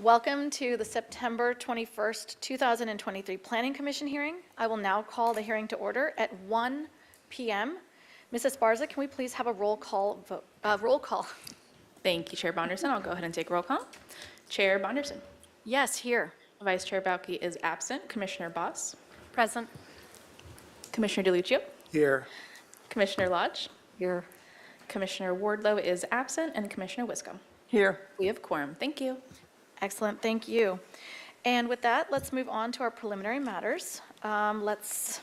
Welcome to the September 21st, 2023 Planning Commission hearing. I will now call the hearing to order at 1 p.m. Mrs. Barza, can we please have a roll call vote? Roll call. Thank you, Chair Bonderson. I'll go ahead and take roll call. Chair Bonderson. Yes, here. Vice Chair Bauke is absent. Commissioner Boss. Present. Commissioner DeLuccio. Here. Commissioner Lodge. Here. Commissioner Wardlow is absent, and Commissioner Wiscombe. Here. We have quorum. Thank you. Excellent, thank you. And with that, let's move on to our preliminary matters. Let's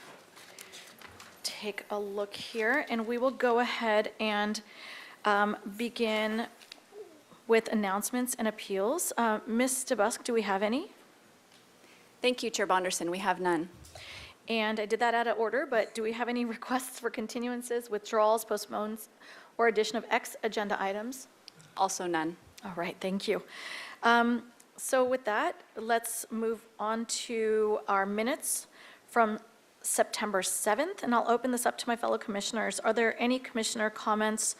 take a look here, and we will go ahead and begin with announcements and appeals. Ms. DeBusk, do we have any? Thank you, Chair Bonderson. We have none. And I did that out of order, but do we have any requests for continuances, withdrawals, postpones, or addition of agenda items? Also none. All right, thank you. So with that, let's move on to our minutes from September 7th, and I'll open this up to my fellow commissioners. Are there any commissioner comments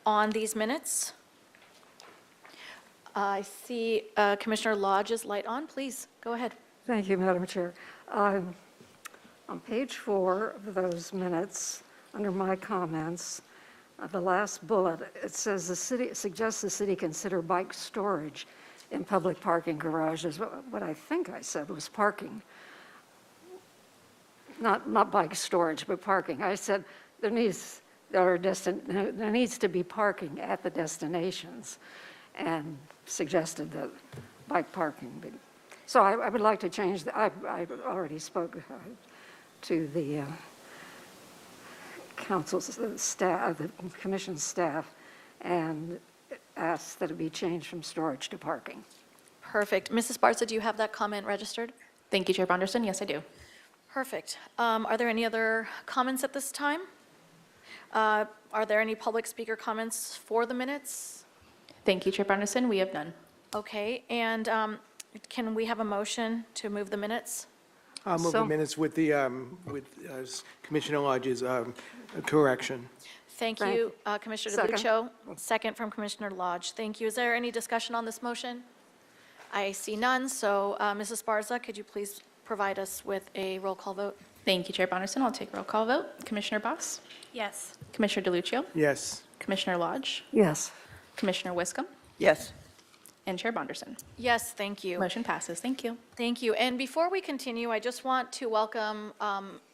on these minutes? I see Commissioner Lodge's light on. Please, go ahead. Thank you, Madam Chair. On page 4 of those minutes, under my comments, the last bullet, it says the city suggests the city consider bike storage in public parking garages. What I think I said was parking. Not bike storage, but parking. I said there needs to be parking at the destinations, and suggested that bike parking. So I would like to change I already spoke to the council's staff, the commission staff, and asked that it be changed from storage to parking. Perfect. Mrs. Barza, do you have that comment registered? Thank you, Chair Bonderson. Yes, I do. Perfect. Are there any other comments at this time? Are there any public speaker comments for the minutes? Thank you, Chair Bonderson. We have none. Okay, and can we have a motion to move the minutes? I'll move the So- minutes with the, Commissioner Lodge's correction. Thank Thank you, Commissioner Second. DeLuccio. Second from Commissioner Lodge. Thank you. Is there any discussion on this motion? I see none, so Mrs. Barza, could you please provide us with a roll call vote? Thank you, Chair Bonderson. I'll take roll call vote. Commissioner Boss. Yes. Commissioner DeLuccio. Yes. Commissioner Lodge. Yes. Commissioner Wiscombe. Yes. And Chair Bonderson. Yes, thank you. Motion passes. Thank you. Thank you. And before we continue, I just want to welcome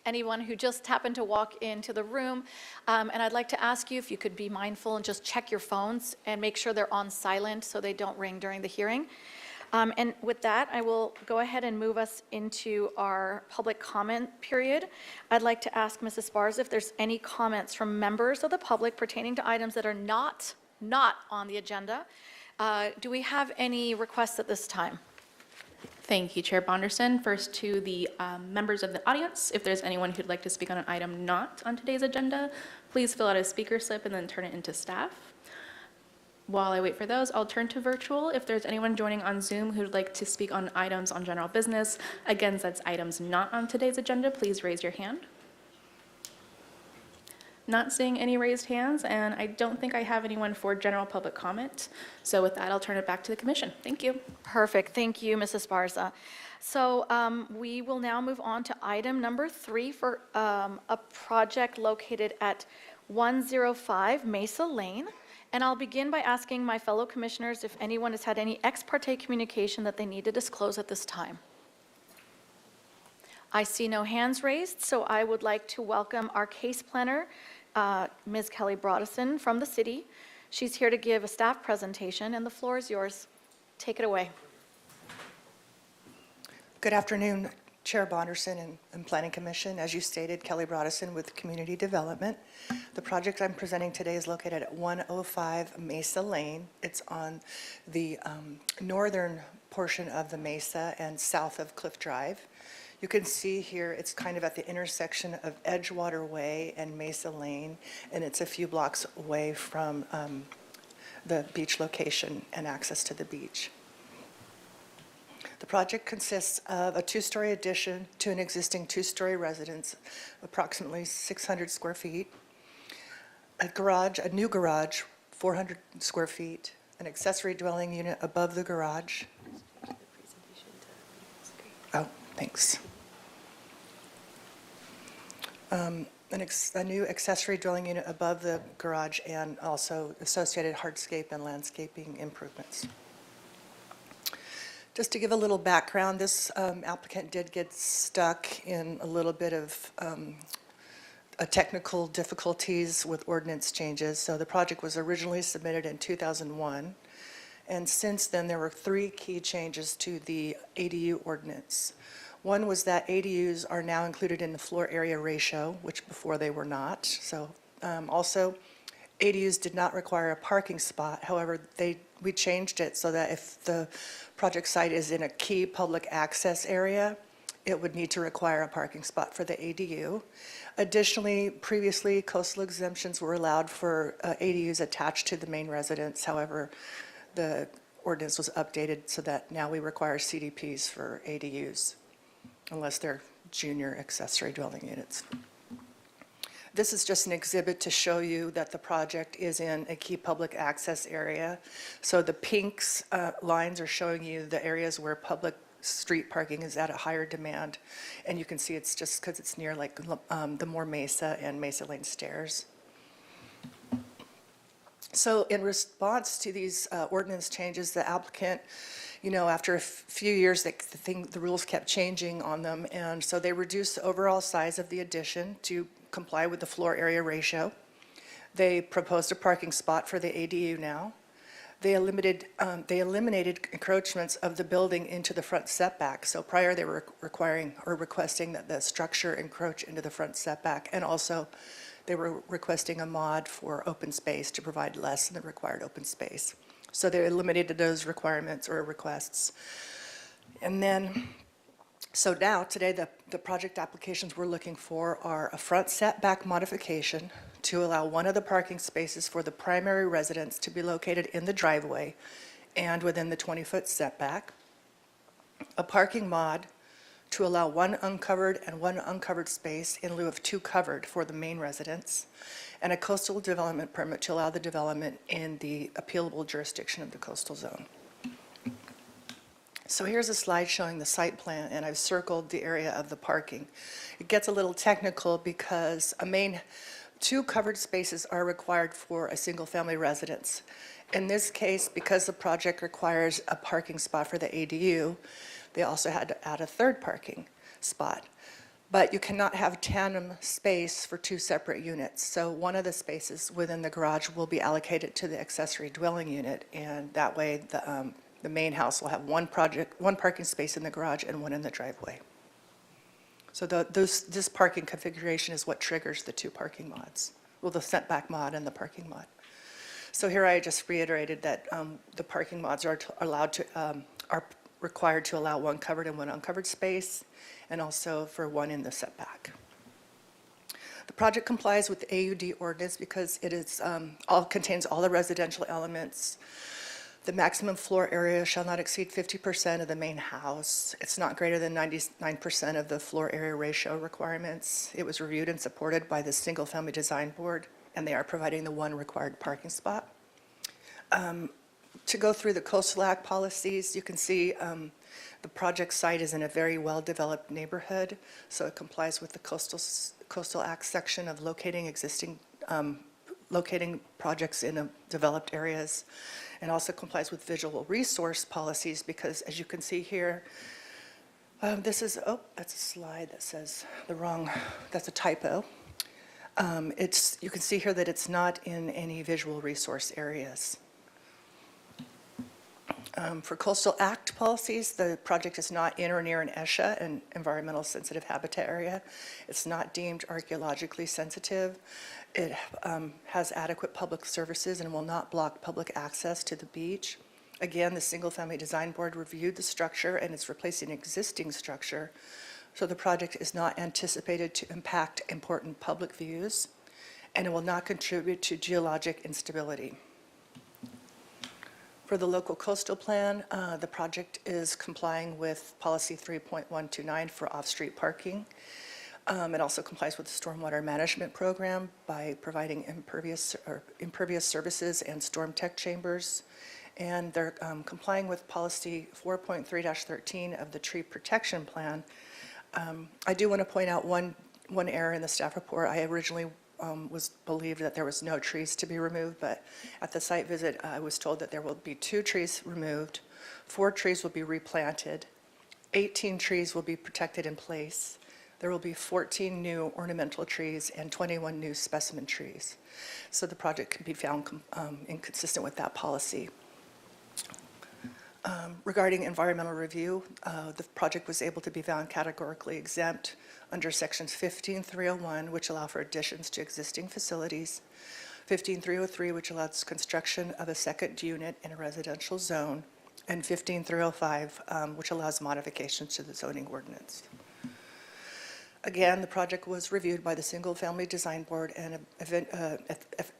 anyone who just happened to walk into the room. And I'd like to ask you if you could be mindful and just check your phones and make sure they're on silent so they don't ring during the hearing. And with that, I will go ahead and move us into our public comment period. I'd like to ask Mrs. Barza if there's any comments from members of the public pertaining to items that are not on the agenda. Do we have any requests at this time? Thank you, Chair Bonderson. First, to the members of the audience, if there's anyone who'd like to speak on an item not on today's agenda, please fill out a speaker slip and then turn it into staff. While I wait for those, I'll turn to virtual. If there's anyone joining on Zoom who'd like to speak on items on general business, again, that's items not on today's agenda, please raise your hand. Not seeing any raised hands, and I don't think I have anyone for general public comment. So with that, I'll turn it back to the commission. Thank you. Perfect. Thank you, Mrs. Barza. So we will now move on to item number 3 for a project located at 105 Mesa Lane. And I'll begin by asking my fellow commissioners if anyone has had any ex parte communication that they need to disclose at this time. I see no hands raised, so I would like to welcome our case planner, Ms. Kelly Broadison from the city. She's here to give a staff presentation, and the floor is yours. Take it away. Good afternoon, Chair Bonderson and Planning Commission. As you stated, Kelly Broadison with Community Development. The project I'm presenting today is located at 105 Mesa Lane. It's on the northern portion of the Mesa and south of Cliff Drive. You can see here, it's kind of at the intersection of Edgewater Way and Mesa Lane, and it's a few blocks away from the beach location and access to the beach. The project consists of a 2-story addition to an existing 2-story residence, approximately 600 square feet, a new garage, 400 square feet, an accessory dwelling unit above the garage, Thanks. A new accessory dwelling unit above the garage and also associated hardscape and landscaping improvements. Just to give a little background, this applicant did get stuck in a little bit of technical difficulties with ordinance changes. So the project was originally submitted in 2001, and since then there were 3 key changes to the ADU ordinance. One was that ADUs are now included in the floor area ratio, which before they were not. So also, ADUs did not require a parking spot. However, we changed it so that if the project site is in a key public access area, it would need to require a parking spot for the ADU. Additionally, previously, coastal exemptions were allowed for ADUs attached to the main residence. However, the ordinance was updated so that now we require CDPs for ADUs, unless they're junior accessory dwelling units. This is just an exhibit to show you that the project is in a key public access area. So the pinks lines are showing you the areas where public street parking is at a higher demand. And you can see it's just because it's near like the Moore Mesa and Mesa Lane stairs. So in response to these ordinance changes, the applicant, after a few years, the rules kept changing on them, and so they reduced the overall size of the addition to comply with the floor area ratio. They proposed a parking spot for the ADU now. They eliminated encroachments of the building into the front setback. So prior, they were requesting that the structure encroach into the front setback, and also they were requesting a mod for open space to provide less than the required open space. So they eliminated those requirements or requests. And then, so now, today, the project applications we're looking for are a front setback modification to allow one of the parking spaces for the primary residence to be located in the driveway and within the 20-foot setback, a parking mod to allow one uncovered and one uncovered space in lieu of 2 covered for the main residence, and a coastal development permit to allow the development in the appealable jurisdiction of the coastal zone. So here's a slide showing the site plan, and I've circled the area of the parking. It gets a little technical because 2 covered spaces are required for a single-family residence. In this case, because the project requires a parking spot for the ADU, they also had to add a 3rd parking spot. But you cannot have tandem space for 2 separate units. So one of the spaces within the garage will be allocated to the accessory dwelling unit, and that way the main house will have one parking space in the garage and one in the driveway. So this parking configuration is what triggers the 2 parking mods, well, the setback mod and the parking mod. So here I just reiterated that the parking mods are required to allow 1 covered and 1 uncovered space, and also for 1 in the setback. The project complies with the AUD ordinance because it is contains all the residential elements. The maximum floor area shall not exceed 50% of the main house. It's not greater than 99% of the floor area ratio requirements. It was reviewed and supported by the Single Family Design Board, and they are providing the 1 required parking spot. To go through the Coastal Act policies, you can see the project site is in a very well-developed neighborhood, so it complies with the Coastal Act section of locating projects in developed areas, and also complies with visual resource policies because, as you can see here, that's a slide that says that's a typo. You can see here that it's not in any visual resource areas. For Coastal Act policies, the project is not in or near an ESHA, an environmental sensitive habitat area. It's not deemed archaeologically sensitive. It has adequate public services and will not block public access to the beach. Again, the Single Family Design Board reviewed the structure and it's replacing an existing structure. So the project is not anticipated to impact important public views, and it will not contribute to geologic instability. For the local coastal plan, the project is complying with policy 3.129 for off-street parking. It also complies with the stormwater management program by providing impervious services and storm tech chambers. And they're complying with policy 4.3-13 of the tree protection plan I do want to point out one error in the staff report. I originally was believed that there was no trees to be removed, but at the site visit, I was told that there will be 2 trees removed, 4 trees will be replanted, 18 trees will be protected in place. There will be 14 new ornamental trees and 21 new specimen trees. So the project can be found inconsistent with that policy. Regarding environmental review, the project was able to be found categorically exempt under sections 15.301, which allow for additions to existing facilities, 15.303, which allows construction of a second unit in a residential zone, and 15.305, which allows modifications to the zoning ordinance. Again, the project was reviewed by the Single Family Design Board, and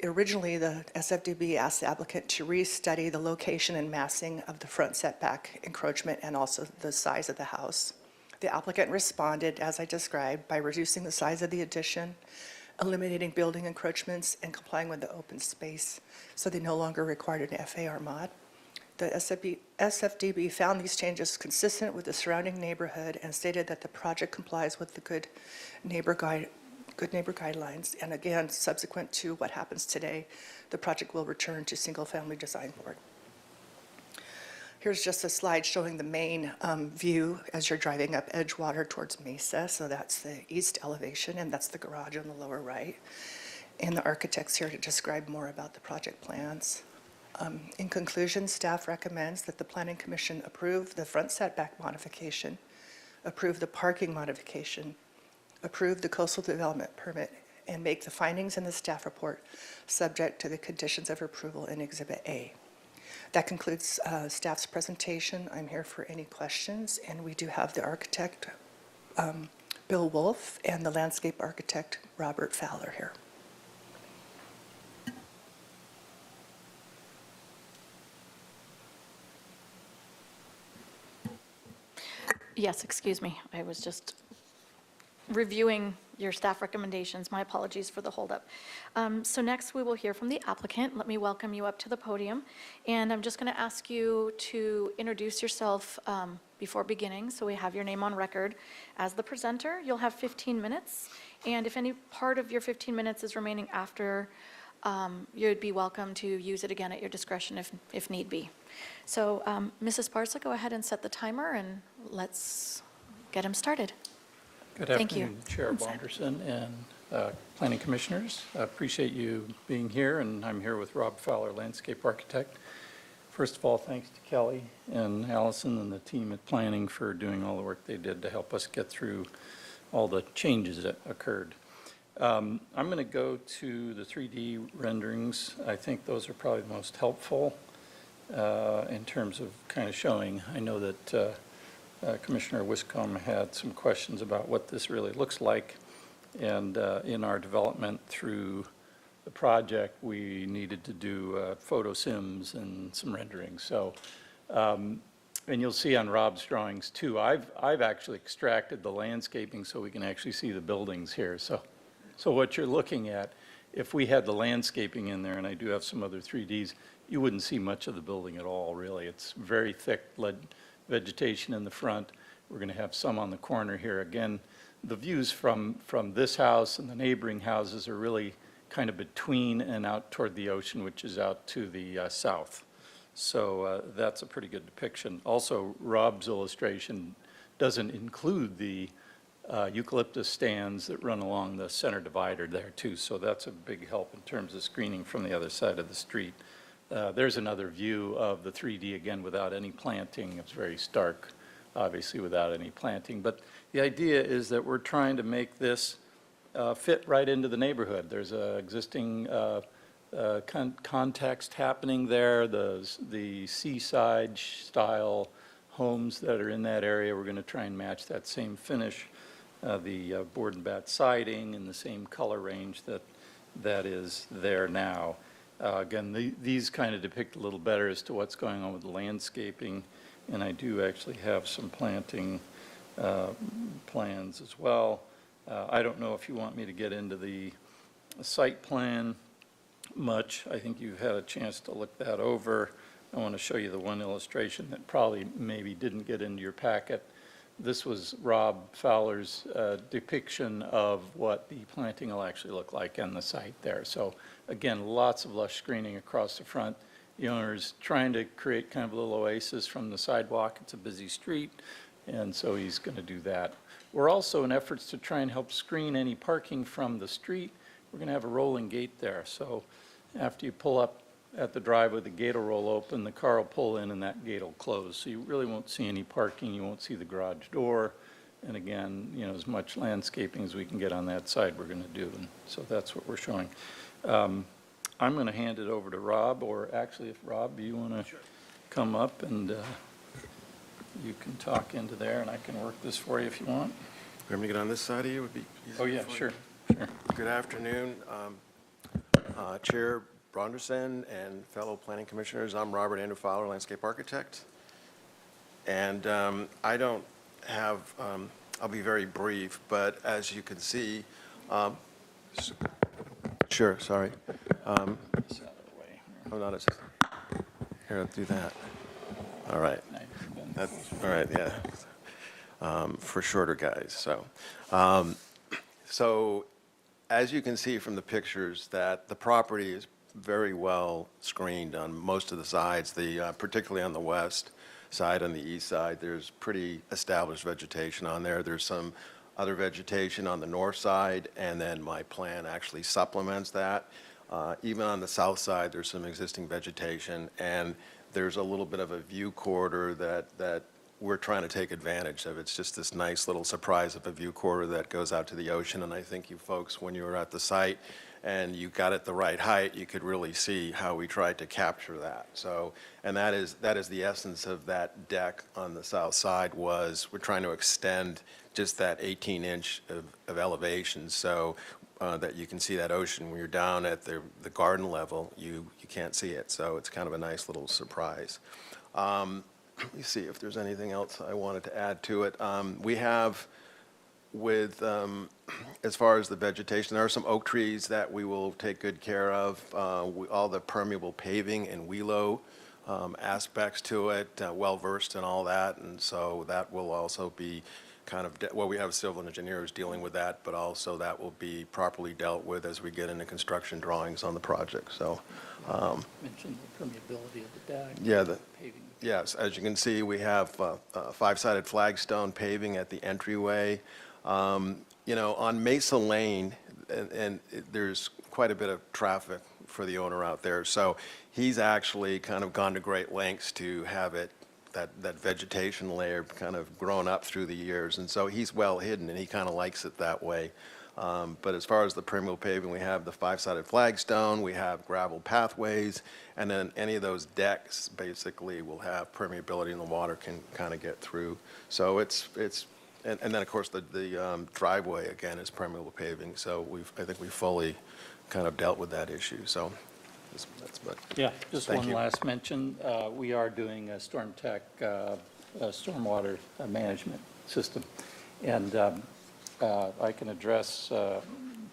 originally the SFDB asked the applicant to restudy the location and massing of the front setback encroachment and also the size of the house. The applicant responded, as I described, by reducing the size of the addition, eliminating building encroachments, and complying with the open space, so they no longer required an FAR mod. The SFDB found these changes consistent with the surrounding neighborhood and stated that the project complies with the Good Neighbor guidelines. And again, subsequent to what happens today, the project will return to Single Family Design Board. Here's just a slide showing the main view as you're driving up Edgewater towards Mesa. So that's the east elevation, and that's the garage on the lower right. And the architect's here to describe more about the project plans. In conclusion, staff recommends that the Planning Commission approve the front setback modification, approve the parking modification, approve the coastal development permit, and make the findings in the staff report subject to the conditions of approval in Exhibit A. That concludes staff's presentation. I'm here for any questions, and we do have the architect, Bill Wolf, and the landscape architect, Robert Fowler, here. Yes, excuse me. I was just reviewing your staff recommendations. My apologies for the holdup. So next, we will hear from the applicant. Let me welcome you up to the podium. And I'm just going to ask you to introduce yourself before beginning, so we have your name on record as the presenter. You'll have 15 minutes. And if any part of your 15 minutes is remaining after, you'd be welcome to use it again at your discretion if need be. So Mrs. Barca, go ahead and set the timer, and let's get him started. Good Thank you. afternoon, Chair Bonderson and Planning Commissioners. I appreciate you being here, and I'm here with Rob Fowler, Landscape Architect. First of all, thanks to Kelly and Allison and the team at Planning for doing all the work they did to help us get through all the changes that occurred. I'm going to go to the 3D renderings. I think those are probably the most helpful in terms of kind of showing. I know that Commissioner Wiscombe had some questions about what this really looks like, and in our development through the project, we needed to do photo sims and some renderings. So, and you'll see on Rob's drawings too, I've actually extracted the landscaping so we can actually see the buildings here. So what you're looking at, if we had the landscaping in there, and I do have some other 3Ds, you wouldn't see much of the building at all, really. It's very thick vegetation in the front. We're going to have some on the corner here. Again, the views from this house and the neighboring houses are really kind of between and out toward the ocean, which is out to the south. So that's a pretty good depiction. Also, Rob's illustration doesn't include the eucalyptus stands that run along the center divider there too. So that's a big help in terms of screening from the other side of the street. There's another view of the 3D, again, without any planting. It's very stark, obviously, without any planting. But the idea is that we're trying to make this fit right into the neighborhood. There's an existing context happening there, the seaside style homes that are in that area. We're going to try and match that same finish, the board and bat siding and the same color range that is there now. Again, these kind of depict a little better as to what's going on with the landscaping, and I do actually have some planting plans as well. I don't know if you want me to get into the site plan much. I think you've had a chance to look that over. I want to show you the one illustration that probably maybe didn't get into your packet. this was Rob Fowler's depiction of what the planting will actually look like on the site there. So again, lots of lush screening across the front. The owner's trying to create kind of a little oasis from the sidewalk. It's a busy street, and so he's going to do that. We're also, in efforts to try and help screen any parking from the street, we're going to have a rolling gate there. So after you pull up at the driveway, the gate will roll open, the car will pull in, and that gate will close. So you really won't see any parking, you won't see the garage door. And again, you know, as much landscaping as we can get on that side, we're going to do. And so that's what we're showing. I'm going to hand it over to Rob, or actually, if Rob, you want to come up and you can talk into there, and I can work this for you if you want. Want me to get on this side of you? Would be easier Oh, yeah, for you? sure, sure. Good afternoon, Chair Bronderson and fellow planning commissioners. I'm Robert Andrew Fowler, landscape architect. And I don't have, I'll be very brief, but as you can see, sure, sorry. This out of the way. Oh, not, here, I'll do that. All right. Nice. That's, all right, yeah. For shorter guys, so. So as you can see from the pictures, that the property is very well screened on most of the sides, particularly on the west side. On the east side, there's pretty established vegetation on there. There's some other vegetation on the north side, and then my plan actually supplements that. Even on the south side, there's some existing vegetation, and there's a little bit of a view corridor that we're trying to take advantage of. It's just this nice little surprise of a view corridor that goes out to the ocean, and I think you folks, when you were at the site and you got it the right height, you could really see how we tried to capture that. So, and that is the essence of that deck on the south side, was we're trying to extend just that 18-inch of elevation, so that you can see that ocean. When you're down at the garden level, you can't see it, so it's kind of a nice little surprise. Let me see if there's anything else I wanted to add to it. We have, with, as far as the vegetation, there are some oak trees that we will take good care of. All the permeable paving and wheelo aspects to it, well-versed in all that, and so that will also be kind of, well, we have civil engineers dealing with that, but also that will be properly dealt with as we get into construction drawings on the project, so. Mentioned the permeability of the deck. Yeah, Paving. yes, as you can see, we have five-sided flagstone paving at the entryway. You know, on Mesa Lane, and there's quite a bit of traffic for the owner out there, so he's actually kind of gone to great lengths to have it, that vegetation layer kind of grown up through the years, and so he's well hidden, and he kind of likes it that way. But as far as the permeable paving, we have the five-sided flagstone, we have gravel pathways, and then any of those decks basically will have permeability, and the water can kind of get through. So and then of course the driveway again is permeable paving. So I think we fully kind of dealt with that issue. So that's about it. Yeah, just Thank one you. last mention. We are doing a Storm Tech stormwater management system. And I can address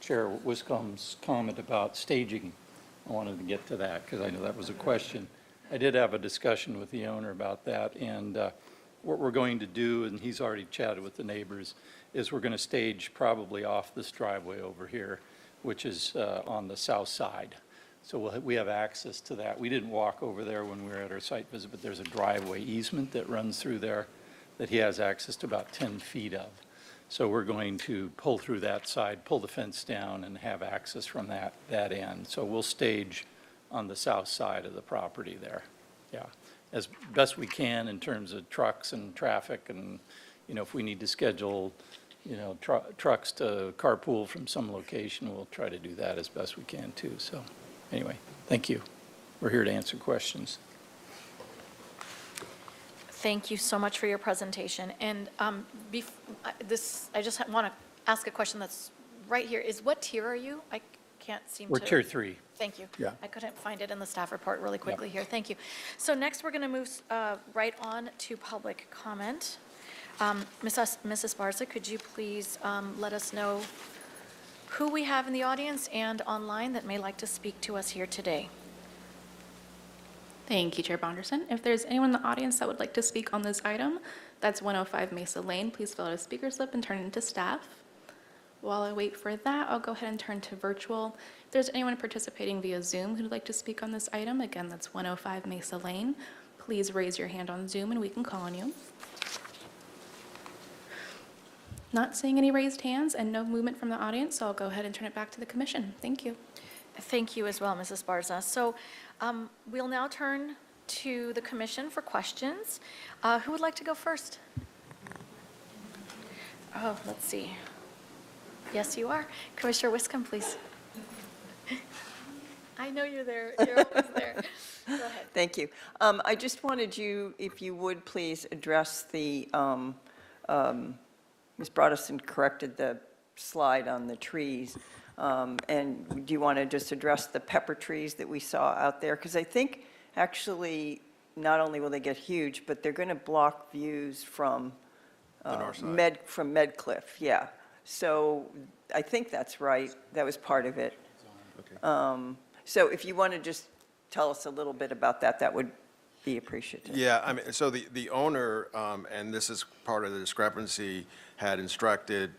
Chair Wiscombe's comment about staging. I wanted to get to that because I know that was a question. I did have a discussion with the owner about that, and what we're going to do, and he's already chatted with the neighbors, is we're going to stage probably off this driveway over here, which is on the south side. So we have access to that. We didn't walk over there when we were at our site visit, but there's a driveway easement that runs through there that he has access to about 10 feet of. So we're going to pull through that side, pull the fence down, and have access from that end. So we'll stage on the south side of the property there, yeah, as best we can in terms of trucks and traffic, and, you know, if we need to schedule, you know, trucks to carpool from some location, we'll try to do that as best we can too. So anyway, thank you. We're here to answer questions. Thank you so much for your presentation. And I just want to ask a question that's right here. What tier are you? I can't seem to. We're Tier 3. Thank you. Yeah. I couldn't find it in the staff report really quickly here. Thank you. So next, we're going to move right on to public comment. Mrs. Barza, could you please let us know who we have in the audience and online that may like to speak to us here today? Thank you, Chair Bonderson. If there's anyone in the audience that would like to speak on this item, That's 105 Mesa Lane. Please fill out a speaker slip and turn it into staff. While I wait for that, I'll go ahead and turn to virtual. If there's anyone participating via Zoom who'd like to speak on this item, again, that's 105 Mesa Lane. Please raise your hand on Zoom and we can call on you. Not seeing any raised hands and no movement from the audience, so I'll go ahead and turn it back to the commission. Thank you. Thank you as well, Mrs. Barza. So we'll now turn to the commission for questions. Who would like to go first? Oh, let's see. Yes, you are. Commissioner Wiscombe, please. I know you're there. You're always there. Go ahead. Thank you. I just wanted you, if you would, please address the, Ms. Broderson corrected the slide on the trees. And do you want to just address the pepper trees that we saw out there? Because I think, actually, not only will they get huge, but they're going to block views from The north side. From Medcliff, yeah. So I think that's right. That was part of it. Okay. So if you want to just tell us a little bit about that, that would be appreciative. Yeah, I mean, so the owner, and this is part of the discrepancy, had instructed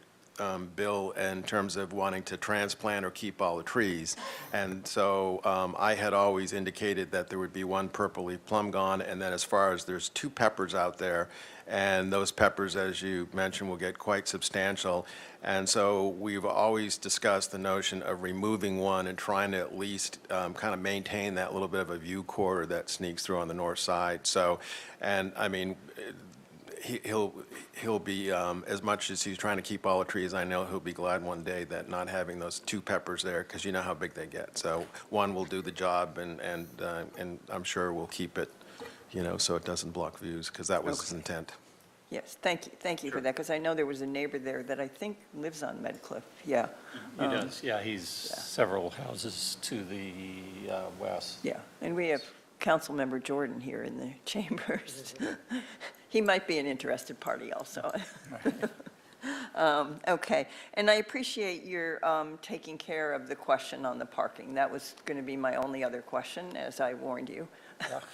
Bill in terms of wanting to transplant or keep all the trees. And so I had always indicated that there would be one purpley plum gone, and then as far as there's 2 peppers out there, and those peppers, as you mentioned, will get quite substantial. And so we've always discussed the notion of removing one and trying to at least kind of maintain that little bit of a view corridor that sneaks through on the north side. So, and I mean, he'll be, as much as he's trying to keep all the trees, I know he'll be glad one day that not having those 2 peppers there, because you know how big they get. So one will do the job, and I'm sure we'll keep it, you know, so it doesn't block views, because that was his intent. Yes, thank you for that, because I know there was a neighbor there that I think lives on Medcliff, yeah. He does, yeah, he's several houses to the west. Yeah, and we have Councilmember Jordan here in the chambers. He might be an interested party also. Okay, and I appreciate your taking care of the question on the parking. That was going to be my only other question, as I warned you.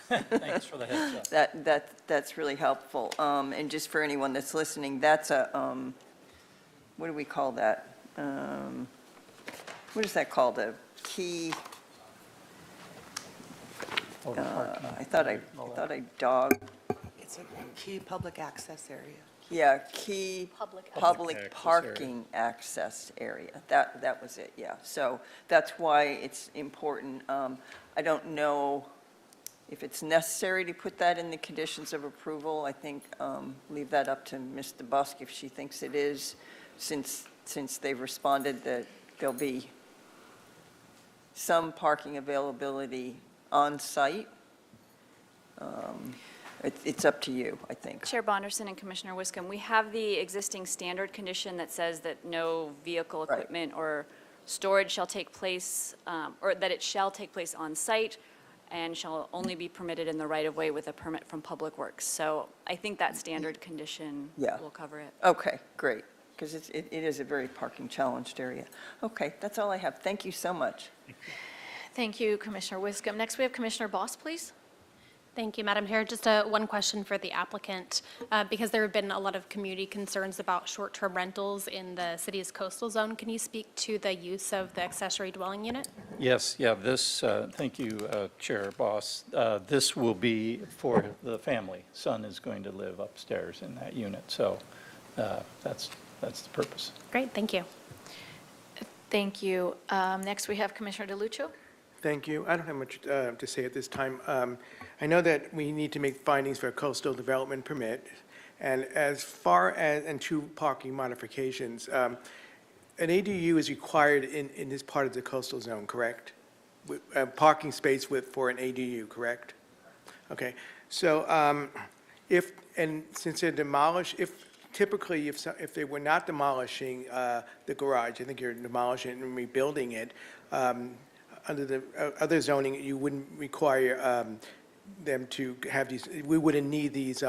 Thanks for the heads up. That's really helpful. And just for anyone that's listening, that's a, what do we call that? What is that called? A key, Oh, the parking. I thought I dog, It's a key public access area. yeah, key Public public access area. parking access area. That was it, yeah. So that's why it's important. I don't know if it's necessary to put that in the conditions of approval. I think leave that up to Ms. DeBusk if she thinks it is, since they've responded that there'll be some parking availability on site. It's up to you, I think. Chair Bonderson and Commissioner Wiscombe, we have the existing standard condition that says that no vehicle, Right. equipment, or storage shall take place, or that it shall take place on site and shall only be permitted in the right-of-way with a permit from Public Works. So I think that standard condition Yeah. will cover it. Okay, great, because it is a very parking challenged area. Okay, that's all I have. Thank you so much. Thank you, Commissioner Wiscombe. Next, we have Commissioner Boss, please. Thank you, Madam Chair. Just one question for the applicant, because there have been a lot of community concerns about short-term rentals in the city's coastal zone. Can you speak to the use of the accessory dwelling unit? Yes, yeah, this, thank you, Chair Boss. This will be for the family. Son is going to live upstairs in that unit, so that's the purpose. Great, thank you. Thank you. Next, we have Commissioner DeLuccio. Thank you. I don't have much to say at this time. I know that we need to make findings for a coastal development permit, and as far as, and 2 parking modifications, an ADU is required in this part of the coastal zone, correct? A parking space for an ADU, correct? Okay, so since they're demolished, typically, if they were not demolishing the garage, I think you're demolishing and rebuilding it, under the other zoning, you wouldn't require them to have these, we wouldn't need these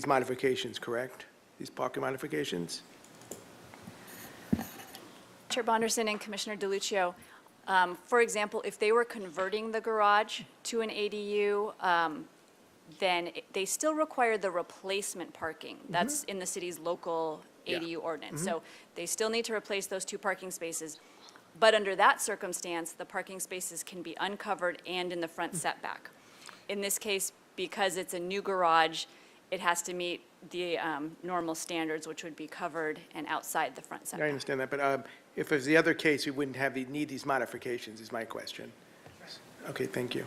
modifications, correct? These parking modifications? Chair Bonderson and Commissioner DeLuccio, for example, if they were converting the garage to an ADU, then they still require the replacement parking. That's in the city's local Yeah. ADU ordinance. So they still need to replace those 2 parking spaces. But under that circumstance, the parking spaces can be uncovered and in the front setback. In this case, because it's a new garage, it has to meet the normal standards, which would be covered and outside the front I setback. understand that, but if it was the other case, we wouldn't have, need these modifications, is my question. Okay, thank you.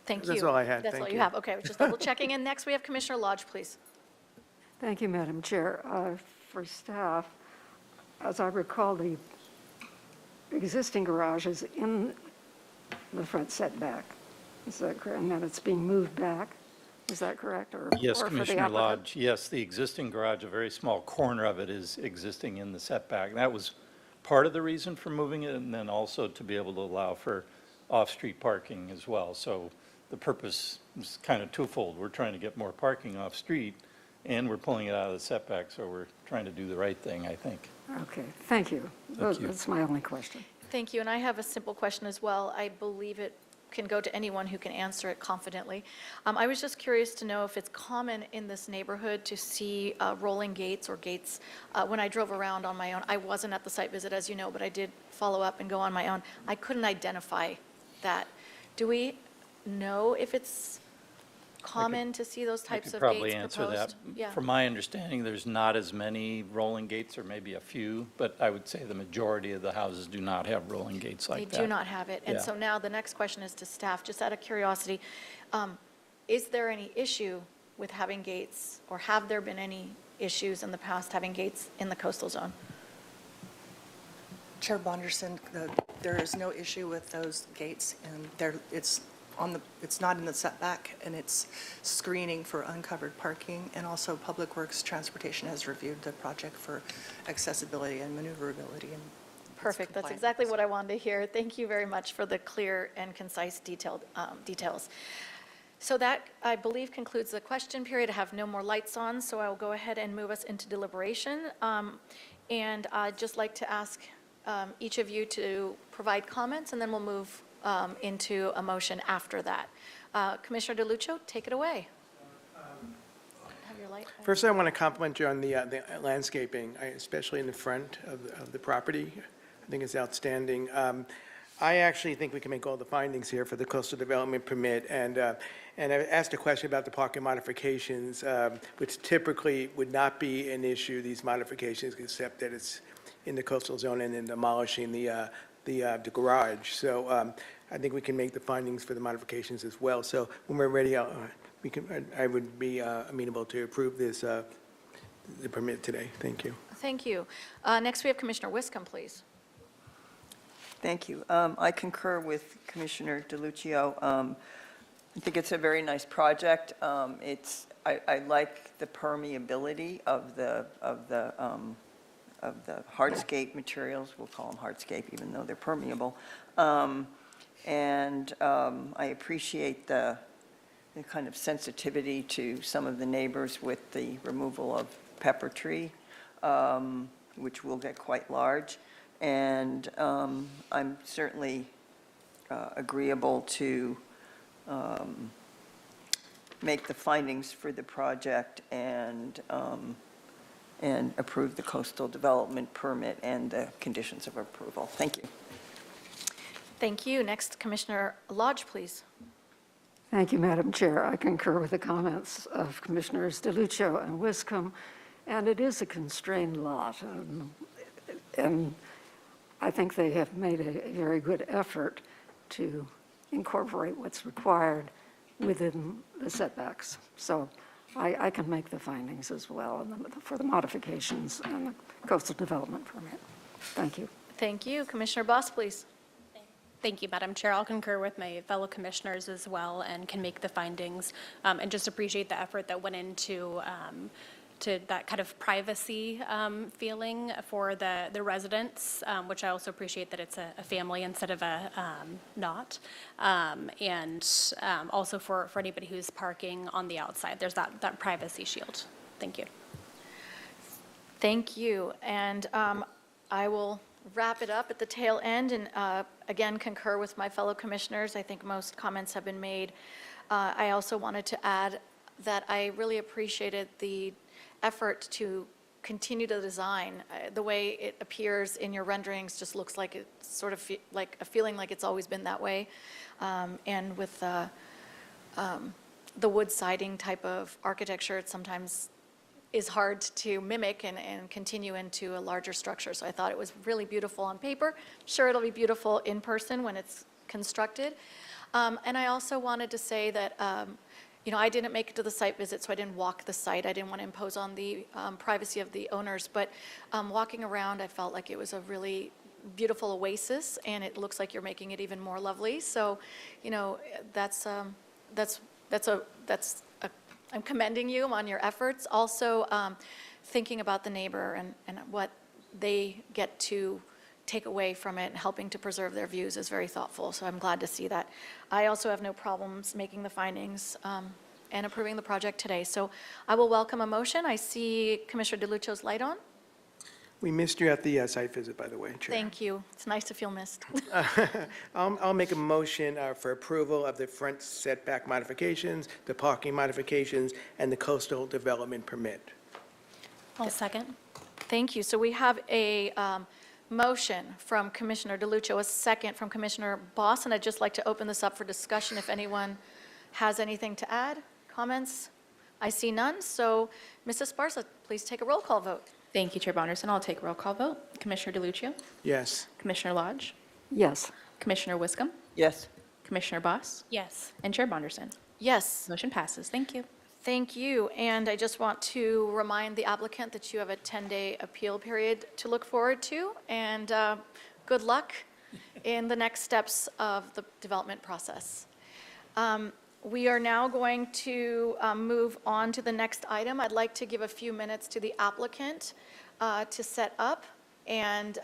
Thank you. That's all I had. That's Thank all you you. have. Okay, I was just double checking. And next, we have Commissioner Lodge, please. Thank you, Madam Chair. For staff, as I recall, the existing garage is in the front setback. Is that correct? And that it's being moved back? Is that correct? Yes, or for the Commissioner applicant? Lodge, yes, the existing garage, a very small corner of it is existing in the setback. That was part of the reason for moving it, and then also to be able to allow for off-street parking as well. So the purpose is kind of twofold. We're trying to get more parking off-street, and we're pulling it out of the setback, so we're trying to do the right thing, I think. Okay, thank you. Thank you. That's my only question. Thank you, and I have a simple question as well. I believe it can go to anyone who can answer it confidently. I was just curious to know if it's common in this neighborhood to see rolling gates or gates. When I drove around on my own, I wasn't at the site visit, as you know, but I did follow up and go on my own. I couldn't identify that. Do we know if it's common to see those I types could of probably gates answer that. proposed? Yeah. From my understanding, there's not as many rolling gates, or maybe a few, but I would say the majority of the houses do not have rolling gates like that. They do not have it. And Yeah. so now the next question is to staff, just out of curiosity, is there any issue with having gates, or have there been any issues in the past having gates in the coastal zone? Chair Bonderson, there is no issue with those gates, and it's not in the setback, and it's screening for uncovered parking, and also Public Works Transportation has reviewed the project for accessibility and maneuverability, and it's Perfect, that's compliant. exactly what I wanted to hear. Thank you very much for the clear and concise detailed details. So that, I believe, concludes the question period. I have no more lights on, so I will go ahead and move us into deliberation. And I'd just like to ask each of you to provide comments, and then we'll move into a motion after that. Commissioner DeLuccio, take it away. Have your light on. First, I want to compliment you on the landscaping, especially in the front of the property. I think it's outstanding. I actually think we can make all the findings here for the coastal development permit, and I asked a question about the parking modifications, which typically would not be an issue, these modifications, except that it's in the coastal zone and then demolishing the garage. So I think we can make the findings for the modifications as well. So when we're ready, I would be amenable to approve this, the permit today. Thank you. Thank you. Next, we have Commissioner Wiscombe, please. Thank you. I concur with Commissioner DeLuccio. I think it's a very nice project. I like the permeability of the hardscape materials. We'll call them hardscape, even though they're permeable. And I appreciate the kind of sensitivity to some of the neighbors with the removal of pepper tree, which will get quite large. And I'm certainly agreeable to make the findings for the project and approve the coastal development permit and the conditions of approval. Thank you. Thank you. Next, Commissioner Lodge, please. Thank you, Madam Chair. I concur with the comments of Commissioners DeLuccio and Wiscombe, and it is a constrained lot. And I think they have made a very good effort to incorporate what's required within the setbacks. So I can make the findings as well for the modifications and the coastal development permit. Thank you. Thank you. Commissioner Boss, please. Thank you, Madam Chair. I'll concur with my fellow commissioners as well and can make the findings, and just appreciate the effort that went into to that kind of privacy feeling for the residents, which I also appreciate that it's a family instead of a not. And also for anybody who's parking on the outside, there's that privacy shield. Thank you. Thank you. And I will wrap it up at the tail end and again, concur with my fellow commissioners. I think most comments have been made. I also wanted to add that I really appreciated the effort to continue the design. The way it appears in your renderings just looks like it's sort of like a feeling like it's always been that way. And with the wood siding type of architecture, it sometimes is hard to mimic and continue into a larger structure. So I thought it was really beautiful on paper. Sure, it'll be beautiful in person when it's constructed. And I also wanted to say that, I didn't make it to the site visit, so I didn't walk the site. I didn't want to impose on the privacy of the owners. But walking around, I felt like it was a really beautiful oasis, and it looks like you're making it even more lovely. So, I'm commending you on your efforts. Also, thinking about the neighbor and what they get to take away from it and helping to preserve their views is very thoughtful. So I'm glad to see that. I also have no problems making the findings and approving the project today. So I will welcome a motion. I see Commissioner DeLuccio's light on. We missed you at the site visit, by the way, Chair. Thank you. It's nice to feel missed. I'll make a motion for approval of the front setback modifications, the parking modifications, and the coastal development permit. I'll second. Thank you. So we have a motion from Commissioner DeLuccio, a second from Commissioner Boss, and I'd just like to open this up for discussion if anyone has anything to add, comments. I see none, so Mrs. Sparsa, please take a roll call vote. Thank you, Chair Bonderson. I'll take a roll call vote. Commissioner DeLuccio, Yes. Commissioner Lodge, Yes. Commissioner Wiscombe, Yes. Commissioner Boss, Yes. and Chair Bonderson. Yes. Motion passes. Thank you. Thank you, and I just want to remind the applicant that you have a 10-day appeal period to look forward to, and good luck in the next steps of the development process. We are now going to move on to the next item. I'd like to give a few minutes to the applicant to set up, and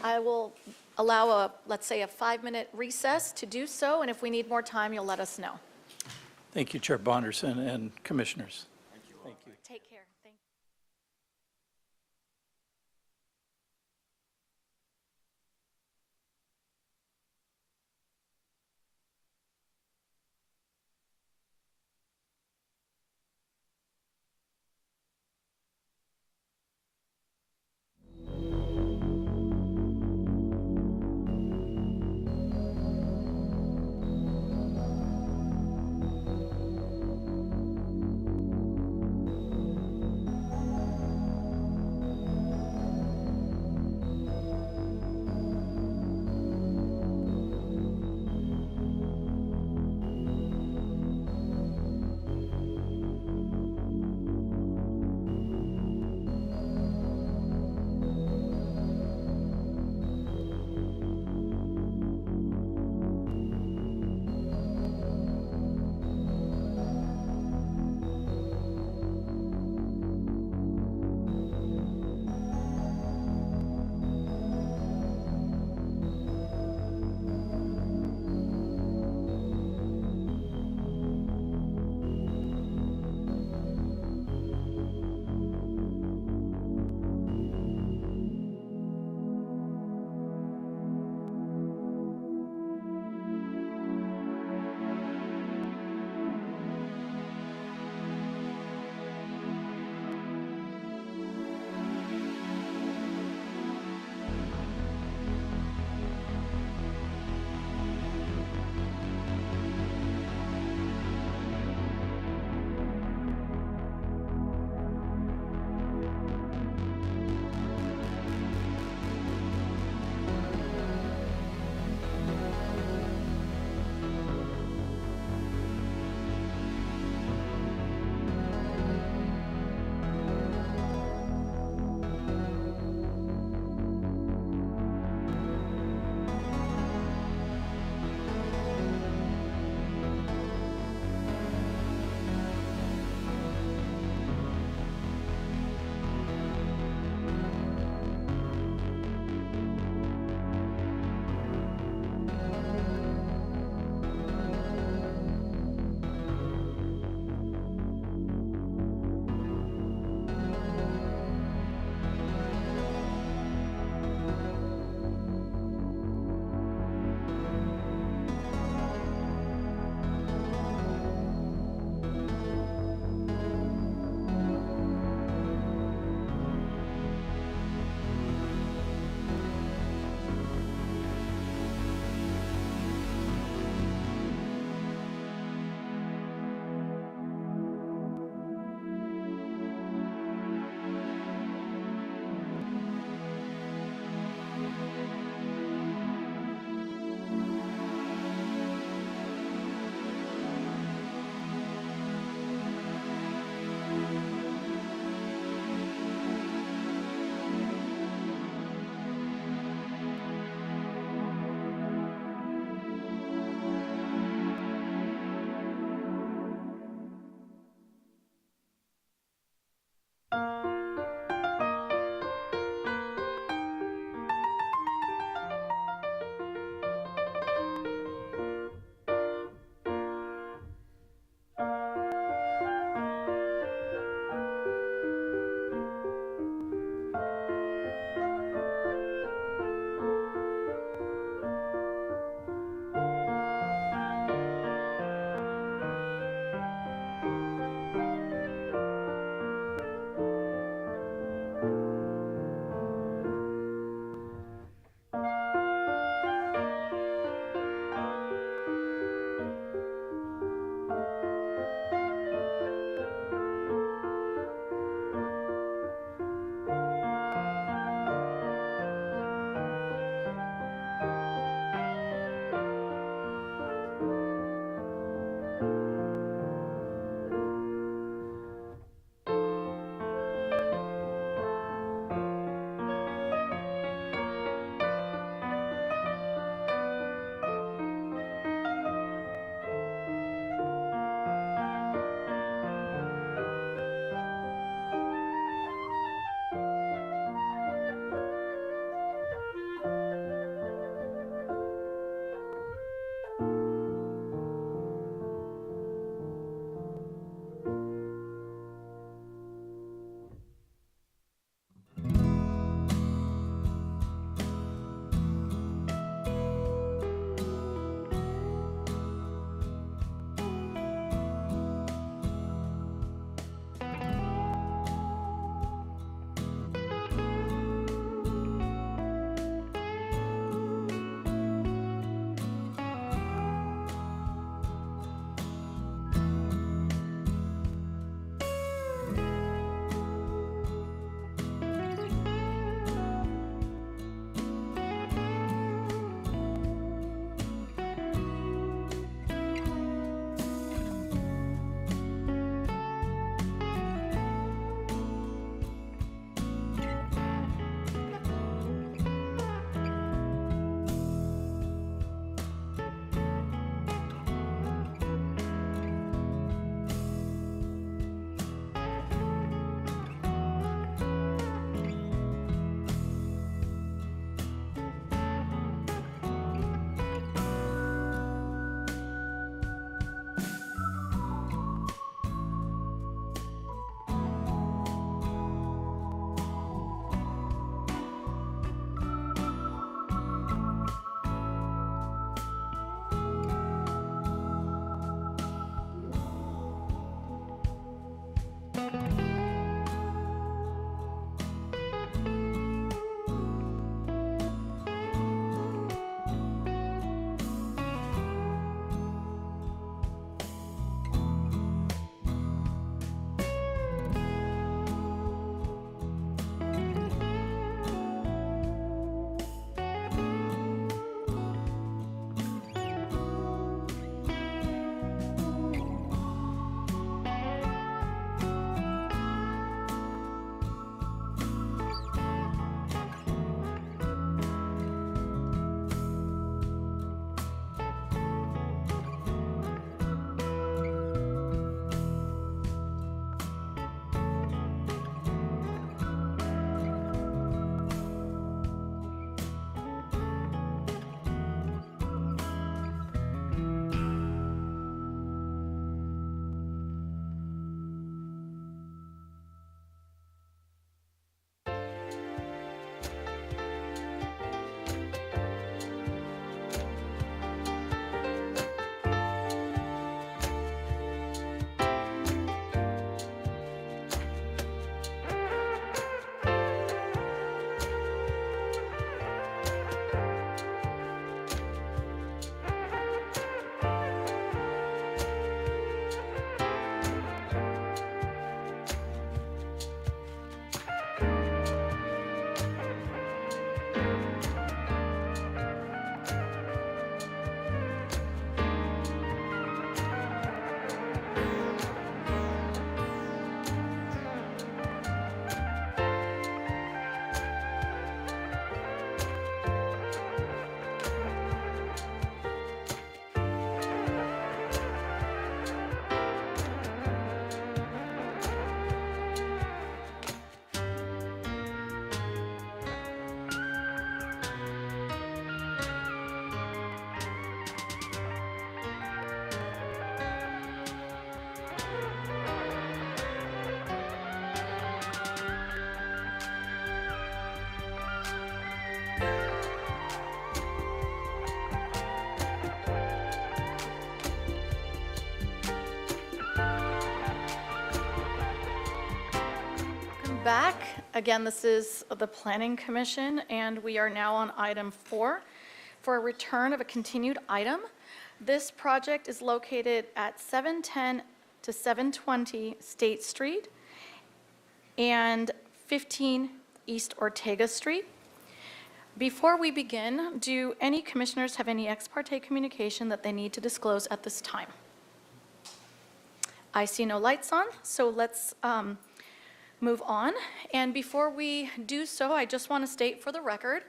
I will allow let's say, a 5-minute recess to do so, and if we need more time, you'll let us know. Thank you, Chair Bonderson and Commissioners. Thank you. Take care. Thank you. back. Again, this is the Planning Commission, and we are now on item 4 for a return of a continued item. This project is located at 710 to 720 State Street and 15 East Ortega Street. Before we begin, do any commissioners have any ex parte communication that they need to disclose at this time? I see no lights on, so let's move on. And before we do so, I just want to state for the record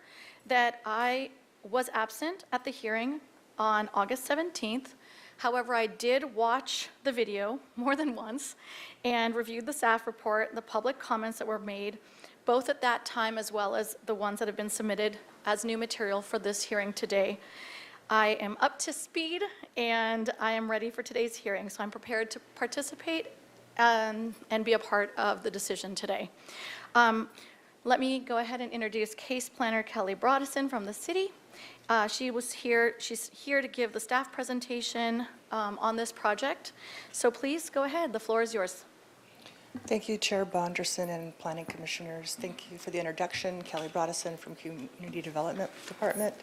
that I was absent at the hearing on August 17th. However, I did watch the video more than once and reviewed the staff report, the public comments that were made, both at that time as well as the ones that have been submitted as new material for this hearing today. I am up to speed and I am ready for today's hearing, so I'm prepared to participate and be a part of the decision today. Let me go ahead and introduce Case Planner Kelly Broadison from the city. She's here to give the staff presentation on this project. So please go ahead, the floor is yours. Thank you, Chair Bonderson and Planning Commissioners. Thank you for the introduction. Kelly Broadison from Community Development Department.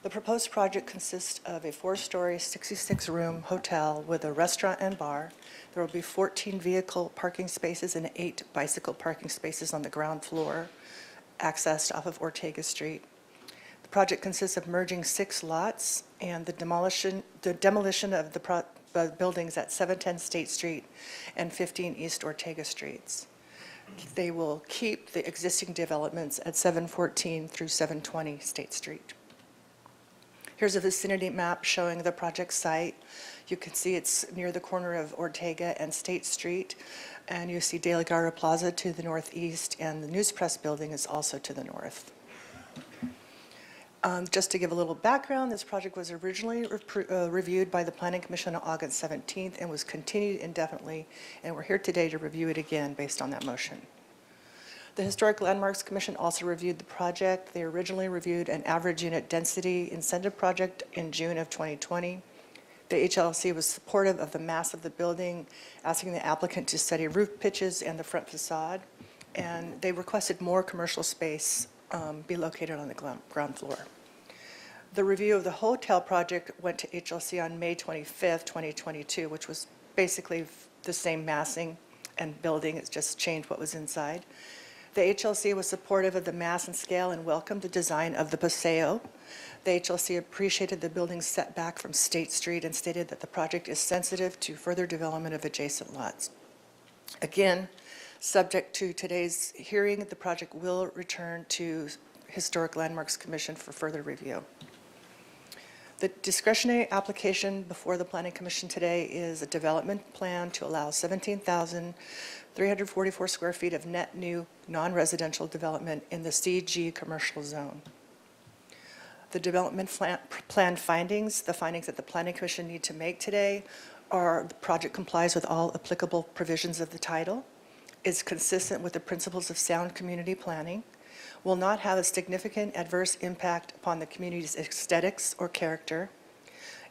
The proposed project consists of a 4-story, 66-room hotel with a restaurant and bar. There will be 14 vehicle parking spaces and 8 bicycle parking spaces on the ground floor, accessed off of Ortega Street. The project consists of merging 6 lots and the demolition of the buildings at 710 State Street and 15 East Ortega Streets. They will keep the existing developments at 714 through 720 State Street. Here's a vicinity map showing the project site. You can see it's near the corner of Ortega and State Street, and you see De La Guerra Plaza to the northeast, and the News Press building is also to the north. Just to give a little background, this project was originally reviewed by the Planning Commission on August 17th and was continued indefinitely, and we're here today to review it again based on that motion. The Historic Landmarks Commission also reviewed the project. They originally reviewed an average unit density incentive project in June of 2020. The HLC was supportive of the mass of the building, asking the applicant to study roof pitches and the front facade, and they requested more commercial space be located on the ground floor. The review of the hotel project went to HLC on May 25th, 2022, which was basically the same massing and building. It's just changed what was inside. The HLC was supportive of the mass and scale and welcomed the design of the Paseo. The HLC appreciated the building's setback from State Street and stated that the project is sensitive to further development of adjacent lots. Again, subject to today's hearing, the project will return to Historic Landmarks Commission for further review. The discretionary application before the Planning Commission today is a development plan to allow 17,344 square feet of net new non-residential development in the CG commercial zone. The development plan findings, the findings that the Planning Commission need to make today are the project complies with all applicable provisions of the title, is consistent with the principles of sound community planning, will not have a significant adverse impact upon the community's aesthetics or character,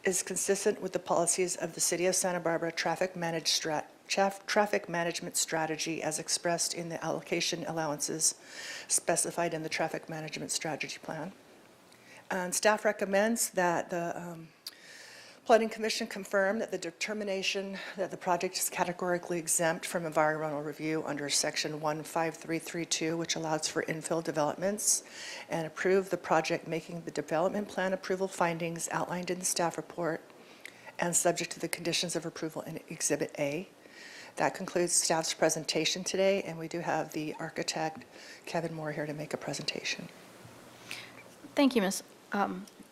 is consistent with the policies of the City of Santa Barbara traffic management strategy as expressed in the allocation allowances specified in the traffic management strategy plan. And staff recommends that the Planning Commission confirm that the determination that the project is categorically exempt from environmental review under section 15332, which allows for infill developments, and approve the project making the development plan approval findings outlined in the staff report and subject to the conditions of approval in Exhibit A. That concludes staff's presentation today, and we do have the architect, Kevin Moore, here to make a presentation. Thank you, Ms.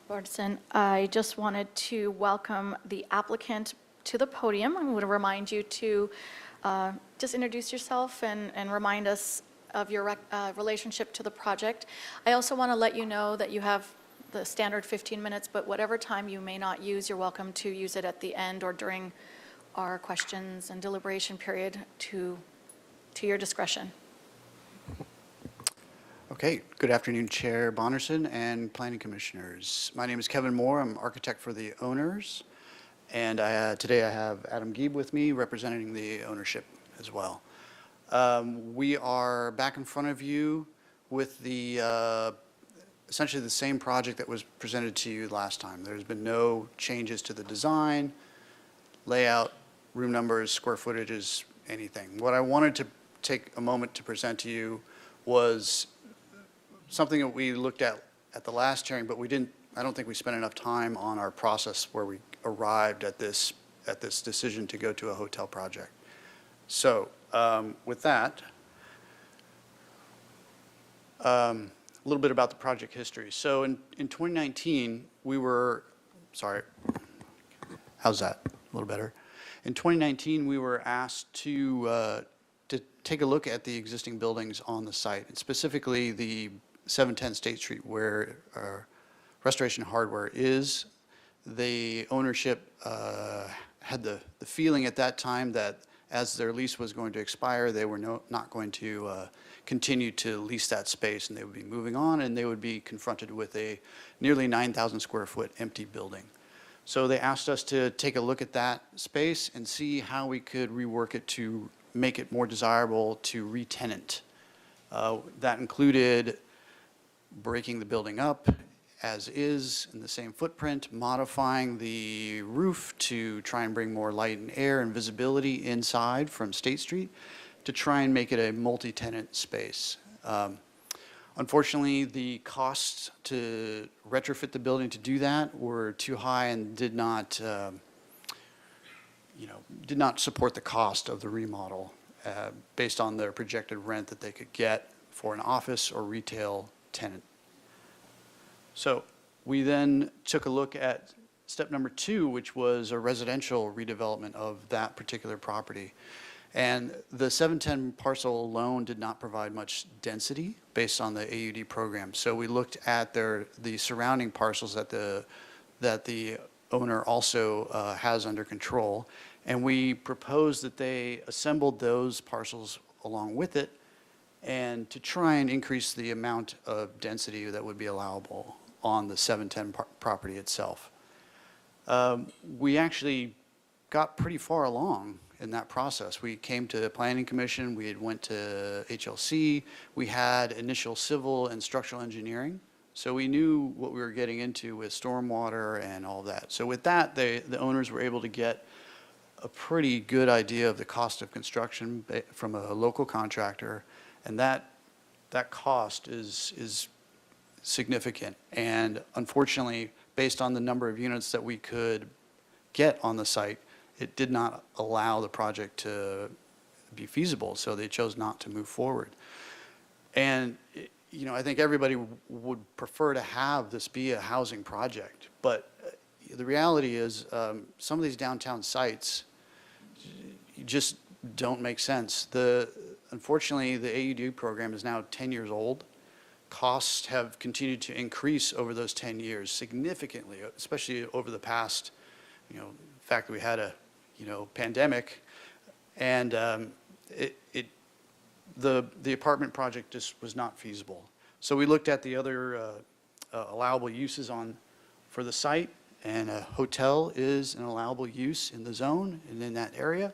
Bardson. I just wanted to welcome the applicant to the podium. I'm going to remind you to just introduce yourself and remind us of your relationship to the project. I also want to let you know that you have the standard 15 minutes, but whatever time you may not use, you're welcome to use it at the end or during our questions and deliberation period to your discretion. Okay, good afternoon, Chair Bonderson and Planning Commissioners. My name is Kevin Moore. I'm architect for the owners, and today I have Adam Gieb with me representing the ownership as well. We are back in front of you with the, essentially the same project that was presented to you last time. There's been no changes to the design, layout, room numbers, square footages, anything. What I wanted to take a moment to present to you was something that we looked at the last hearing, but I don't think we spent enough time on our process where we arrived at this decision to go to a hotel project. So with that, a little bit about the project history. So in 2019, sorry, how's that? A little better. In 2019, we were asked to take a look at the existing buildings on the site, and specifically the 710 State Street where Restoration Hardware is. The ownership had the feeling at that time that as their lease was going to expire, they were not going to continue to lease that space, and they would be moving on, and they would be confronted with a nearly 9,000 square foot empty building. So they asked us to take a look at that space and see how we could rework it to make it more desirable to re-tenant. That included breaking the building up as is in the same footprint, modifying the roof to try and bring more light and air and visibility inside from State Street to try and make it a multi-tenant space. Unfortunately, the costs to retrofit the building to do that were too high and did not support the cost of the remodel based on their projected rent that they could get for an office or retail tenant. So we then took a look at step number 2, which was a residential redevelopment of that particular property. And the 710 parcel alone did not provide much density based on the AUD program. So we looked at the surrounding parcels that the owner also has under control. And we proposed that they assembled those parcels along with it and to try and increase the amount of density that would be allowable on the 710 property itself. We actually got pretty far along in that process. We came to the Planning Commission, we had went to HLC, we had initial civil and structural engineering, so we knew what we were getting into with stormwater and all that. So with that, the owners were able to get a pretty good idea of the cost of construction from a local contractor, and that cost is significant. And unfortunately, based on the number of units that we could get on the site, it did not allow the project to be feasible, so they chose not to move forward. And, I think everybody would prefer to have this be a housing project, but the reality is some of these downtown sites just don't make sense. Unfortunately, the AUD program is now 10 years old. Costs have continued to increase over those 10 years significantly, especially over the past, the fact that we had a pandemic, and the apartment project just was not feasible. So we looked at the other allowable uses for the site, and a hotel is an allowable use in the zone and in that area.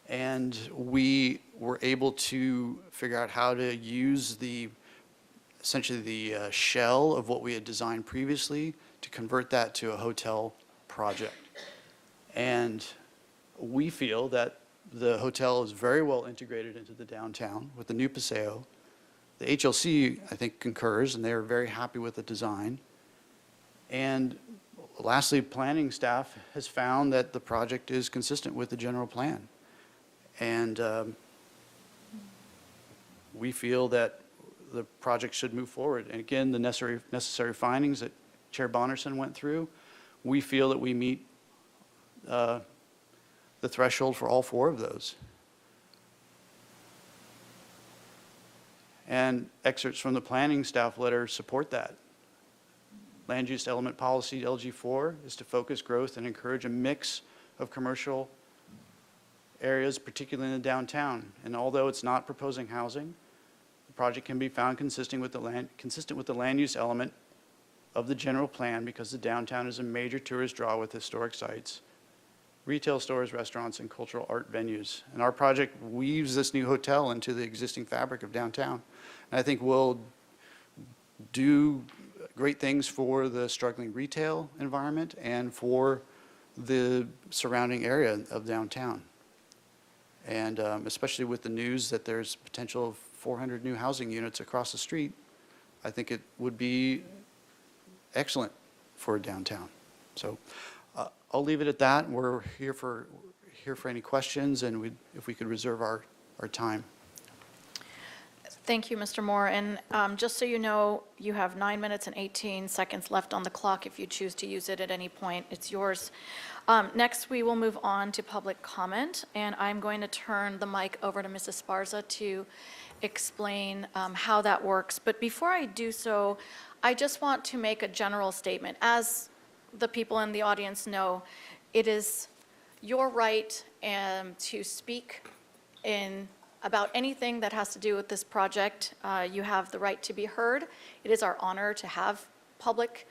And we were able to figure out how to use essentially the shell of what we had designed previously to convert that to a hotel project. And we feel that the hotel is very well integrated into the downtown with the new Paseo. The HLC, I think, concurs, and they're very happy with the design. And lastly, planning staff has found that the project is consistent with the general plan. And we feel that the project should move forward. And again, the necessary findings that Chair Bonderson went through, we feel that we meet the threshold for all 4 of those. And excerpts from the planning staff letter support that. Land use element policy LG4 is to focus growth and encourage a mix of commercial areas, particularly in the downtown. And although it's not proposing housing, the project can be found consistent with the land use element of the general plan because the downtown is a major tourist draw with historic sites, retail stores, restaurants, and cultural art venues. And our project weaves this new hotel into the existing fabric of downtown. And I think we'll do great things for the struggling retail environment and for the surrounding area of downtown. And especially with the news that there's potential of 400 new housing units across the street, I think it would be excellent for downtown. So I'll leave it at that. We're here for any questions, and if we could reserve our time. Thank you, Mr. Moore. And just so you know, you have 9 minutes and 18 seconds left on the clock. If you choose to use it at any point, it's yours. Next, we will move on to public comment, and I'm going to turn the mic over to Mrs. Sparza to explain how that works. But before I do so, I just want to make a general statement. As the people in the audience know, it is your right to speak about anything that has to do with this project. You have the right to be heard. It is our honor to have public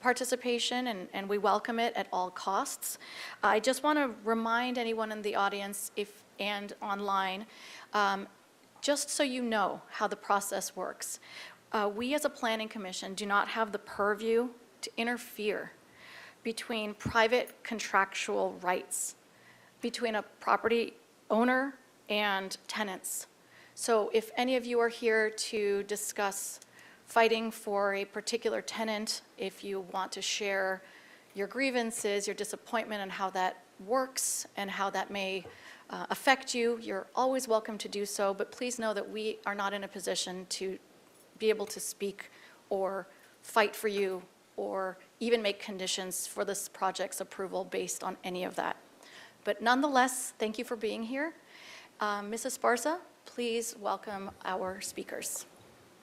participation, and we welcome it at all costs. I just want to remind anyone in the audience and online, just so you know how the process works. We as a planning commission do not have the purview to interfere between private contractual rights between a property owner and tenants. So if any of you are here to discuss fighting for a particular tenant, if you want to share your grievances, your disappointment, and how that works and how that may affect you, you're always welcome to do so, but please know that we are not in a position to be able to speak or fight for you or even make conditions for this project's approval based on any of that. But nonetheless, thank you for being here. Mrs. Sparza, please welcome our speakers.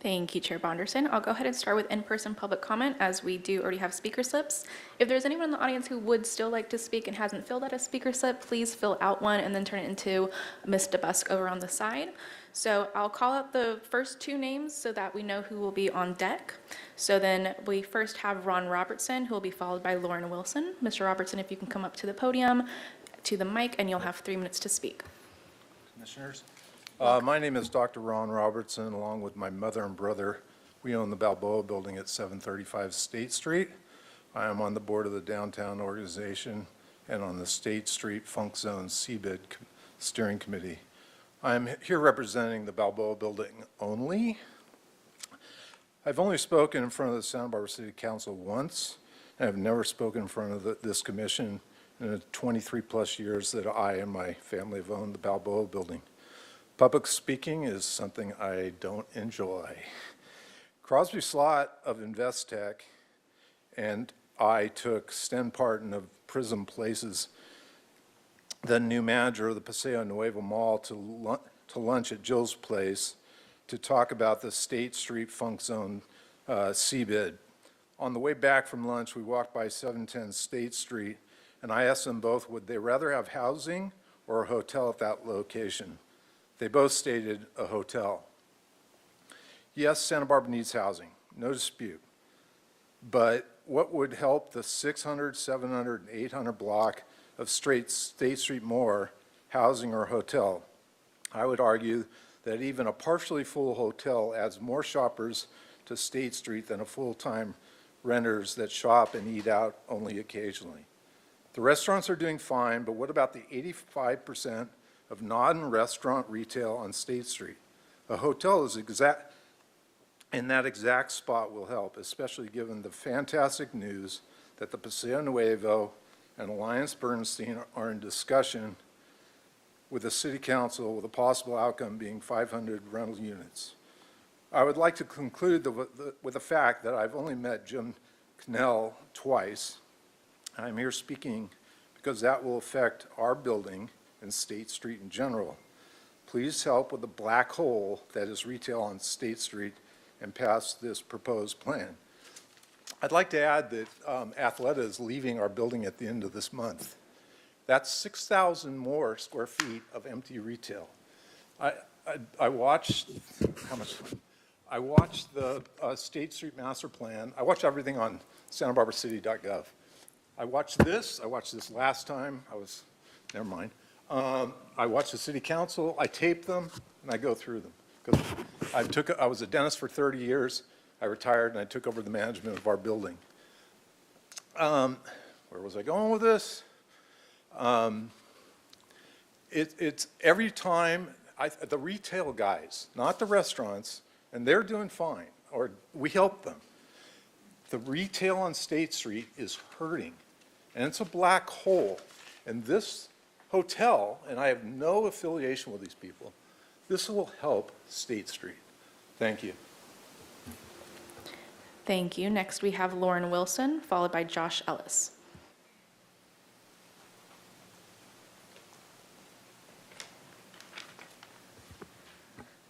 Thank you, Chair Bonderson. I'll go ahead and start with in-person public comment, as we do already have speaker slips. If there's anyone in the audience who would still like to speak and hasn't filled out a speaker slip, please fill out one and then turn it into Ms. DeBusk over on the side. So I'll call out the first two names so that we know who will be on deck. So then we first have Ron Robertson, who will be followed by Lauren Wilson. Mr. Robertson, if you can come up to the podium, to the mic, and you'll have 3 minutes to speak. Commissioners. My name is Dr. Ron Robertson, along with my mother and brother. We own the Balboa Building at 735 State Street. I am on the board of the Downtown Organization and on the State Street Funk Zone CBID Steering Committee. I am here representing the Balboa Building only. I've only spoken in front of the Santa Barbara City Council once, and I've never spoken in front of this commission in the 23-plus years that I and my family have owned the Balboa Building. Public speaking is something I don't enjoy. Crosby Slott of Investec and I took Sten Parton of Prism Places, the new manager of the Paseo Nuevo Mall, to lunch at Jill's Place to talk about the State Street Funk Zone CBID. On the way back from lunch, we walked by 710 State Street, and I asked them both, would they rather have housing or a hotel at that location? They both stated a hotel. Yes, Santa Barbara needs housing, no dispute. But what would help the 600, 700, and 800 block of State Street more, housing or hotel? I would argue that even a partially full hotel adds more shoppers to State Street than a full-time renters that shop and eat out only occasionally. The restaurants are doing fine, but what about the 85% of non-restaurant retail on State Street? A hotel is in that exact spot will help, especially given the fantastic news that the Paseo Nuevo and Alliance Bernstein are in discussion with the City Council, with a possible outcome being 500 rental units. I would like to conclude with the fact that I've only met Jim Cannell twice. I'm here speaking because that will affect our building and State Street in general. Please help with the black hole that is retail on State Street and pass this proposed plan. I'd like to add that Athleta is leaving our building at the end of this month. That's 6,000 more square feet of empty retail. I watched, how much? I watched the State Street Master Plan. I watched everything on SantaBarbaraCity.gov. I watched this last time. I was never mind. I watch the city council, I tape them, and I go through them. Because I was a dentist for 30 years. I retired and I took over the management of our building. Where was I going with this? It's every time, the retail guys, not the restaurants, and they're doing fine, or we help them. The retail on State Street is hurting, and it's a black hole. And this hotel, and I have no affiliation with these people, this will help State Street. Thank you. Thank you. Next, we have Lauren Wilson, followed by Josh Ellis.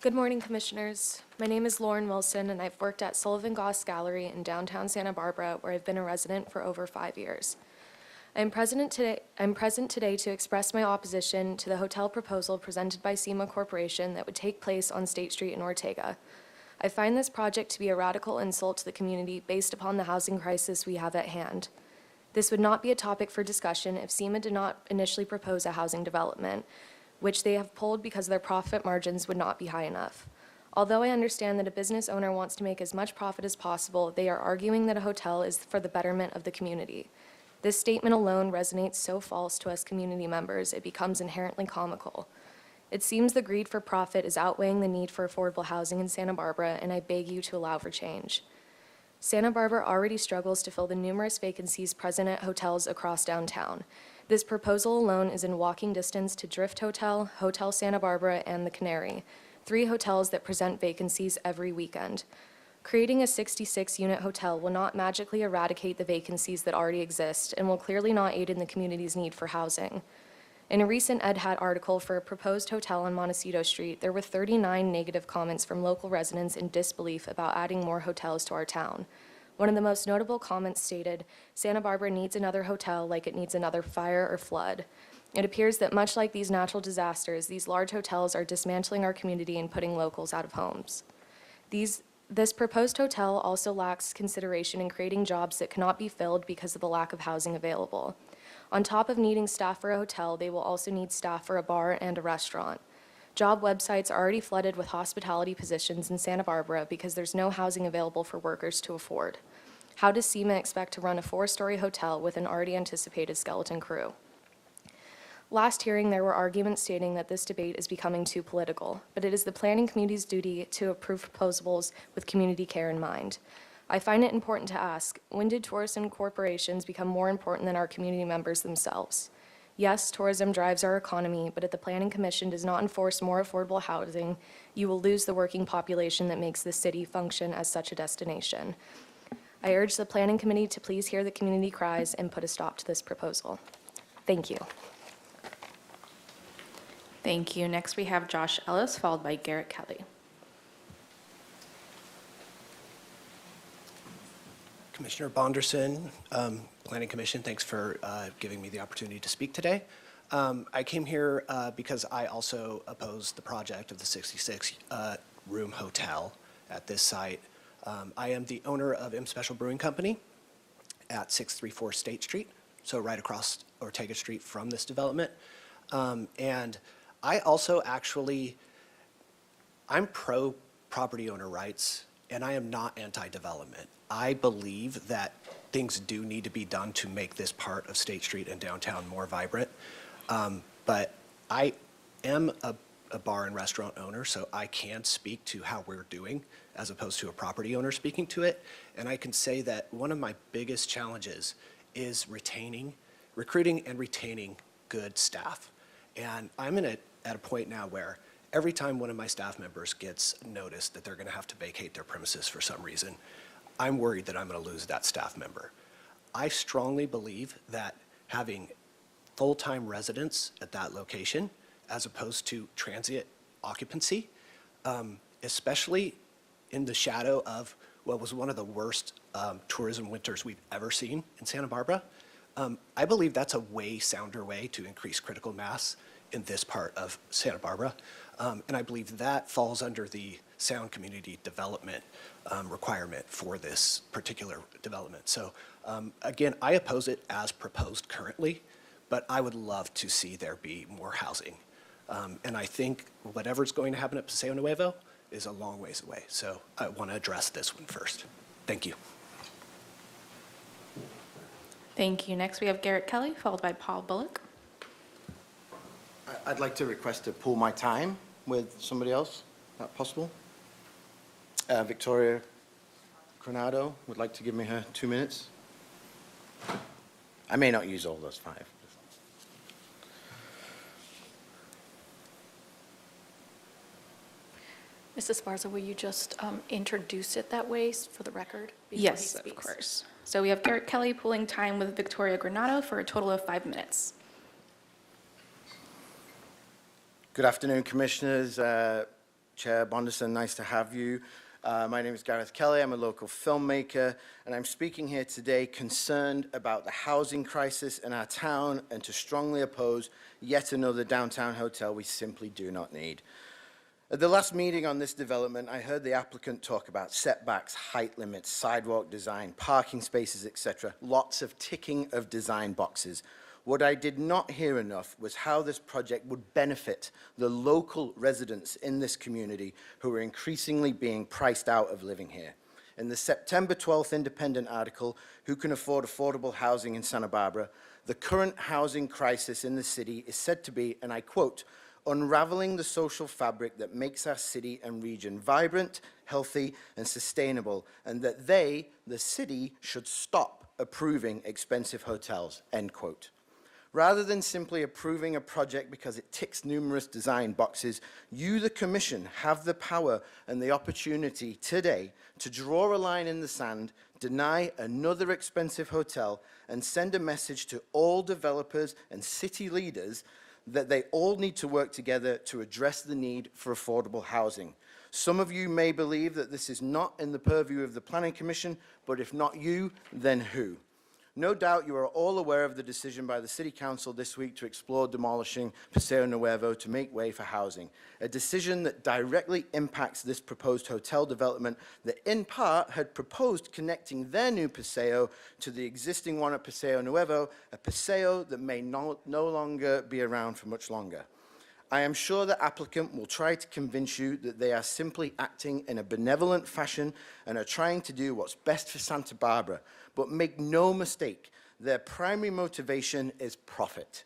Good morning, Commissioners. My name is Lauren Wilson, and I've worked at Sullivan Goss Gallery in downtown Santa Barbara, where I've been a resident for over 5 years. I'm present today to express my opposition to the hotel proposal presented by SEMA Corporation that would take place on State Street in Ortega. I find this project to be a radical insult to the community based upon the housing crisis we have at hand. This would not be a topic for discussion if SEMA did not initially propose a housing development, which they have pulled because their profit margins would not be high enough. Although I understand that a business owner wants to make as much profit as possible, they are arguing that a hotel is for the betterment of the community. This statement alone resonates so false to us community members, it becomes inherently comical. It seems the greed for profit is outweighing the need for affordable housing in Santa Barbara, and I beg you to allow for change. Santa Barbara already struggles to fill the numerous vacancies present at hotels across downtown. This proposal alone is in walking distance to Drift Hotel, Hotel Santa Barbara, and the Canary, 3 hotels that present vacancies every weekend. Creating a 66-unit hotel will not magically eradicate the vacancies that already exist and will clearly not aid in the community's need for housing. In a recent Ed Hat article for a proposed hotel on Montecito Street, there were 39 negative comments from local residents in disbelief about adding more hotels to our town. One of the most notable comments stated, "Santa Barbara needs another hotel like it needs another fire or flood." It appears that much like these natural disasters, these large hotels are dismantling our community and putting locals out of homes. This proposed hotel also lacks consideration in creating jobs that cannot be filled because of the lack of housing available. On top of needing staff for a hotel, they will also need staff for a bar and a restaurant. Job websites are already flooded with hospitality positions in Santa Barbara because there's no housing available for workers to afford. How does SEMA expect to run a 4-story hotel with an already anticipated skeleton crew? Last hearing, there were arguments stating that this debate is becoming too political, but it is the planning committee's duty to approve proposals with community care in mind. I find it important to ask, when did tourism corporations become more important than our community members themselves? Yes, tourism drives our economy, but if the Planning Commission does not enforce more affordable housing, you will lose the working population that makes this city function as such a destination. I urge the Planning Committee to please hear the community cries and put a stop to this proposal. Thank you. Thank you. Next, we have Josh Ellis, followed by Garrett Kelly. Commissioner Bonderson, Planning Commission, thanks for giving me the opportunity to speak today. I came here because I also oppose the project of the 66-room hotel at this site. I am the owner of M Special Brewing Company at 634 State Street, so right across Ortega Street from this development. And I also I'm pro-property owner rights, and I am not anti-development. I believe that things do need to be done to make this part of State Street and downtown more vibrant. But I am a bar and restaurant owner, so I can speak to how we're doing as opposed to a property owner speaking to it. And I can say that one of my biggest challenges is recruiting and retaining good staff. And I'm at a point now where every time one of my staff members gets noticed that they're going to have to vacate their premises for some reason, I'm worried that I'm going to lose that staff member. I strongly believe that having full-time residents at that location as opposed to transient occupancy, especially in the shadow of what was one of the worst tourism winters we've ever seen in Santa Barbara, I believe that's a way sounder way to increase critical mass in this part of Santa Barbara. And I believe that falls under the sound community development requirement for this particular development. So again, I oppose it as proposed currently, but I would love to see there be more housing. And I think whatever's going to happen at Paseo Nuevo is a long ways away. So I want to address this one first. Thank you. Thank you. Next, we have Garrett Kelly, followed by Paul Bullock. I'd like to request to pool my time with somebody else. Is that possible? Victoria Granado would like to give me her 2 minutes. I may not use all those 5. Mrs. Esparza, will you just introduce it that way for the record? before he Yes, of speaks? course. So we have Garrett Kelly pooling time with Victoria Granado for a total of 5 minutes. Good afternoon, Commissioners. Chair Bonderson, nice to have you. My name is Gareth Kelly. I'm a local filmmaker, and I'm speaking here today concerned about the housing crisis in our town and to strongly oppose yet another downtown hotel we simply do not need. At the last meeting on this development, I heard the applicant talk about setbacks, height limits, sidewalk design, parking spaces, etc. Lots of ticking of design boxes. What I did not hear enough was how this project would benefit the local residents in this community who are increasingly being priced out of living here. In the September 12th Independent article, Who Can Afford Affordable Housing in Santa Barbara, the current housing crisis in the city is said to be, and I quote, unraveling the social fabric that makes our city and region vibrant, healthy, and sustainable, and that they, the city, should stop approving expensive hotels, end quote. Rather than simply approving a project because it ticks numerous design boxes, you, the Commission, have the power and the opportunity today to draw a line in the sand, deny another expensive hotel, and send a message to all developers and city leaders that they all need to work together to address the need for affordable housing. Some of you may believe that this is not in the purview of the Planning Commission, but if not you, then who? No doubt you are all aware of the decision by the City Council this week to explore demolishing Paseo Nuevo to make way for housing, a decision that directly impacts this proposed hotel development that in part had proposed connecting their new Paseo to the existing one at Paseo Nuevo, a Paseo that may no longer be around for much longer. I am sure the applicant will try to convince you that they are simply acting in a benevolent fashion and are trying to do what's best for Santa Barbara, but make no mistake, their primary motivation is profit.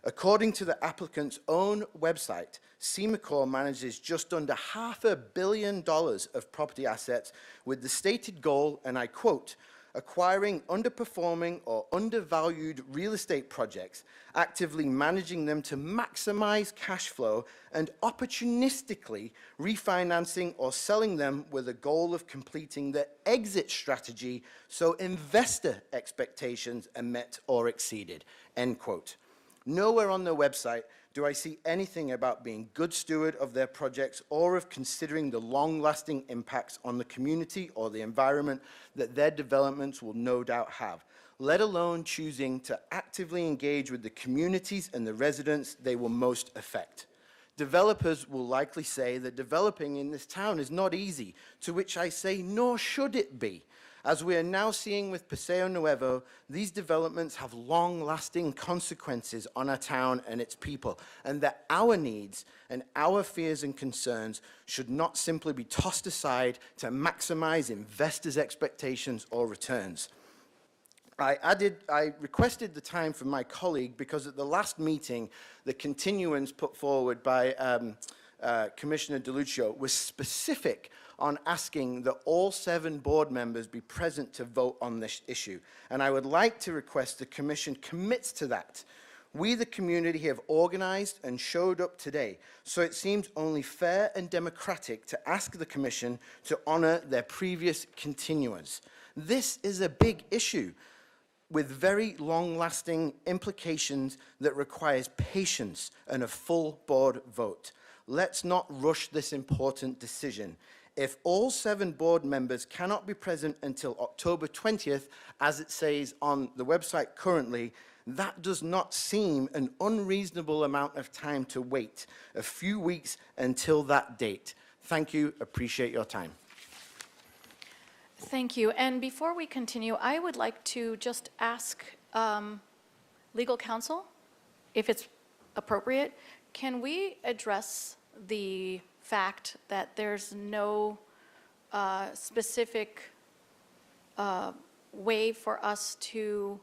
According to the applicant's own website, CMACOR manages just under $500 million of property assets with the stated goal, and I quote, acquiring underperforming or undervalued real estate projects, actively managing them to maximize cash flow, and opportunistically refinancing or selling them with a goal of completing the exit strategy so investor expectations are met or exceeded, end quote. Nowhere on their website do I see anything about being good steward of their projects or of considering the long-lasting impacts on the community or the environment that their developments will no doubt have, let alone choosing to actively engage with the communities and the residents they will most affect. Developers will likely say that developing in this town is not easy, to which I say, nor should it be. As we are now seeing with Paseo Nuevo, these developments have long-lasting consequences on our town and its people, and that our needs and our fears and concerns should not simply be tossed aside to maximize investors' expectations or returns. I requested the time from my colleague because at the last meeting, the continuance put forward by Commissioner DeLuccio was specific on asking that all 7 board members be present to vote on this issue. And I would like to request the Commission commits to that. We, the community, have organized and showed up today, so it seems only fair and democratic to ask the Commission to honor their previous continuance. This is a big issue with very long-lasting implications that requires patience and a full board vote. Let's not rush this important decision. If all 7 board members cannot be present until October 20th, as it says on the website currently, that does not seem an unreasonable amount of time to wait, a few weeks until that date. Thank you, appreciate your time. Thank you. And before we continue, I would like to just ask legal counsel if it's appropriate, can we address the fact that there's no specific way for us to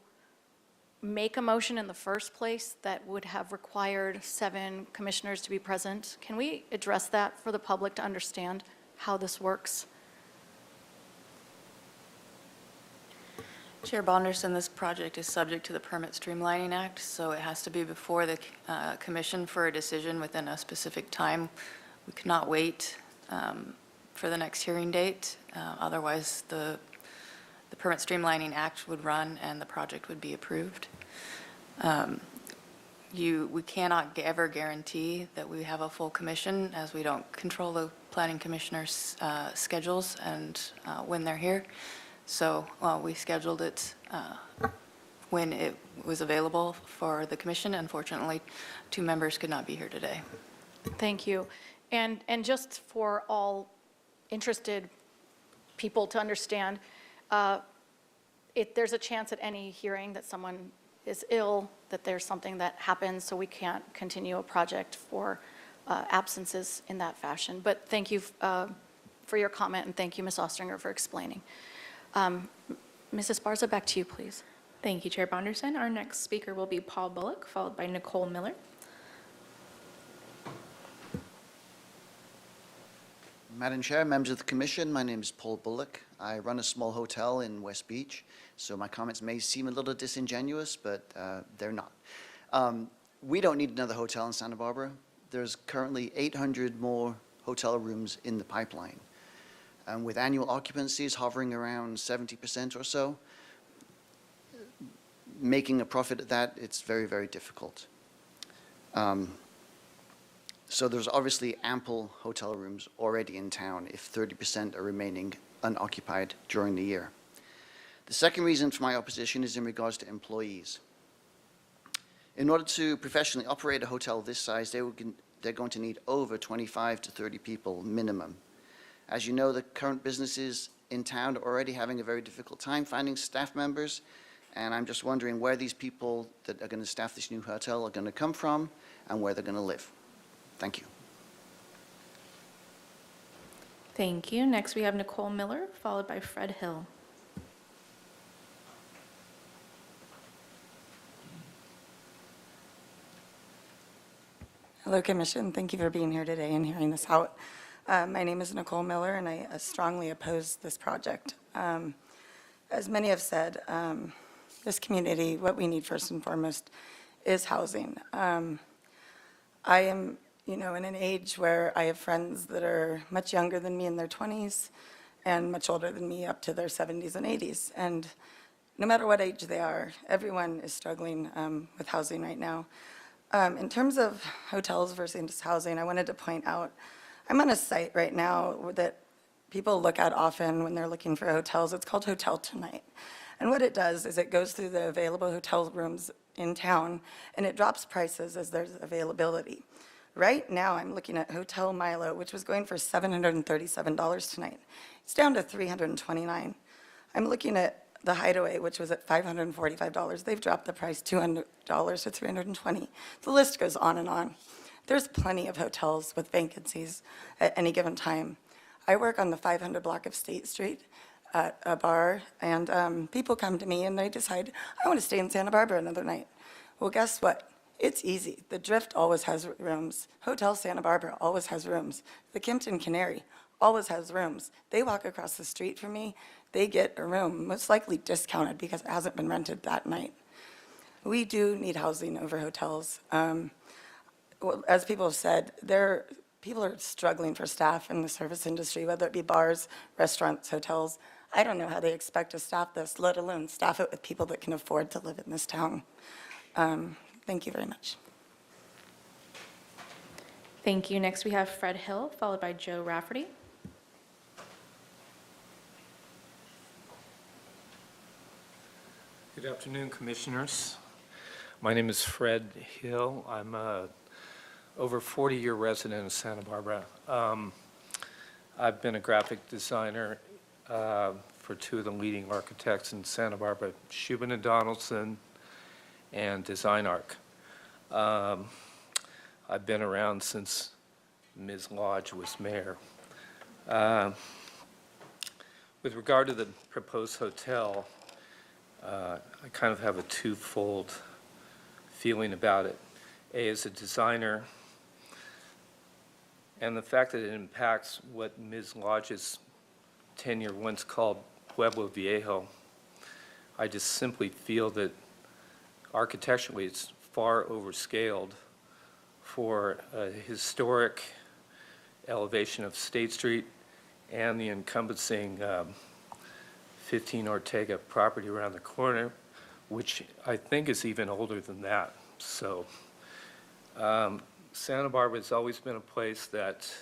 make a motion in the first place that would have required 7 commissioners to be present? Can we address that for the public to understand how this works? Chair Bonderson, this project is subject to the Permit Streamlining Act, so it has to be before the commission for a decision within a specific time. We cannot wait for the next hearing date. Otherwise, the Permit Streamlining Act would run and the project would be approved. We cannot ever guarantee that we have a full commission, as we don't control the planning commissioners' schedules and when they're here. So we scheduled it when it was available for the commission. Unfortunately, 2 members could not be here today. Thank you. And just for all interested people to understand, there's a chance at any hearing that someone is ill, that there's something that happens, so we can't continue a project for absences in that fashion. But thank you for your comment, and thank you, Ms. Ostringer, for explaining. Mrs. Barza, back to you, please. Thank you, Chair Bonderson. Our next speaker will be Paul Bullock, followed by Nicole Miller. Madam Chair, members of the commission, my name is Paul Bullock. I run a small hotel in West Beach, so my comments may seem a little disingenuous, but they're not. We don't need another hotel in Santa Barbara. There's currently 800 more hotel rooms in the pipeline. With annual occupancies hovering around 70% or so, making a profit at that, it's very, very difficult. So there's obviously ample hotel rooms already in town if 30% are remaining unoccupied during the year. The second reason for my opposition is in regards to employees. In order to professionally operate a hotel this size, they're going to need over 25 to 30 people minimum. As you know, the current businesses in town are already having a very difficult time finding staff members, and I'm just wondering where these people that are going to staff this new hotel are going to come from and where they're going to live. Thank you. Thank you. Next, we have Nicole Miller, followed by Fred Hill. Hello, Commission. Thank you for being here today and hearing this out. My name is Nicole Miller, and I strongly oppose this project. As many have said, this community, what we need first and foremost is housing. I am, in an age where I have friends that are much younger than me in their 20s and much older than me up to their 70s and 80s. And no matter what age they are, everyone is struggling with housing right now. In terms of hotels versus housing, I wanted to point out, I'm on a site right now that people look at often when they're looking for hotels. It's called Hotel Tonight. And what it does is it goes through the available hotel rooms in town, and it drops prices as there's availability. Right now, I'm looking at Hotel Milo, which was going for $737 tonight. It's down to $329. I'm looking at the Hideaway, which was at $545. They've dropped the price $200 to $320. The list goes on and on. There's plenty of hotels with vacancies at any given time. I work on the 500 block of State Street at a bar, and people come to me and they decide, I want to stay in Santa Barbara another night. Well, guess what? It's easy. The Drift always has rooms. Hotel Santa Barbara always has rooms. The Kimpton Canary always has rooms. They walk across the street from me, they get a room, most likely discounted because it hasn't been rented that night. We do need housing over hotels. As people have said, people are struggling for staff in the service industry, whether it be bars, restaurants, hotels. I don't know how they expect to staff this, let alone staff it with people that can afford to live in this town. Thank you very much. Thank you. Next, we have Fred Hill, followed by Joe Rafferty. Good afternoon, Commissioners. My name is Fred Hill. I'm a over 40-year resident of Santa Barbara. I've been a graphic designer for 2 of the leading architects in Santa Barbara, Shubin and Donaldson and Design Arc. I've been around since Ms. Lodge was mayor. With regard to the proposed hotel, I kind of have a twofold feeling about it. A, as a designer, and the fact that it impacts what Ms. Lodge's tenure once called Pueblo Viejo, I just simply feel that architecturally it's far overscaled for a historic elevation of State Street and the encompassing 15 Ortega property around the corner, which I think is even older than that. So Santa Barbara has always been a place that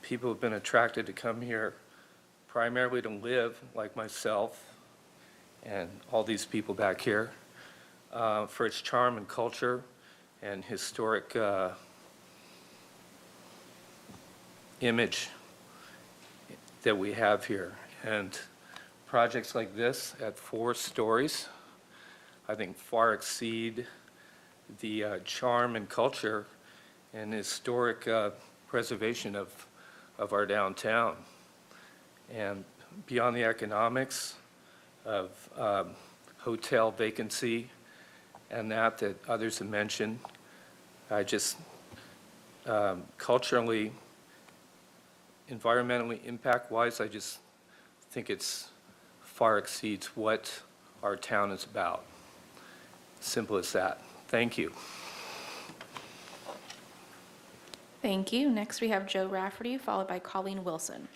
people have been attracted to come here primarily to live, like myself and all these people back here, for its charm and culture and historic image that we have here. And projects like this at 4 stories, I think far exceed the charm and culture and historic preservation of our downtown. And beyond the economics of hotel vacancy and that others have mentioned, I just culturally, environmentally, impact-wise, I just think it's far exceeds what our town is about. Simple as that. Thank you. Thank you. Next, we have Joe Rafferty, followed by Colleen Wilson.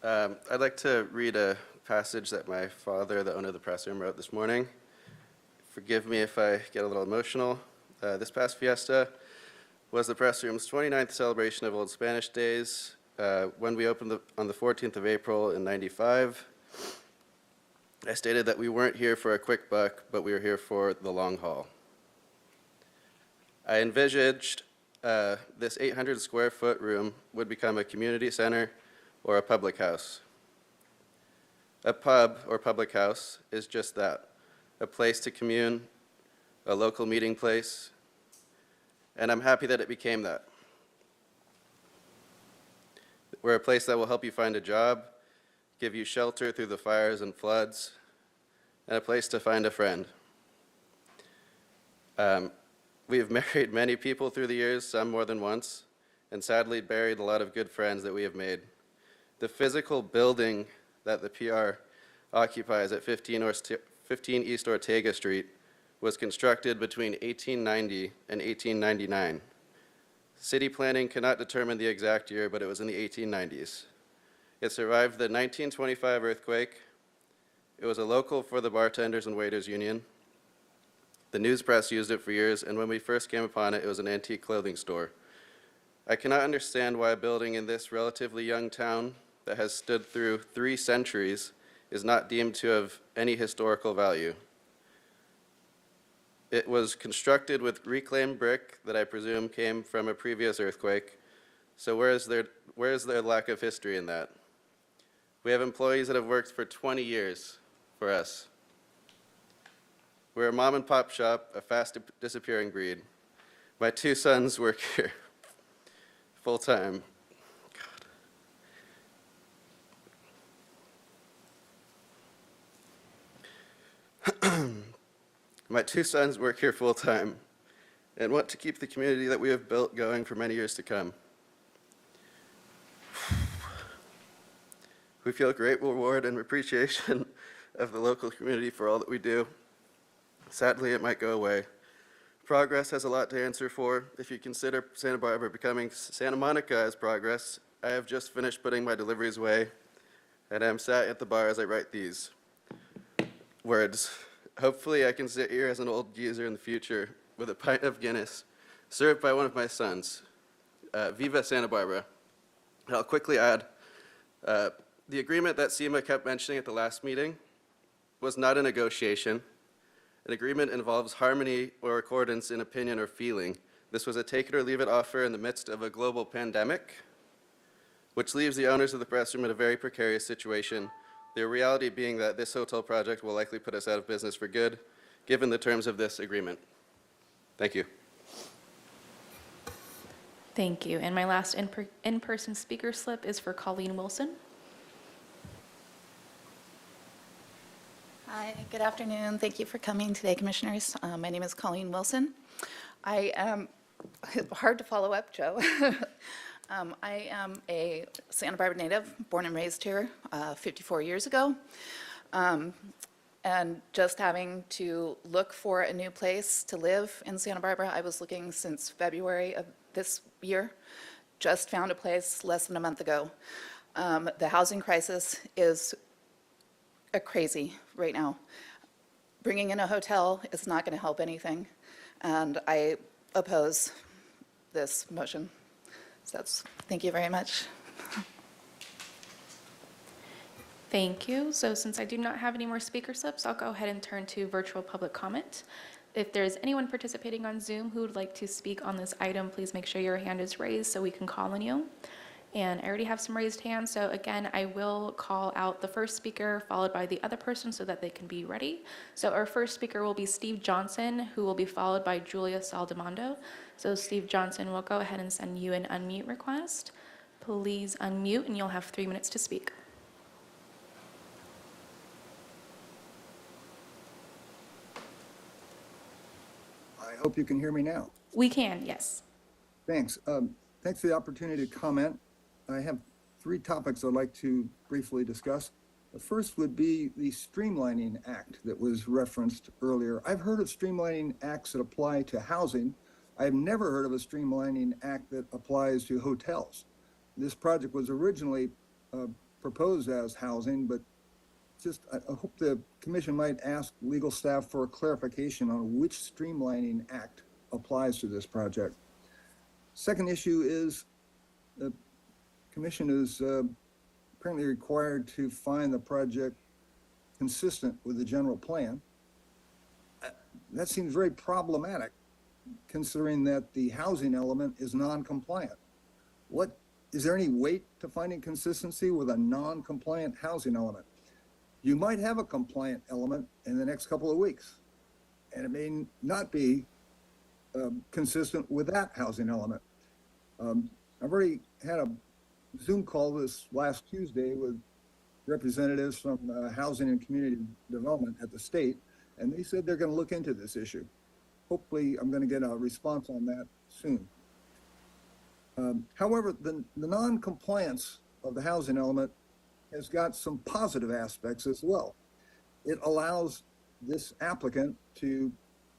I'd like to read a passage that my father, the owner of the press room, wrote this morning. Forgive me if I get a little emotional. This past fiesta was the press room's 29th celebration of Old Spanish Days. When we opened on the 14th of April in '95, I stated that we weren't here for a quick buck, but we were here for the long haul. I envisaged this 800 square foot room would become a community center or a public house. A pub or public house is just that, a place to commune, a local meeting place, and I'm happy that it became that. We're a place that will help you find a job, give you shelter through the fires and floods, and a place to find a friend. We have married many people through the years, some more than once, and sadly buried a lot of good friends that we have made. The physical building that the PR occupies at 15 East Ortega Street was constructed between 1890 and 1899. City planning cannot determine the exact year, but it was in the 1890s. It survived the 1925 earthquake. It was a local for the Bartenders and Waiters Union. The news press used it for years, and when we first came upon it, it was an antique clothing store. I cannot understand why a building in this relatively young town that has stood through 3 centuries is not deemed to have any historical value. It was constructed with reclaimed brick that I presume came from a previous earthquake. So where is their lack of history in that? We have employees that have worked for 20 years for us. We're a mom and pop shop, a fast disappearing breed. My 2 sons work here full time. My 2 sons work here full-time and want to keep the community that we have built going for many years to come. We feel great reward and appreciation of the local community for all that we do. Sadly, it might go away. Progress has a lot to answer for. If you consider Santa Barbara becoming Santa Monica as progress, I have just finished putting my deliveries away, and I'm sat at the bar as I write these words. Hopefully I can sit here as an old geezer in the future with a pint of Guinness served by one of my sons. Viva Santa Barbara. And I'll quickly add, the agreement that SEMA kept mentioning at the last meeting was not a negotiation. An agreement involves harmony or accordance in opinion or feeling. This was a take it or leave it offer in the midst of a global pandemic, which leaves the owners of the press room in a very precarious situation, The reality being that this hotel project will likely put us out of business for good, given the terms of this agreement. Thank you. Thank you. And my last in-person speaker slip is for Colleen Wilson. Hi, good afternoon. Thank you for coming today, Commissioners. My name is Colleen Wilson. I am, hard to follow up, Joe. I am a Santa Barbara native, born and raised here 54 years ago. And just having to look for a new place to live in Santa Barbara, I was looking since February of this year. Just found a place less than a month ago. The housing crisis is crazy right now. Bringing in a hotel is not going to help anything, and I oppose this motion. So thank you very much. Thank you. So since I do not have any more speaker slips, I'll go ahead and turn to virtual public comment. If there's anyone participating on Zoom who would like to speak on this item, please make sure your hand is raised so we can call on you. And I already have some raised hands, so again, I will call out the first speaker followed by the other person so that they can be ready. So our first speaker will be Steve Johnson, who will be followed by Julia Saldamando. So Steve Johnson, we'll go ahead and send you an unmute request. Please unmute and you'll have 3 minutes to speak. I hope you can hear me now. We can, yes. Thanks. Thanks for the opportunity to comment. I have 3 topics I'd like to briefly discuss. The first would be the Streamlining Act that was referenced earlier. I've heard of streamlining acts that apply to housing. I've never heard of a streamlining act that applies to hotels. This project was originally proposed as housing, but I hope the commission might ask legal staff for a clarification on which streamlining act applies to this project. Second issue is the commission is apparently required to find the project consistent with the general plan. That seems very problematic, considering that the housing element is non-compliant. Is there any weight to finding consistency with a non-compliant housing element? You might have a compliant element in the next couple of weeks, and it may not be consistent with that housing element. I've already had a Zoom call this last Tuesday with representatives from Housing and Community Development at the state, and they said they're going to look into this issue. Hopefully, I'm going to get a response on that soon. However, the non-compliance of the housing element has got some positive aspects as well. It allows this applicant to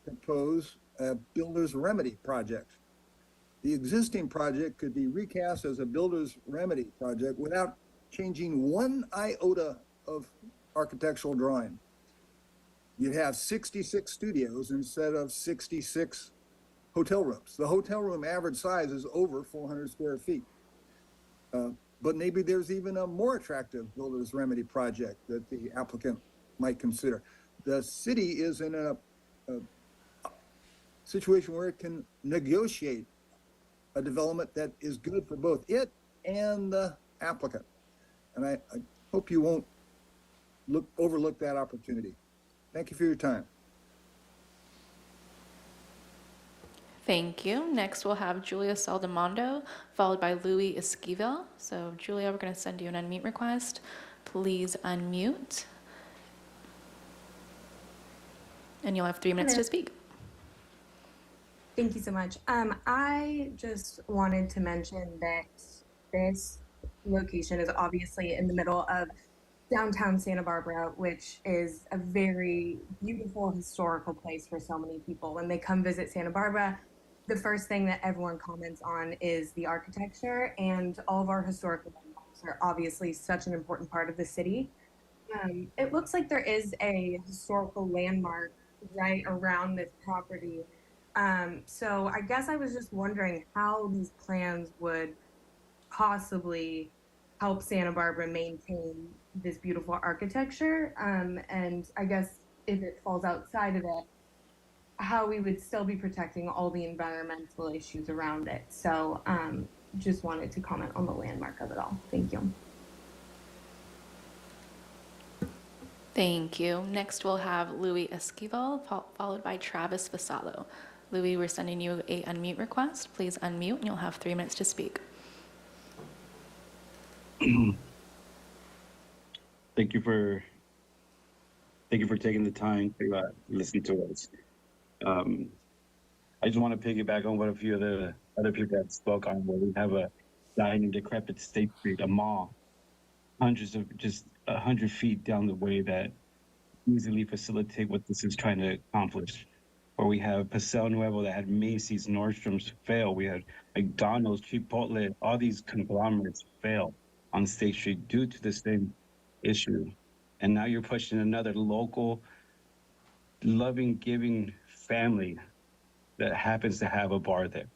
propose a builder's remedy project. The existing project could be recast as a builder's remedy project without changing one iota of architectural drawing. You'd have 66 studios instead of 66 hotel rooms. The hotel room average size is over 400 square feet. But maybe there's even a more attractive builder's remedy project that the applicant might consider. The city is in a situation where it can negotiate a development that is good for both it and the applicant. And I hope you won't overlook that opportunity. Thank you for your time. Thank you. Next, we'll have Julia Saldamando, followed by Louis Esquivel. So Julia, we're going to send you an unmute request. Please unmute. And you'll have 3 minutes to speak. Thank you so much. I just wanted to mention that this location is obviously in the middle of downtown Santa Barbara, which is a very beautiful historical place for so many people. When they come visit Santa Barbara, the first thing that everyone comments on is the architecture, and all of our historical landmarks are obviously such an important part of the city. It looks like there is a historical landmark right around this property. So I guess I was just wondering how these plans would possibly help Santa Barbara maintain this beautiful architecture. And I guess if it falls outside of it, how we would still be protecting all the environmental issues around it. So just wanted to comment on the landmark of it all. Thank you. Thank you. Next, we'll have Louis Esquivel, followed by Travis Vassallo. Louis, we're sending you a unmute request. Please unmute, and you'll have 3 minutes to speak. Thank you for taking the time to listen to us. I just want to piggyback on what a few of the other people that spoke on, where we have a dying and decrepit State Street, a mall, just 100 feet down the way that easily facilitate what this is trying to accomplish. Or we have Paseo Nuevo that had Macy's, Nordstrom's fail. We had McDonald's, Chipotle, all these conglomerates fail on State Street due to the same issue. And now you're pushing another local, loving, giving family that happens to have a bar there.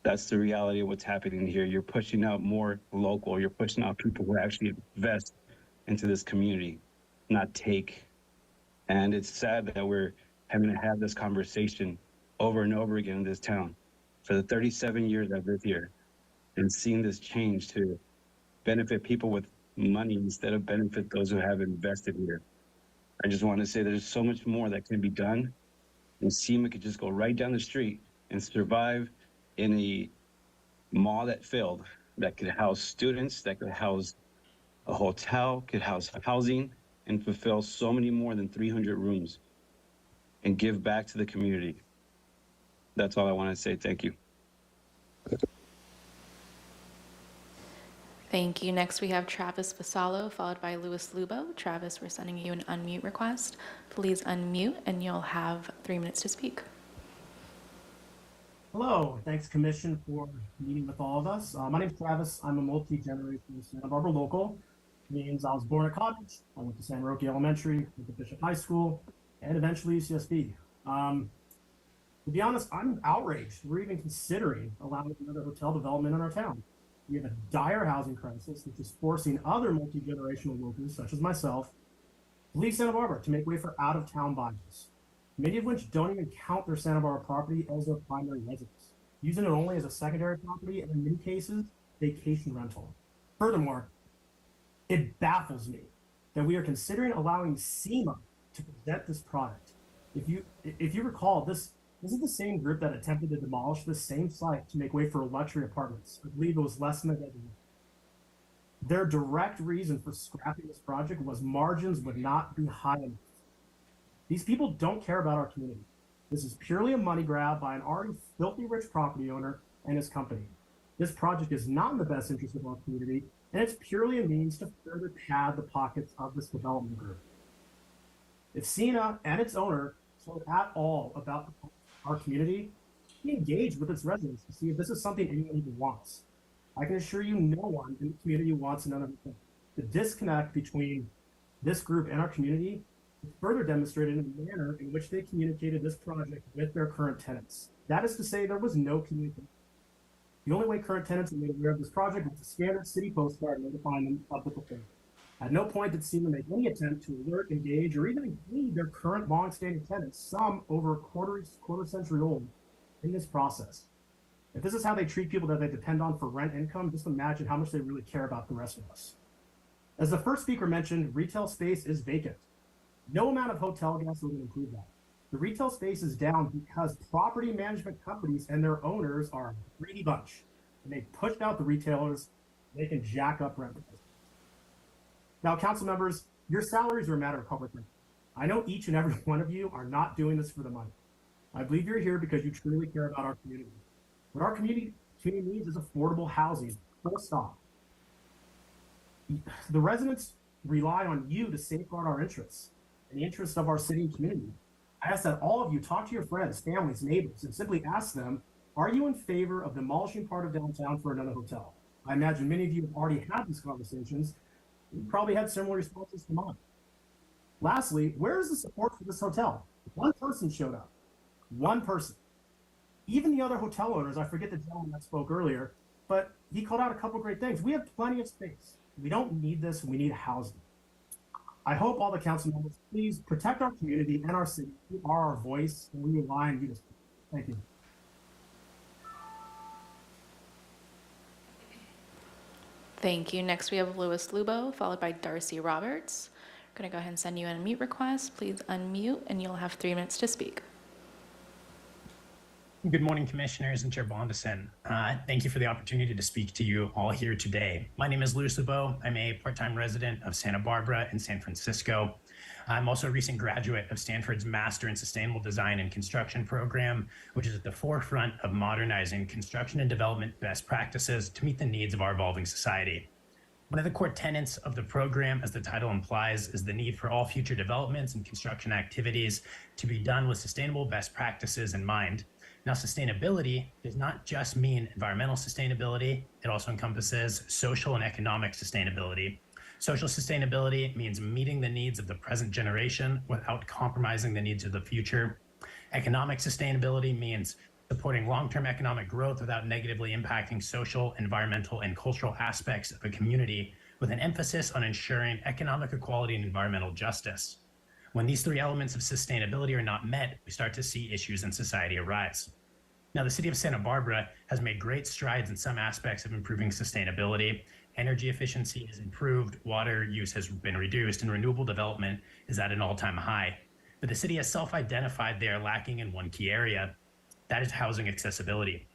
That's the reality of what's happening here. You're pushing out more local. You're pushing out people who actually invest into this community, not take. And it's sad that we're having to have this conversation over and over again in this town. For the 37 years I've lived here and seen this change to benefit people with money instead of benefit those who have invested here. I just want to say there's so much more that can be done, and SEMA could just go right down the street and survive in a mall that failed, that could house students, that could house a hotel, could house housing, and fulfill so many more than 300 rooms and give back to the community. That's all I want to say. Thank you. Thank you. Next, we have Travis Vassallo, followed by Louis Lubo. Travis, we're sending you an unmute request. Please unmute, and you'll have 3 minutes to speak. Hello, thanks Commission for meeting with all of us. My name's Travis. I'm a multi-generational Santa Barbara local. Means I was born at Cottage. I went to San Roque Elementary, went to Bishop High School, and eventually UCSB. To be honest, I'm outraged we're even considering allowing another hotel development in our town. We have a dire housing crisis, which is forcing other multi-generational locals, such as myself, to leave Santa Barbara to make way for out-of-town buyers, many of which don't even count their Santa Barbara property as their primary residence, using it only as a secondary property and in many cases, vacation rental. Furthermore, it baffles me that we are considering allowing SEMA to present this product. If you recall, this is the same group that attempted to demolish this same site to make way for luxury apartments. I believe it was less than a decade. Their direct reason for scrapping this project was margins would not be high enough. These people don't care about our community. This is purely a money grab by an already filthy rich property owner and his company. This project is not in the best interest of our community, and it's purely a means to further pad the pockets of this development group. If SENA and its owner care at all about our community, be engaged with its residents to see if this is something anyone even wants. I can assure you no one in the community wants another thing. The disconnect between this group and our community is further demonstrated in the manner in which they communicated this project with their current tenants. That is to say, there was no communication. The only way current tenants were made aware of this project was a standard city postcard notifying them of the proposal. At no point did SEMA make any attempt to alert, engage, or even include their current long-standing tenants, some over a quarter century old, in this process. If this is how they treat people that they depend on for rent income, just imagine how much they really care about the rest of us. As the first speaker mentioned, retail space is vacant. No amount of hotel guests will improve that. The retail space is down because property management companies and their owners are a greedy bunch, and they pushed out the retailers. They can jack up rent prices. Now, council members, your salaries are a matter of public record. I know each and every one of you are not doing this for the money. I believe you're here because you truly care about our community. What our community needs is affordable housing, full stop. The residents rely on you to safeguard our interests and the interests of our city and community. I ask that all of you talk to your friends, families, neighbors, and simply ask them, are you in favor of demolishing part of downtown for another hotel? I imagine many of you have already had these conversations. You probably had similar responses to mine. Lastly, where is the support for this hotel? One person showed up. One person. Even the other hotel owners, I forget the gentleman that spoke earlier, but he called out a couple great things. We have plenty of space. We don't need this. We need housing. I hope all the council members please protect our community and our city. You are our voice, and we rely on you to speak. Thank you. Thank you. Next, we have Louis Lubo, followed by Darcy Roberts. Going to go ahead and send you an unmute request. Please unmute, and you'll have 3 minutes to speak. Good morning, Commissioners and Chair Bondison. Thank you for the opportunity to speak to you all here today. My name is Lou Sabo. I'm a part-time resident of Santa Barbara and San Francisco. I'm also a recent graduate of Stanford's Master in Sustainable Design and Construction program, which is at the forefront of modernizing construction and development best practices to meet the needs of our evolving society. One of the core tenets of the program, as the title implies, is the need for all future developments and construction activities to be done with sustainable best practices in mind. Now, sustainability does not just mean environmental sustainability, it also encompasses social and economic sustainability. Social sustainability means meeting the needs of the present generation without compromising the needs of the future. Economic sustainability means supporting long-term economic growth without negatively impacting social, environmental, and cultural aspects of a community, with an emphasis on ensuring economic equality and environmental justice. When these three elements of sustainability are not met, we start to see issues in society arise. Now, the city of Santa Barbara has made great strides in some aspects of improving sustainability. Energy efficiency has improved, water use has been reduced, and renewable development is at an all-time high. But the city has self-identified they are lacking in one key area. That is housing accessibility.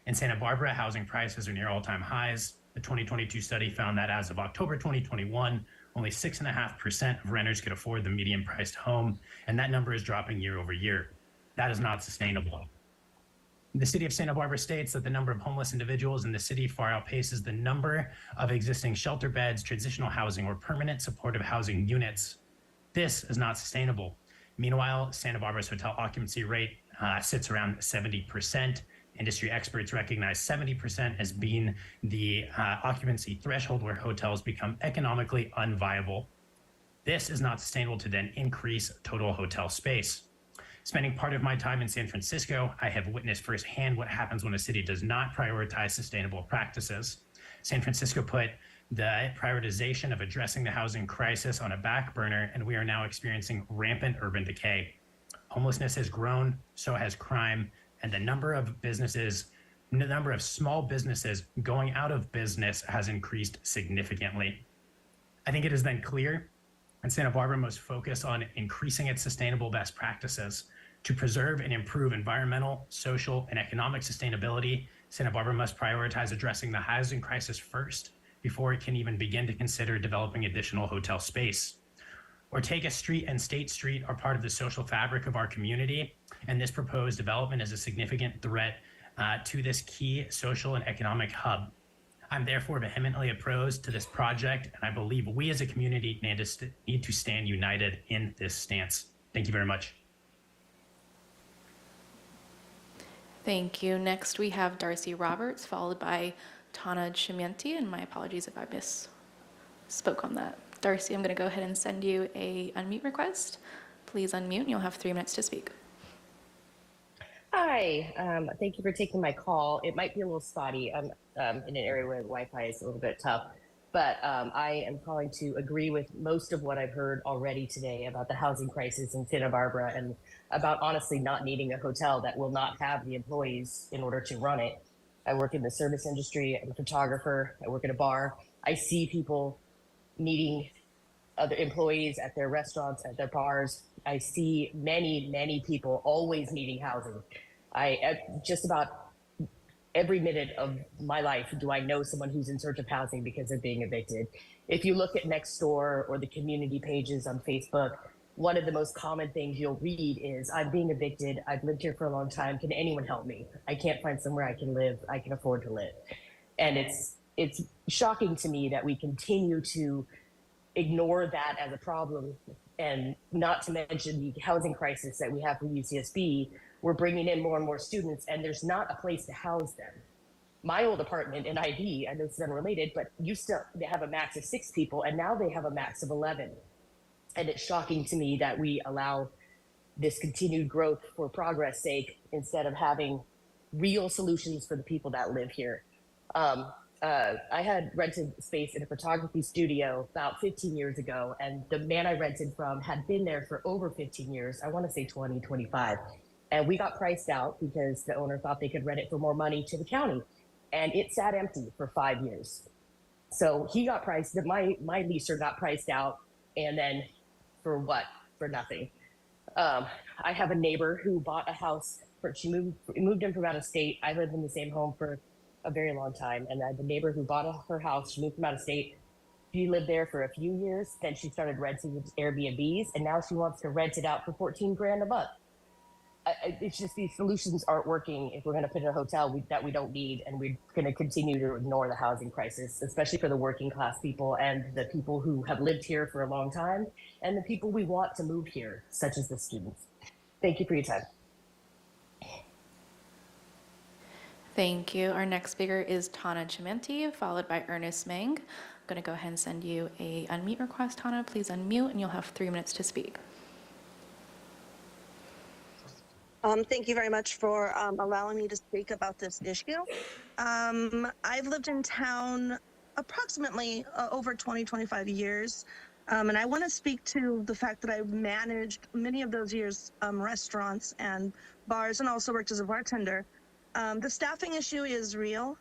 In Santa Barbara, housing prices are near all-time highs. The 2022 study found that as of October 2021, only 6.5% of renters could afford the median-priced home, and that number is dropping year over year. That is not sustainable. The city of Santa Barbara states that the number of homeless individuals in the city far outpaces the number of existing shelter beds, transitional housing, or permanent supportive housing units. This is not sustainable. Meanwhile, Santa Barbara's hotel occupancy rate sits around 70%. Industry experts recognize 70% as being the occupancy threshold where hotels become economically unviable. This is not sustainable to then increase total hotel space. Spending part of my time in San Francisco, I have witnessed firsthand what happens when a city does not prioritize sustainable practices. San Francisco put the prioritization of addressing the housing crisis on a back burner, and we are now experiencing rampant urban decay. Homelessness has grown, so has crime, and the number of small businesses going out of business has increased significantly. I think it is then clear that Santa Barbara must focus on increasing its sustainable best practices. To preserve and improve environmental, social, and economic sustainability, Santa Barbara must prioritize addressing the housing crisis first before it can even begin to consider developing additional hotel space. Ortega Street and State Street are part of the social fabric of our community, and this proposed development is a significant threat to this key social and economic hub. I'm therefore vehemently opposed to this project, and I believe we as a community need to stand united in this stance. Thank you very much. Thank you. Next, we have Darcy Roberts, followed by Tana Chimenti, and my apologies if I misspoke on that. Darcy, I'm going to go ahead and send you a unmute request. Please unmute, and you'll have 3 minutes to speak. Hi, thank you for taking my call. It might be a little spotty. I'm in an area where the Wi-Fi is a little bit tough, but I am calling to agree with most of what I've heard already today about the housing crisis in Santa Barbara and about honestly not needing a hotel that will not have the employees in order to run it. I work in the service industry. I'm a photographer. I work at a bar. I see people needing other employees at their restaurants, at their bars. I see many, many people always needing housing. Just about every minute of my life do I know someone who's in search of housing because they're being evicted. If you look at Nextdoor or the community pages on Facebook, one of the most common things you'll read is, I'm being evicted, I've lived here for a long time, can anyone help me? I can't find somewhere I can live, I can afford to live. And it's shocking to me that we continue to ignore that as a problem, and not to mention the housing crisis that we have for UCSB. We're bringing in more and more students, and there's not a place to house them. My old apartment in IB, I know it's unrelated, but they have a max of 6 people, and now they have a max of 11. And it's shocking to me that we allow this continued growth for progress' sake instead of having real solutions for the people that live here. I had rented space in a photography studio about 15 years ago, and the man I rented from had been there for over 15 years, I want to say 20, 25. And we got priced out because the owner thought they could rent it for more money to the county. And it sat empty for 5 years. So he got priced, my leaser got priced out, and then for what? For nothing. I have a neighbor who bought a house. She moved in from out of state. I lived in the same home for a very long time, and I have a neighbor who bought her house. She moved from out of state. She lived there for a few years. Then she started renting Airbnbs, and now she wants to rent it out for 14 grand a month. It's just these solutions aren't working if we're going to put in a hotel that we don't need, and we're going to continue to ignore the housing crisis, especially for the working class people and the people who have lived here for a long time, and the people we want to move here, such as the students. Thank you for your time. Thank you. Our next speaker is Tana Chimenti, followed by Ernest Meng. I'm going to go ahead and send you a unmute request, Tana. Please unmute, and you'll have 3 minutes to speak. Thank you very much for allowing me to speak about this issue. I've lived in town approximately over 25 years, and I want to speak to the fact that I've managed many of those years restaurants and bars, and also worked as a bartender. The staffing issue is real.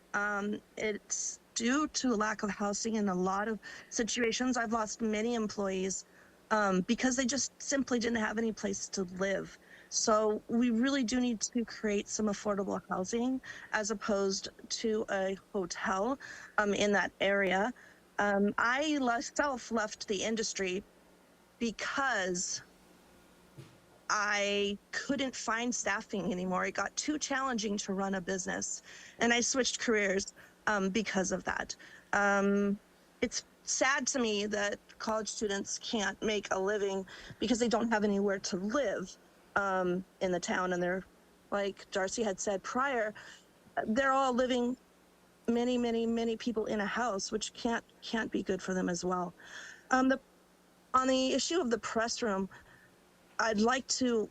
It's due to a lack of housing in a lot of situations. I've lost many employees because they just simply didn't have any place to live. So we really do need to create some affordable housing as opposed to a hotel in that area. I myself left the industry because I couldn't find staffing anymore. It got too challenging to run a business, and I switched careers because of that. It's sad to me that college students can't make a living because they don't have anywhere to live in the town, and they're, like Darcy had said prior, they're all living many people in a house, which can't be good for them as well. On the issue of the press room, I'd like to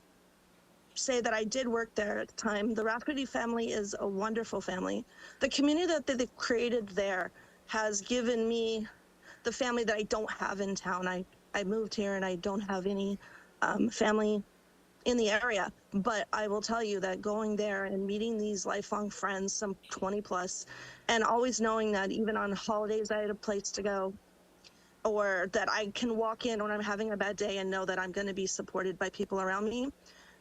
say that I did work there at the time. The Rafferty family is a wonderful family. The community that they've created there has given me the family that I don't have in town. I moved here and I don't have any family in the area, but I will tell you that going there and meeting these lifelong friends, some 20 plus, and always knowing that even on holidays I had a place to go, or that I can walk in when I'm having a bad day and know that I'm going to be supported by people around me,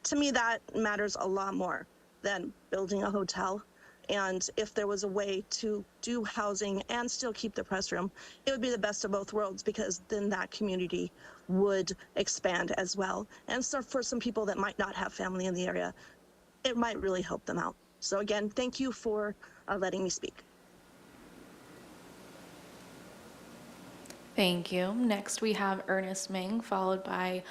to me that matters a lot more than building a hotel. And if there was a way to do housing and still keep the press room, it would be the best of both worlds, because then that community would expand as well. And so for some people that might not have family in the area, it might really help them out. So again, thank you for letting me speak. Thank you. Next, we have Ernest Meng, followed by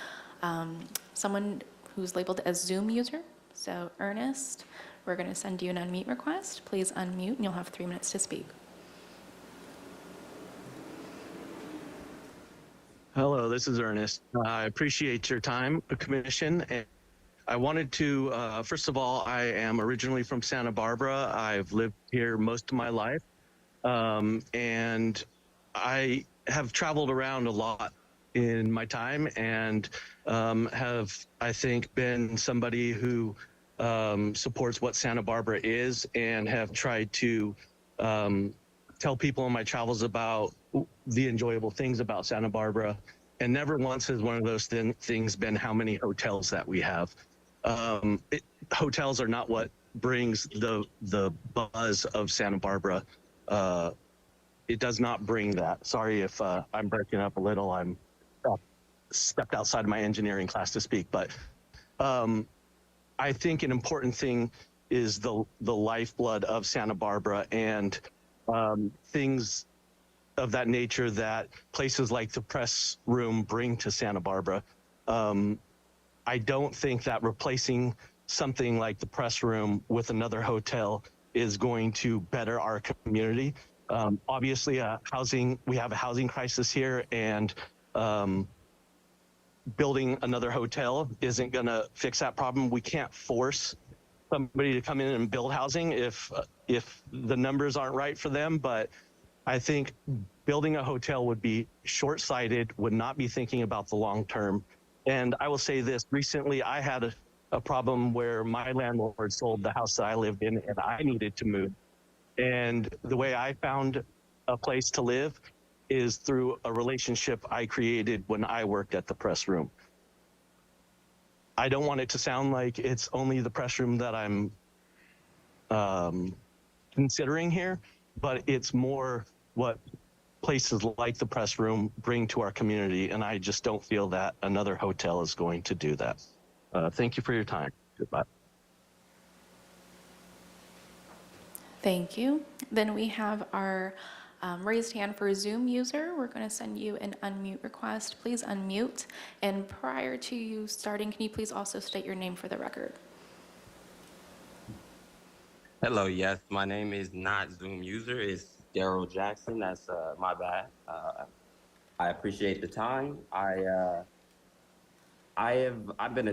someone who's labeled as Zoom user. So Ernest, we're going to send you an unmute request. Please unmute, and you'll have 3 minutes to speak. Hello, this is Ernest. I appreciate your time, Commission. And I wanted to, first of all, I am originally from Santa Barbara. I've lived here most of my life. And I have traveled around a lot in my time, and have, I think, been somebody who supports what Santa Barbara is, and have tried to tell people in my travels about the enjoyable things about Santa Barbara. And never once has one of those things been how many hotels that we have. Hotels are not what brings the buzz of Santa Barbara. It does not bring that. Sorry if I'm breaking up a little. I'm stepped outside of my engineering class to speak, but I think an important thing is the lifeblood of Santa Barbara, and things of that nature that places like the press room bring to Santa Barbara. I don't think that replacing something like the press room with another hotel is going to better our community. Obviously, we have a housing crisis here, and building another hotel isn't going to fix that problem. We can't force somebody to come in and build housing if the numbers aren't right for them. But I think building a hotel would be short-sighted, would not be thinking about the long term. And I will say this, recently I had a problem where my landlord sold the house that I lived in, and I needed to move. And the way I found a place to live is through a relationship I created when I worked at the press room. I don't want it to sound like it's only the press room that I'm considering here, but it's more what places like the press room bring to our community, and I just don't feel that another hotel is going to do that. Thank you for your time. Goodbye. Thank you. Then we have our raised hand for Zoom user. We're going to send you an unmute request. Please unmute. And prior to you starting, can you please also state your name for the record? Hello, yes, my name is not Zoom user, it's Daryl Jackson. That's my bad. I appreciate the time. I've been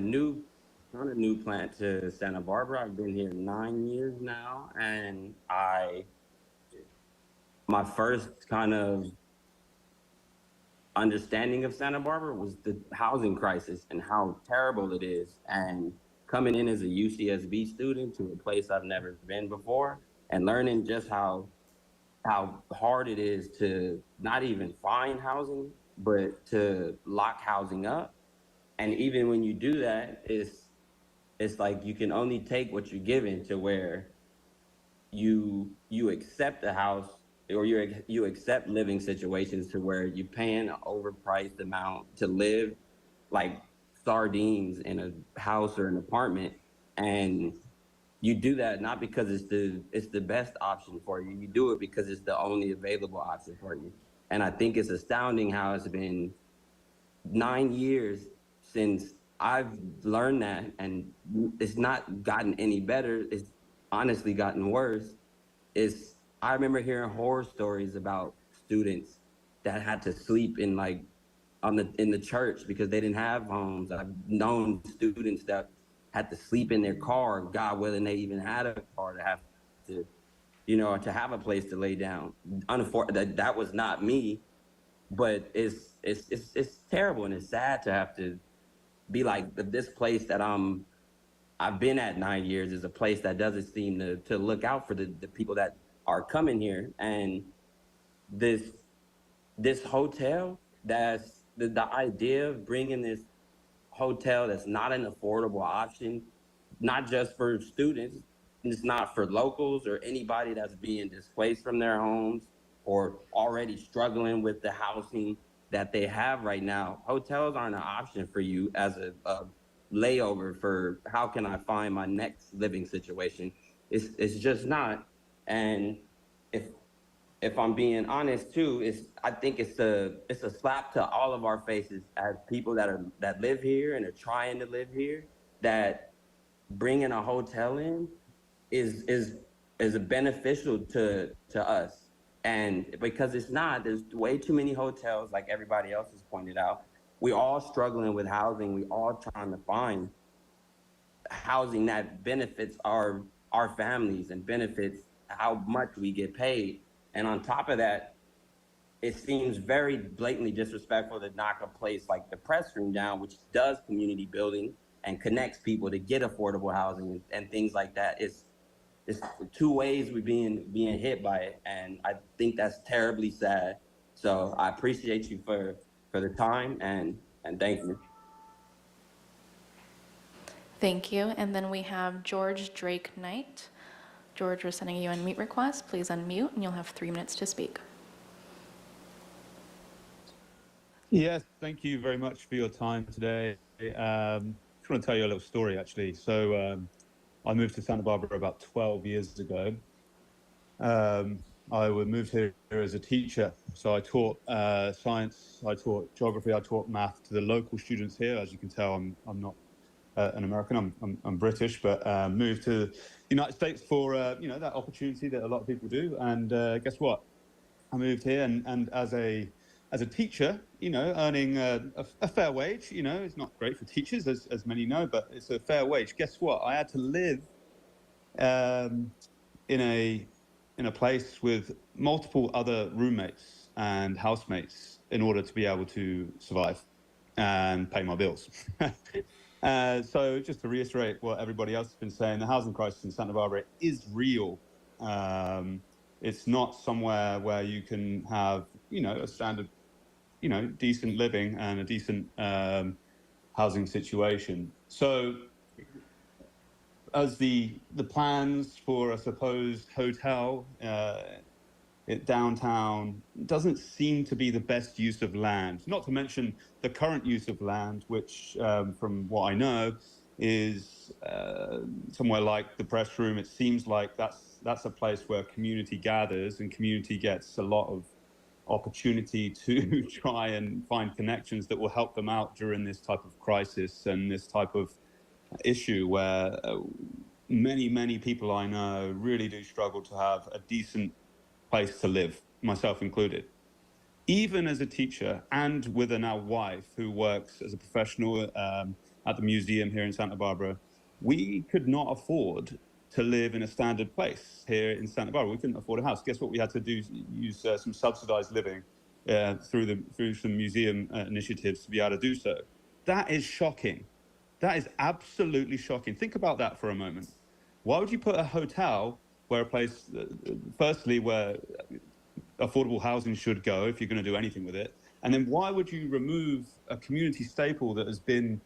not a new plant to Santa Barbara. I've been here 9 years now, and my first kind of understanding of Santa Barbara was the housing crisis and how terrible it is. And coming in as a UCSB student to a place I've never been before and learning just how hard it is to not even find housing, but to lock housing up. And even when you do that, it's like you can only take what you're given, to where you accept a house, or you accept living situations to where you're paying an overpriced amount to live like sardines in a house or an apartment. And you do that not because it's the best option for you. You do it because it's the only available option for you. And I think it's astounding how it's been 9 years since I've learned that, and it's not gotten any better. It's honestly gotten worse. I remember hearing horror stories about students that had to sleep in in the church because they didn't have homes. I've known students that had to sleep in their car, God willing they even had a car to have to, to have a place to lay down. Unfortunately, that was not me, but it's terrible, and it's sad to have to be like, this place that I've been at 9 years is a place that doesn't seem to look out for the people that are coming here. And this hotel, that's the idea of bringing this hotel that's not an affordable option, not just for students, it's not for locals or anybody that's being displaced from their homes or already struggling with the housing that they have right now. Hotels aren't an option for you as a layover for how can I find my next living situation. It's just not. And if I'm being honest too, I think it's a slap to all of our faces as people that live here and are trying to live here, that bringing a hotel in is beneficial to us. And because it's not, there's way too many hotels, like everybody else has pointed out. We're all struggling with housing. We all trying to find housing that benefits our families and benefits how much we get paid. And on top of that, it seems very blatantly disrespectful to knock a place like the press room down, which does community building and connects people to get affordable housing and things like that. It's two ways we're being hit by it, and I think that's terribly sad. So I appreciate you for the time, and thank you. Thank you. And then we have George Drake Knight. George, we're sending you an unmute request. Please unmute, and you'll have 3 minutes to speak. Yes, thank you very much for your time today. I just want to tell you a little story, actually. So I moved to Santa Barbara about 12 years ago. I moved here as a teacher. So I taught science, I taught geography, I taught math to the local students here. As you can tell, I'm not an American, I'm British, but moved to the United States for that opportunity that a lot of people do. And guess what? I moved here, and as a teacher, earning a fair wage, it's not great for teachers, as many know, but it's a fair wage. Guess what? I had to live in a place with multiple other roommates and housemates in order to be able to survive and pay my bills. So just to reiterate what everybody else has been saying, the housing crisis in Santa Barbara is real. It's not somewhere where you can have a standard, decent living and a decent housing situation. So as the plans for a supposed hotel downtown doesn't seem to be the best use of land, not to mention the current use of land, which from what I know is somewhere like the press room. It seems like that's a place where community gathers and community gets a lot of opportunity to try and find connections that will help them out during this type of crisis and this type of issue where many people I know really do struggle to have a decent place to live, myself included. Even as a teacher and with a now wife who works as a professional at the museum here in Santa Barbara, we could not afford to live in a standard place here in Santa Barbara. We couldn't afford a house. Guess what we had to do? Use some subsidized living through some museum initiatives to be able to do so. That is shocking. That is absolutely shocking. Think about that for a moment. Why would you put a hotel where a place, firstly, where affordable housing should go if you're going to do anything with it? And then why would you remove a community staple that has been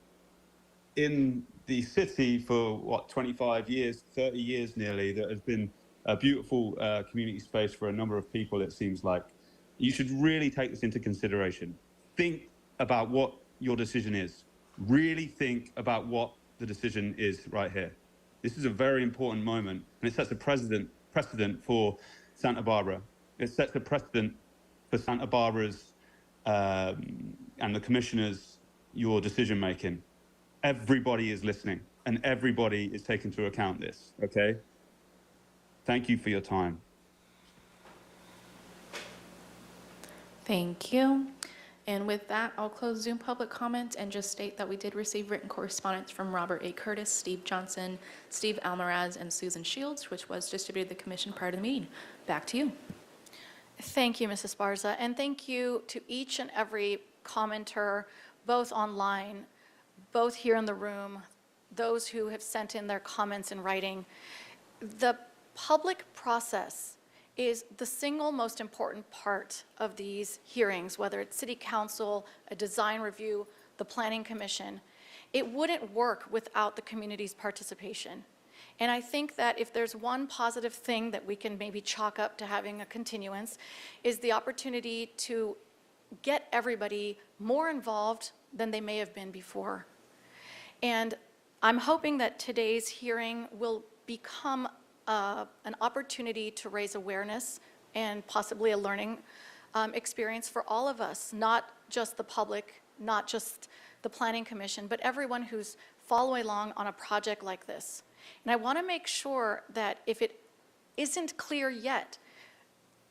in the city for, 25 years, 30 years nearly, that has been a beautiful community space for a number of people, it seems like? You should really take this into consideration. Think about what your decision is. Really think about what the decision is right here. This is a very important moment, and it sets a precedent for Santa Barbara. It sets a precedent for Santa Barbara's and the commissioners, your decision making. Everybody is listening, and everybody is taking into account this, okay? Thank you for your time. Thank you. And with that, I'll close Zoom public comment and just state that we did receive written correspondence from Robert A. Curtis, Steve Johnson, Steve Almaraz, and Susan Shields, which was distributed to the commission prior to the meeting. Back to you. Thank you, Mrs. Barza, and thank you to each and every commenter, both online, both here in the room, those who have sent in their comments in writing. The public process is the single most important part of these hearings, whether it's City Council, a design review, the Planning Commission. It wouldn't work without the community's participation. And I think that if there's one positive thing that we can maybe chalk up to having a continuance, is the opportunity to get everybody more involved than they may have been before. And I'm hoping that today's hearing will become an opportunity to raise awareness and possibly a learning experience for all of us, not just the public, not just the Planning Commission, but everyone who's following along on a project like this. And I want to make sure that if it isn't clear yet,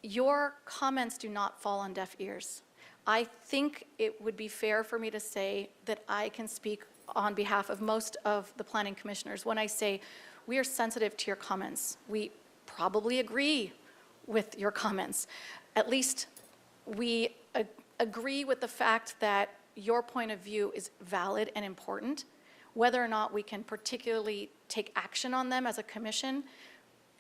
your comments do not fall on deaf ears. I think it would be fair for me to say that I can speak on behalf of most of the planning commissioners when I say we are sensitive to your comments. We probably agree with your comments. At least we agree with the fact that your point of view is valid and important. Whether or not we can particularly take action on them as a commission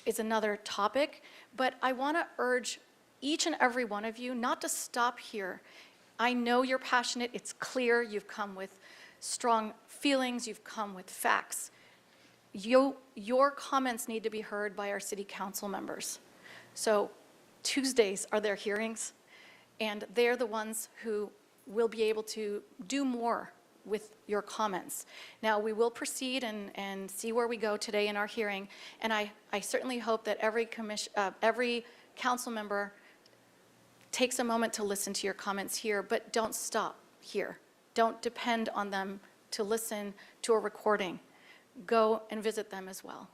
is another topic. But I want to urge each and every one of you not to stop here. I know you're passionate. It's clear you've come with strong feelings. You've come with facts. Your comments need to be heard by our city council members. So Tuesdays are their hearings, and they're the ones who will be able to do more with your comments. Now, we will proceed and see where we go today in our hearing, and I certainly hope that every council member takes a moment to listen to your comments here, but don't stop here. Don't depend on them to listen to a recording. Go and visit them as well.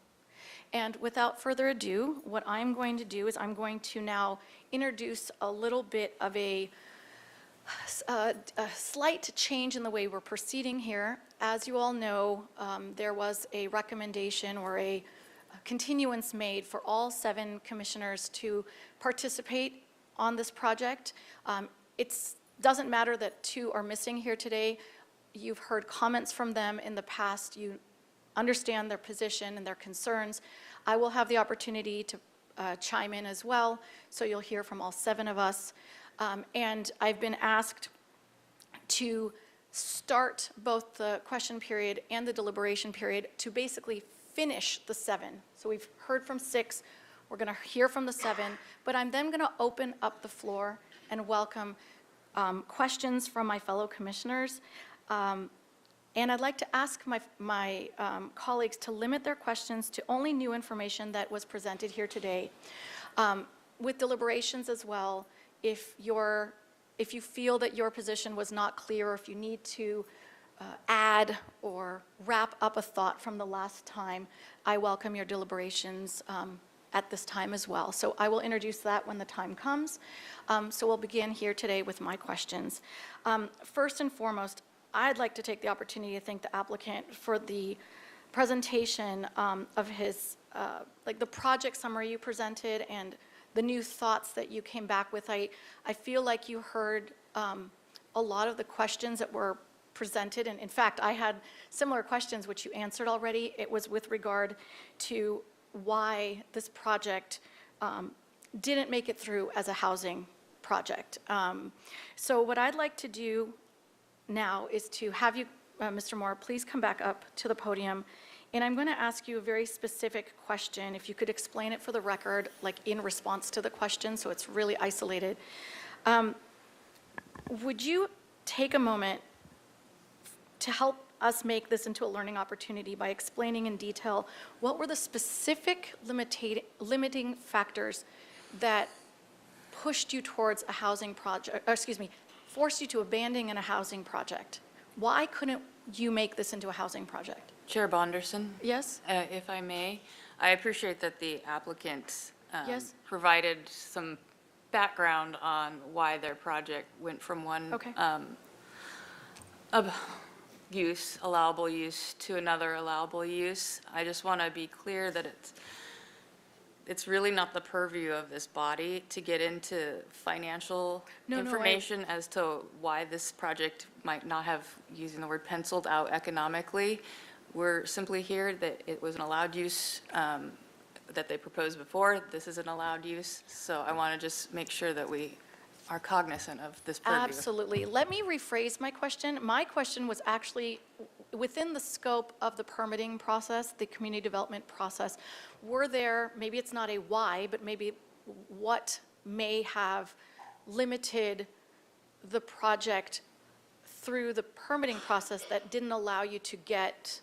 And without further ado, what I'm going to do is I'm going to now introduce a little bit of a slight change in the way we're proceeding here. As you all know, there was a recommendation or a continuance made for all 7 commissioners to participate on this project. It doesn't matter that 2 are missing here today. You've heard comments from them in the past. You understand their position and their concerns. I will have the opportunity to chime in as well, so you'll hear from all 7 of us. And I've been asked to start both the question period and the deliberation period to basically finish the 7. So we've heard from 6, we're going to hear from the 7, but I'm then going to open up the floor and welcome questions from my fellow commissioners. And I'd like to ask my colleagues to limit their questions to only new information that was presented here today. With deliberations as well, if you feel that your position was not clear, or if you need to add or wrap up a thought from the last time, I welcome your deliberations at this time as well. So I will introduce that when the time comes. So we'll begin here today with my questions. First and foremost, I'd like to take the opportunity to thank the applicant for the presentation of his, like the project summary you presented and the new thoughts that you came back with. I feel like you heard a lot of the questions that were presented. And in fact, I had similar questions which you answered already. It was with regard to why this project didn't make it through as a housing project. So what I'd like to do now is to have you, Mr. Moore, please come back up to the podium. And I'm going to ask you a very specific question. If you could explain it for the record, like in response to the question, so it's really isolated. Would you take a moment to help us make this into a learning opportunity by explaining in detail what were the specific limiting factors that pushed you towards a housing project, or excuse me, forced you to abandon a housing project? Why couldn't you make this into a housing project? Chair Bonderson? Yes? If I may, I appreciate that the applicant Yes. provided some background on why their project went from one Okay. allowable use to another allowable use. I just want to be clear that it's really not the purview of this body to get into financial information as to why this project might not have, using the word, penciled out economically. We're simply here that it was an allowed use that they proposed before. This is an allowed use. So I want to just make sure that we are cognizant of this purview. Absolutely. Let me rephrase my question. My question was actually within the scope of the permitting process, the community development process. Were there, maybe it's not a why, but maybe what may have limited the project through the permitting process that didn't allow you to get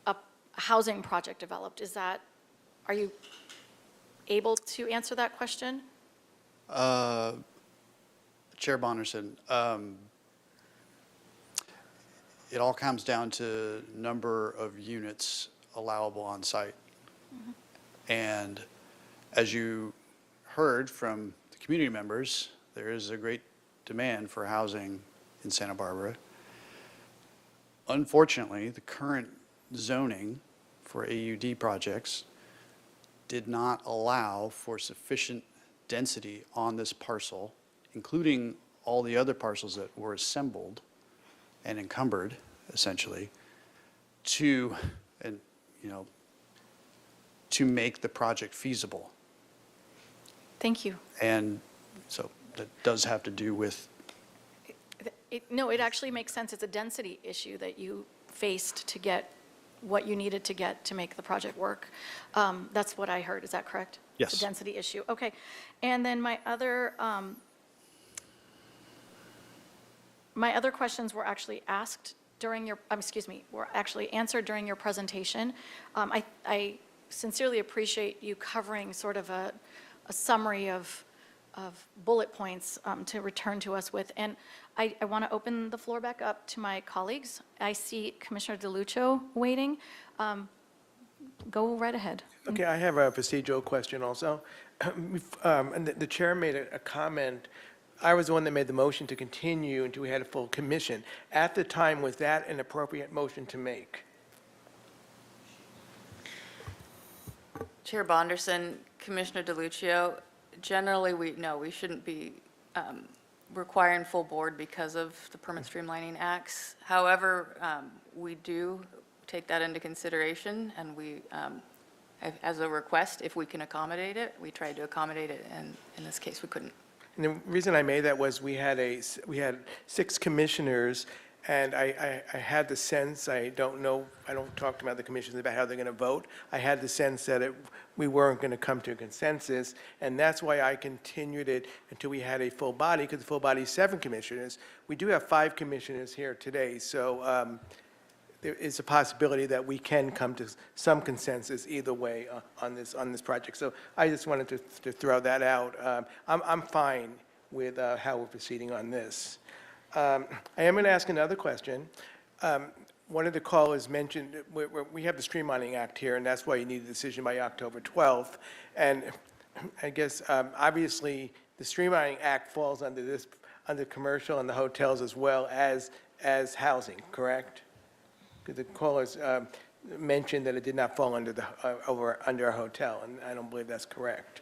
a housing project developed? Are you able to answer that question? Chair Bonderson, it all comes down to number of units allowable on site. And as you heard from the community members, there is a great demand for housing in Santa Barbara. Unfortunately, the current zoning for AUD projects did not allow for sufficient density on this parcel, including all the other parcels that were assembled and encumbered, essentially, to make the project feasible. Thank you. And so that does have to do with, No, it actually makes sense. It's a density issue that you faced to get what you needed to get to make the project work. That's what I heard. Is that correct? Yes. It's a density issue. Okay. And then my other questions were actually asked during your, were actually answered during your presentation. I sincerely appreciate you covering sort of a summary of bullet points to return to us with. And I want to open the floor back up to my colleagues. I see Commissioner DeLuccio waiting. Go right ahead. Okay, I have a procedural question also. And the chair made a comment. I was the one that made the motion to continue until we had a full commission. At the time, was that an appropriate motion to make? Chair Bonderson, Commissioner DeLuccio, generally, we shouldn't be requiring full board because of the Permit Streamlining Acts. However, we do take that into consideration, and we, as a request, if we can accommodate it, we tried to accommodate it, and in this case, we couldn't. And the reason I made that was we had 6 commissioners, and I had the sense, I don't talk to my other commissioners about how they're going to vote. I had the sense that we weren't going to come to a consensus, and that's why I continued it until we had a full body, because the full body is 7 commissioners. We do have 5 commissioners here today, so there is a possibility that we can come to some consensus either way on this project. So I just wanted to throw that out. I'm fine with how we're proceeding on this. I am going to ask another question. One of the callers mentioned, we have the Streamlining Act here, and that's why you need a decision by October 12th. And I guess, obviously, the Streamlining Act falls under commercial and the hotels as well as housing, correct? The callers mentioned that it did not fall under a hotel, and I don't believe that's correct.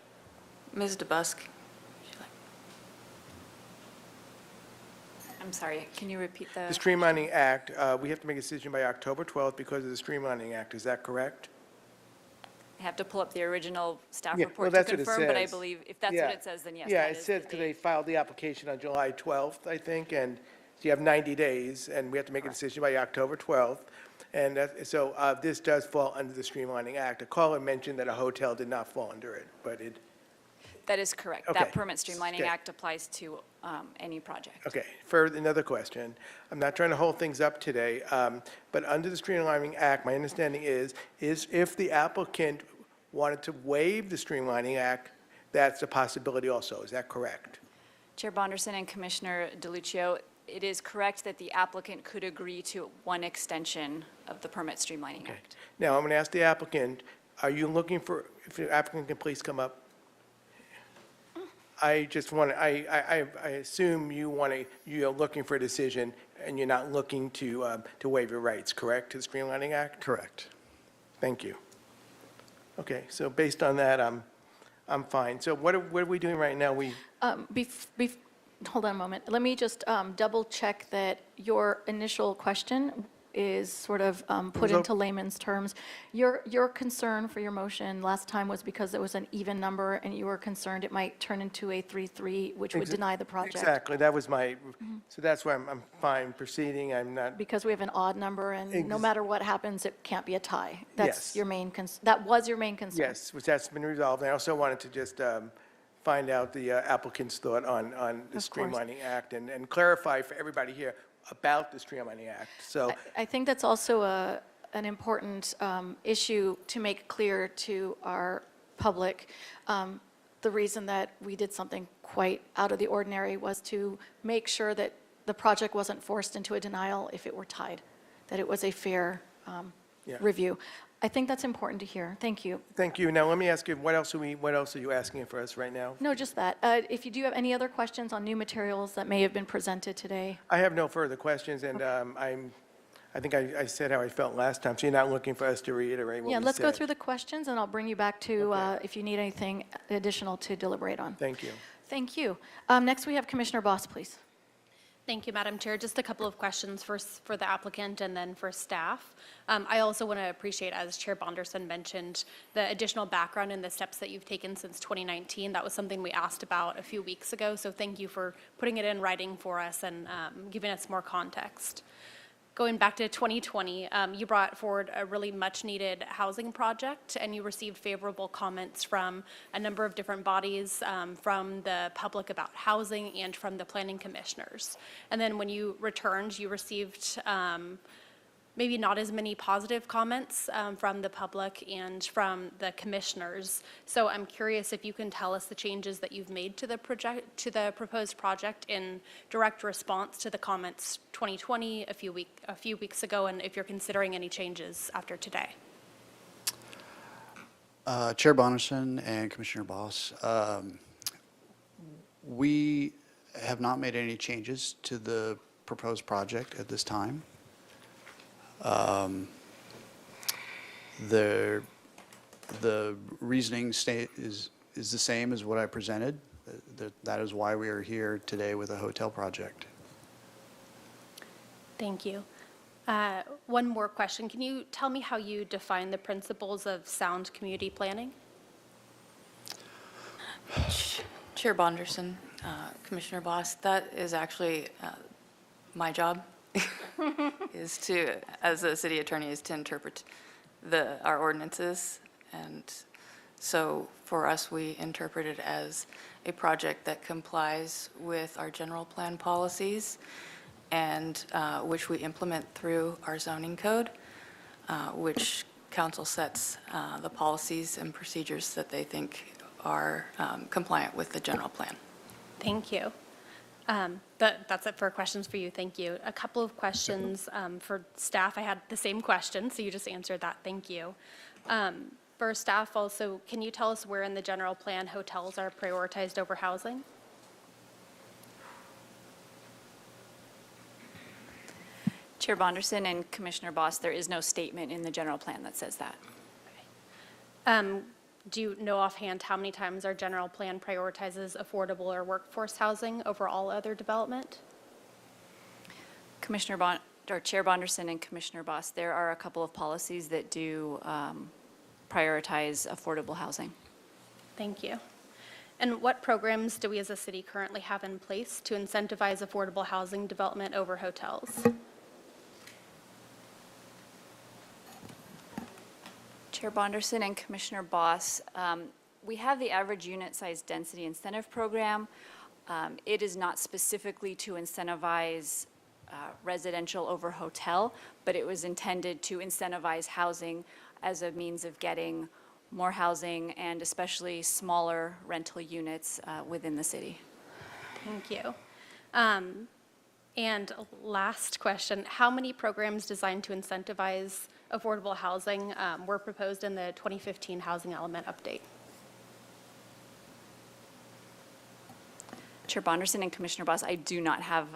Ms. DeBusk? I'm sorry, can you repeat the? The Streamlining Act, we have to make a decision by October 12th because of the Streamlining Act, is that correct? I have to pull up the original staff Yeah, report well, to that's what it confirm, but I says. believe, if that's Yeah. what it says, then yes, Yeah, that it is says the that they date. filed the application on July 12th, I think, and so you have 90 days, and we have to make a decision by October 12th. And so this does fall under the Streamlining Act. A caller mentioned that a hotel did not fall under it, but it, That is correct. Okay. That Permit Streamlining Okay. Act applies to any project. okay. Further, another question. I'm not trying to hold things up today, but under the Streamlining Act, my understanding is if the applicant wanted to waive the Streamlining Act, that's a possibility also. Is that correct? Chair Bonderson and Commissioner DeLuccio, it is correct that the applicant could agree to one extension of the Permit Streamlining Act. Now, I'm going to ask the applicant, are you looking for, if the applicant can please come up? I just want to, I assume you're looking for a decision and you're not looking to waive your rights, correct, to the Streamlining Act? Correct. Thank you. Okay, so based on that, I'm fine. So what are we doing right now? Hold on a moment. Let me just double check that your initial question is sort of put into layman's terms. Your concern for your motion last time was because it was an even number and you were concerned it might turn into a 3-3, which would deny the project. Exactly, that was so that's why I'm fine proceeding. I'm not, Because we have an odd number and no matter what happens, it can't be a tie. Yes. That's your main, that was your main concern. yes, which that's been resolved. I also wanted to just find out the applicant's thought on the Of course. Streamlining Act and clarify for everybody here about the Streamlining Act. So, I think that's also an important issue to make clear to our public. The reason that we did something quite out of the ordinary was to make sure that the project wasn't forced into a denial if it were tied, that it was a fair Yeah. review. I think that's important to hear. Thank you. thank you. Now, let me ask you, what else are you asking for us right now? No, just that. If you do have any other questions on new materials that may have been presented today, I have no further questions, and I think I said how I felt last time, so you're not looking for us to reiterate what we yeah, said. let's go through the questions and I'll bring you back to if you need anything additional to deliberate on. Thank you. Thank you. Next, we have Commissioner Boss, please. Thank you, Madam Chair. Just a couple of questions first for the applicant and then for staff. I also want to appreciate, as Chair Bonderson mentioned, the additional background and the steps that you've taken since 2019. That was something we asked about a few weeks ago, so thank you for putting it in writing for us and giving us more context. Going back to 2020, you brought forward a really much-needed housing project, and you received favorable comments from a number of different bodies, from the public about housing and from the planning commissioners. And then when you returned, you received maybe not as many positive comments from the public and from the commissioners. So I'm curious if you can tell us the changes that you've made to the project, to the proposed project in direct response to the comments 2020 a few weeks ago, and if you're considering any changes after today. Chair Bonderson and Commissioner Boss, we have not made any changes to the proposed project at this time. The reasoning is the same as what I presented. That is why we are here today with a hotel project. Thank you. One more question. Can you tell me how you define the principles of sound community planning? Chair Bonderson, Commissioner Boss, that is actually my job, is to, as a city attorney, is to interpret our ordinances. And so for us, we interpret it as a project that complies with our general plan policies and which we implement through our zoning code, which council sets the policies and procedures that they think are compliant with the general plan. Thank you. That's it for questions for you. Thank you. A couple of questions for staff. I had the same question, so you just answered that. Thank you. For staff also, can you tell us where in the general plan hotels are prioritized over housing? Chair Bonderson and Commissioner Boss, there is no statement in the general plan that says that. Do you know offhand how many times our general plan prioritizes affordable or workforce housing over all other development? Chair Bonderson and Commissioner Boss, there are a couple of policies that do prioritize affordable housing. Thank you. And what programs do we as a city currently have in place to incentivize affordable housing development over hotels? Chair Bonderson and Commissioner Boss, we have the average unit size density incentive program. It is not specifically to incentivize residential over hotel, but it was intended to incentivize housing as a means of getting more housing and especially smaller rental units within the city. Thank you. And last question, how many programs designed to incentivize affordable housing were proposed in the 2015 Housing Element Update? Chair Bonderson and Commissioner Boss, I do not have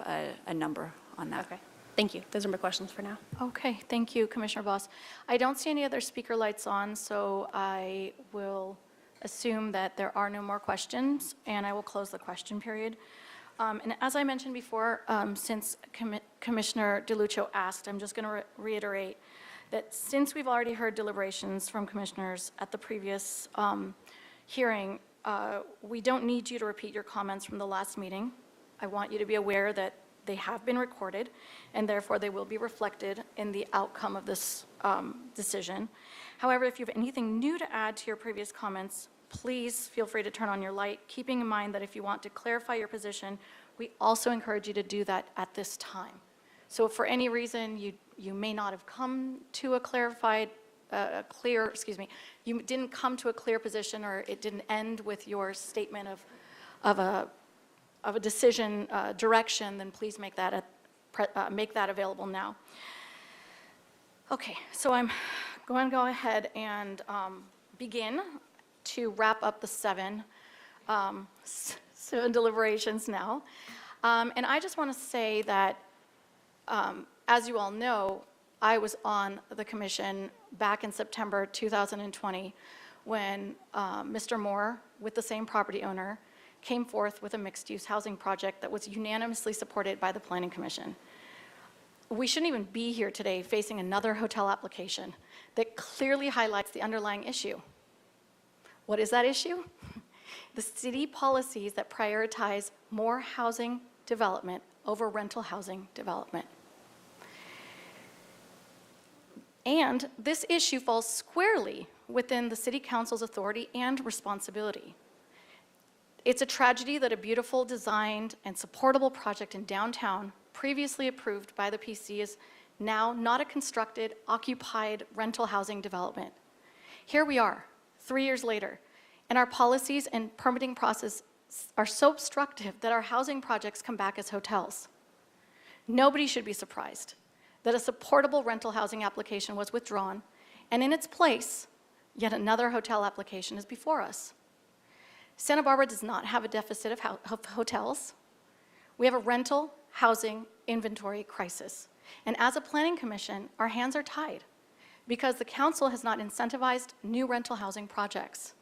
a number on that. Okay, thank you. Those are my questions for now. Okay, thank you, Commissioner Boss. I don't see any other speaker lights on, so I will assume that there are no more questions, and I will close the question period. And as I mentioned before, since Commissioner DeLuccio asked, I'm just going to reiterate that since we've already heard deliberations from commissioners at the previous hearing, we don't need you to repeat your comments from the last meeting. I want you to be aware that they have been recorded, and therefore they will be reflected in the outcome of this decision. However, if you have anything new to add to your previous comments, please feel free to turn on your light, keeping in mind that if you want to clarify your position, we also encourage you to do that at this time. So if for any reason you may not have come to you didn't come to a clear position, or it didn't end with your statement of a decision direction, then please make that available now. Okay, so I'm going to go ahead and begin to wrap up the seven deliberations now. And I just want to say that, as you all know, I was on the commission back in September 2020 when Mr. Moore, with the same property owner, came forth with a mixed-use housing project that was unanimously supported by the Planning Commission. We shouldn't even be here today facing another hotel application that clearly highlights the underlying issue. What is that issue? The city policies that prioritize more housing development over rental housing development. And this issue falls squarely within the City Council's authority and responsibility. It's a tragedy that a beautiful, designed, and supportable project in downtown, previously approved by the PC, is now not a constructed, occupied rental housing development. Here we are, 3 years later, and our policies and permitting process are so obstructive that our housing projects come back as hotels. Nobody should be surprised that a supportable rental housing application was withdrawn, and in its place, yet another hotel application is before us. Santa Barbara does not have a deficit of hotels. We have a rental housing inventory crisis. And as a planning commission, our hands are tied because the council has not incentivized new rental housing projects.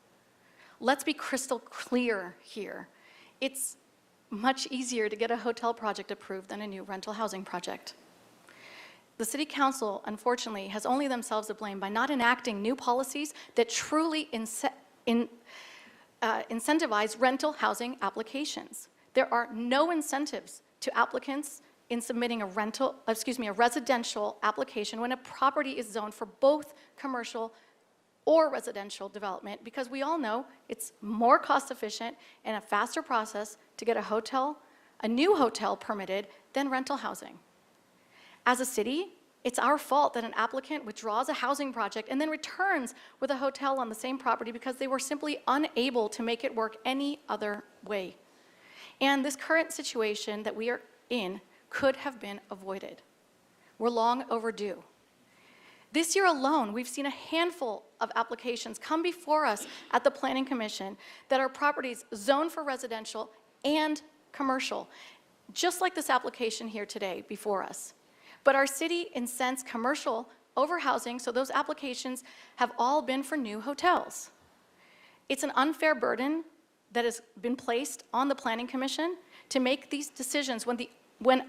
Let's be crystal clear here. It's much easier to get a hotel project approved than a new rental housing project. The City Council, unfortunately, has only themselves to blame by not enacting new policies that truly incentivize rental housing applications. There are no incentives to applicants in submitting a residential application when a property is zoned for both commercial or residential development, because we all know it's more cost efficient and a faster process to get a new hotel permitted than rental housing. As a city, it's our fault that an applicant withdraws a housing project and then returns with a hotel on the same property because they were simply unable to make it work any other way. And this current situation that we are in could have been avoided. We're long overdue. This year alone, we've seen a handful of applications come before us at the Planning Commission that are properties zoned for residential and commercial, just like this application here today before us. But our city incents commercial over housing, so those applications have all been for new hotels. It's an unfair burden that has been placed on the Planning Commission to make these decisions when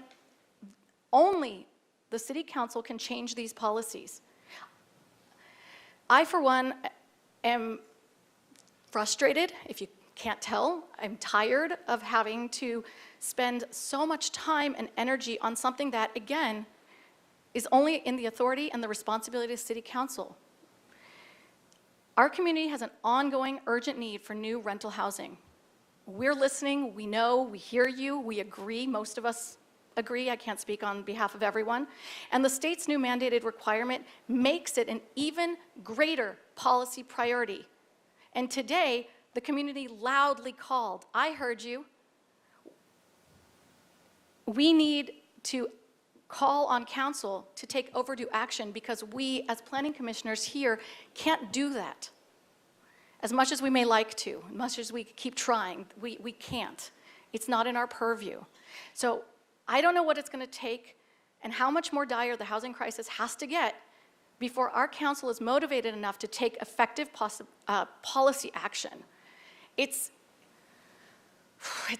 only the City Council can change these policies. I, for one, am frustrated, if you can't tell. I'm tired of having to spend so much time and energy on something that, again, is only in the authority and the responsibility of City Council. Our community has an ongoing urgent need for new rental housing. We're listening, we know, we hear you, we agree, most of us agree, I can't speak on behalf of everyone, and the state's new mandated requirement makes it an even greater policy priority. And today, the community loudly called, I heard you. We need to call on council to take overdue action because we, as planning commissioners here, can't do that. As much as we may like to, as much as we keep trying, we can't. It's not in our purview. So I don't know what it's going to take and how much more dire the housing crisis has to get before our council is motivated enough to take effective policy action. It's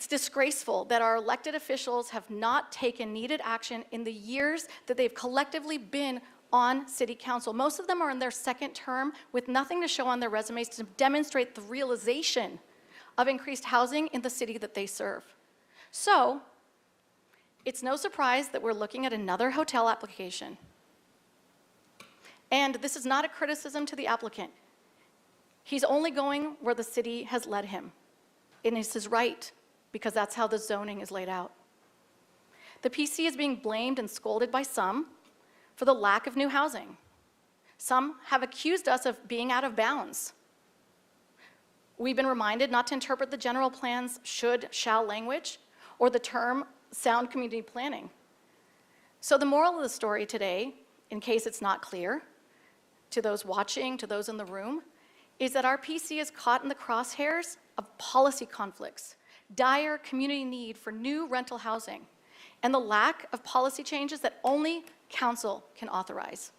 disgraceful that our elected officials have not taken needed action in the years that they've collectively been on City Council. Most of them are in their second term with nothing to show on their resumes to demonstrate the realization of increased housing in the city that they serve. So, it's no surprise that we're looking at another hotel application. And this is not a criticism to the applicant. He's only going where the city has led him. And it's his right, because that's how the zoning is laid out. The PC is being blamed and scolded by some for the lack of new housing. Some have accused us of being out of bounds. We've been reminded not to interpret the general plan's should, shall language or the term sound community planning. So the moral of the story today, in case it's not clear, to those watching, to those in the room, is that our PC is caught in the crosshairs of policy conflicts, dire community need for new rental housing, and the lack of policy changes that only council can authorize.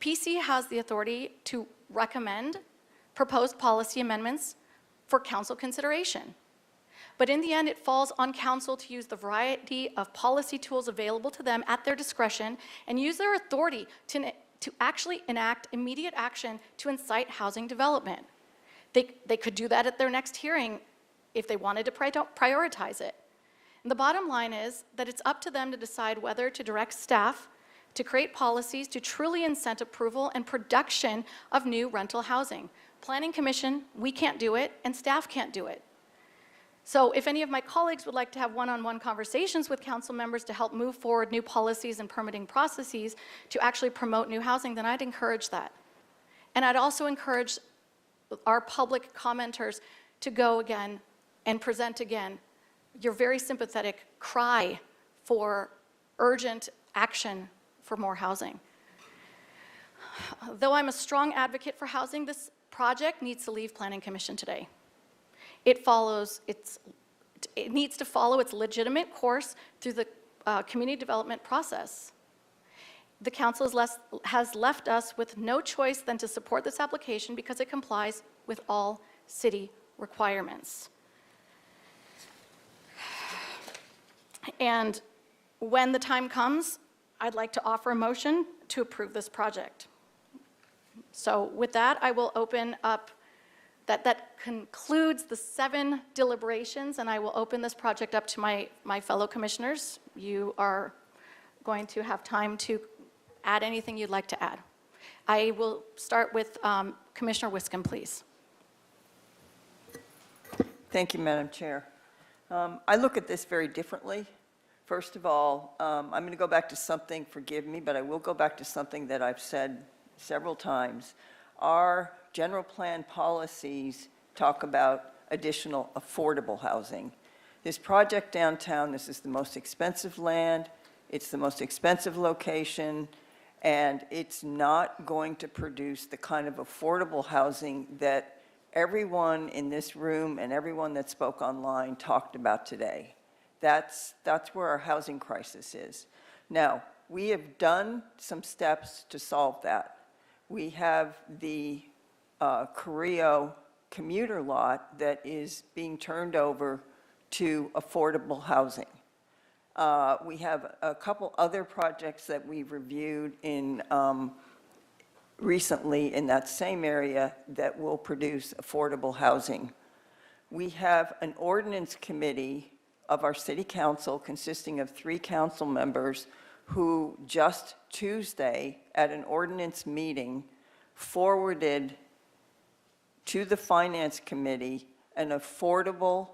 PC has the authority to recommend proposed policy amendments for council consideration. But in the end, it falls on council to use the variety of policy tools available to them at their discretion and use their authority to actually enact immediate action to incite housing development. They could do that at their next hearing if they wanted to prioritize it. And the bottom line is that it's up to them to decide whether to direct staff to create policies to truly incent approval and production of new rental housing. Planning Commission, we can't do it, and staff can't do it. So if any of my colleagues would like to have one-on-one conversations with council members to help move forward new policies and permitting processes to actually promote new housing, then I'd encourage that. And I'd also encourage our public commenters to go again and present again your very sympathetic cry for urgent action for more housing. Though I'm a strong advocate for housing, this project needs to leave Planning Commission today. It needs to follow its legitimate course through the community development process. The council has left us with no choice than to support this application because it complies with all city requirements. And when the time comes, I'd like to offer a motion to approve this project. So with that, I will open up that concludes the 7 deliberations, and I will open this project up to my fellow commissioners. You are going to have time to add anything you'd like to add. I will start with Commissioner Wiscombe, please. Thank you, Madam Chair. I look at this very differently. First of all, I'm going to go back to something, forgive me, but I will go back to something that I've said several times. Our general plan policies talk about additional affordable housing. This project downtown, this is the most expensive land, it's the most expensive location, and it's not going to produce the kind of affordable housing that everyone in this room and everyone that spoke online talked about today. That's where our housing crisis is. Now, we have done some steps to solve that. We have the Carrillo commuter lot that is being turned over to affordable housing. We have a couple other projects that we've reviewed in recently in that same area that will produce affordable housing. We have an ordinance committee of our city council consisting of 3 council members who just Tuesday at an ordinance meeting forwarded to the finance committee an affordable,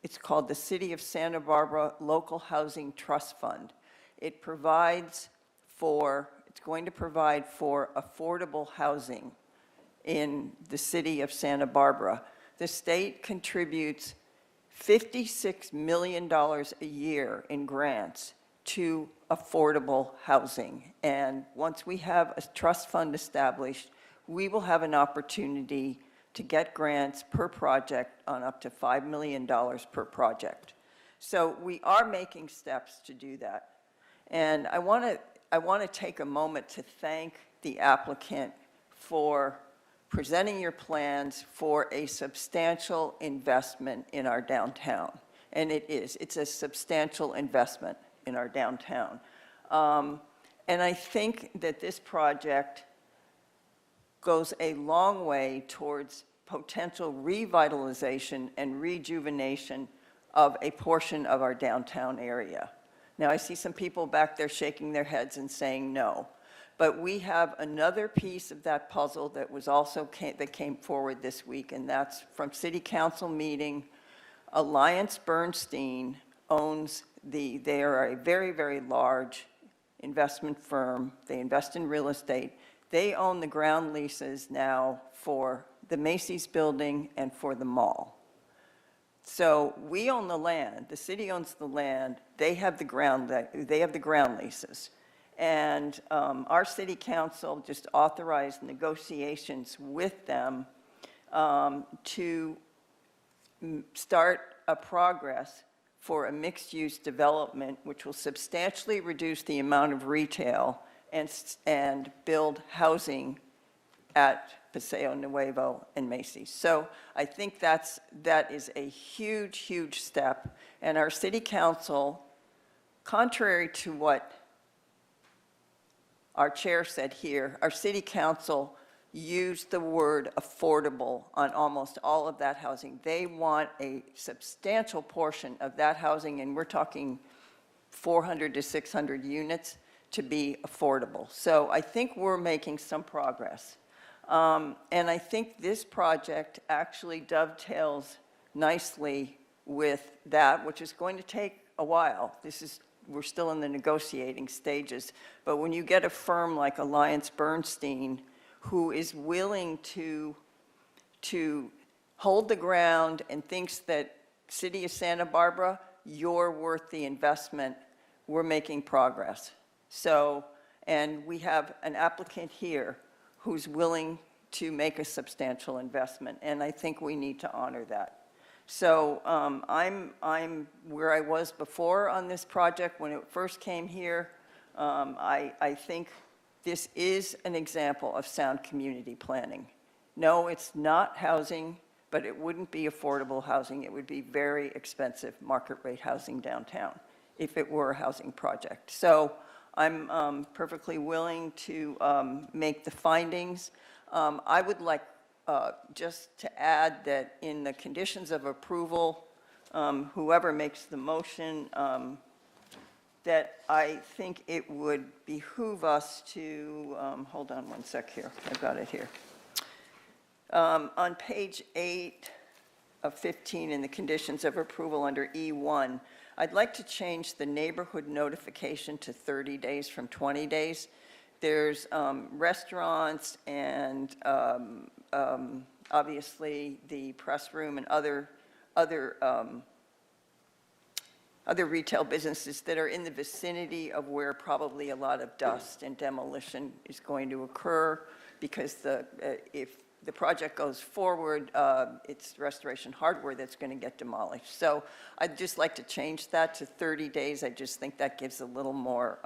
it's called the City of Santa Barbara Local Housing Trust Fund. It provides for, it's going to provide for affordable housing in the city of Santa Barbara. The state contributes $56 million a year in grants to affordable housing. And once we have a trust fund established, we will have an opportunity to get grants per project on up to $5 million per project. So we are making steps to do that. And I want to take a moment to thank the applicant for presenting your plans for a substantial investment in our downtown. And it is. It's a substantial investment in our downtown. And I think that this project goes a long way towards potential revitalization and rejuvenation of a portion of our downtown area. Now, I see some people back there shaking their heads and saying no. But we have another piece of that puzzle that was also that came forward this week, and that's from City Council meeting. Alliance Bernstein owns they are a very, very large investment firm. They invest in real estate. They own the ground leases now for the Macy's building and for the mall. So we own the land. The city owns the land. They have the ground leases. And our city council just authorized negotiations with them to start a progress for a mixed-use development, which will substantially reduce the amount of retail and build housing at Paseo Nuevo and Macy's. So I think that is a huge, huge step. And our city council, contrary to what our chair said here, our city council used the word affordable on almost all of that housing. They want a substantial portion of that housing, and we're talking 400 to 600 units, to be affordable. So I think we're making some progress. And I think this project actually dovetails nicely with that, which is going to take a while. We're still in the negotiating stages. But when you get a firm like Alliance Bernstein, who is willing to hold the ground and thinks that City of Santa Barbara, you're worth the investment, we're making progress. So, and we have an applicant here who's willing to make a substantial investment, and I think we need to honor that. So I'm where I was before on this project when it first came here. I think this is an example of sound community planning. No, it's not housing, but it wouldn't be affordable housing. It would be very expensive market rate housing downtown if it were a housing project. So I'm perfectly willing to make the findings. I would like just to add that in the conditions of approval, whoever makes the motion, that I think it would behoove us to, hold on one sec here, I've got it here. On page 8 of 15 in the conditions of approval under E1, I'd like to change the neighborhood notification to 30 days from 20 days. There's restaurants and obviously the press room and other retail businesses that are in the vicinity of where probably a lot of dust and demolition is going to occur, because if the project goes forward, it's Restoration Hardware that's going to get demolished. So I'd just like to change that to 30 days. I just think that gives a little more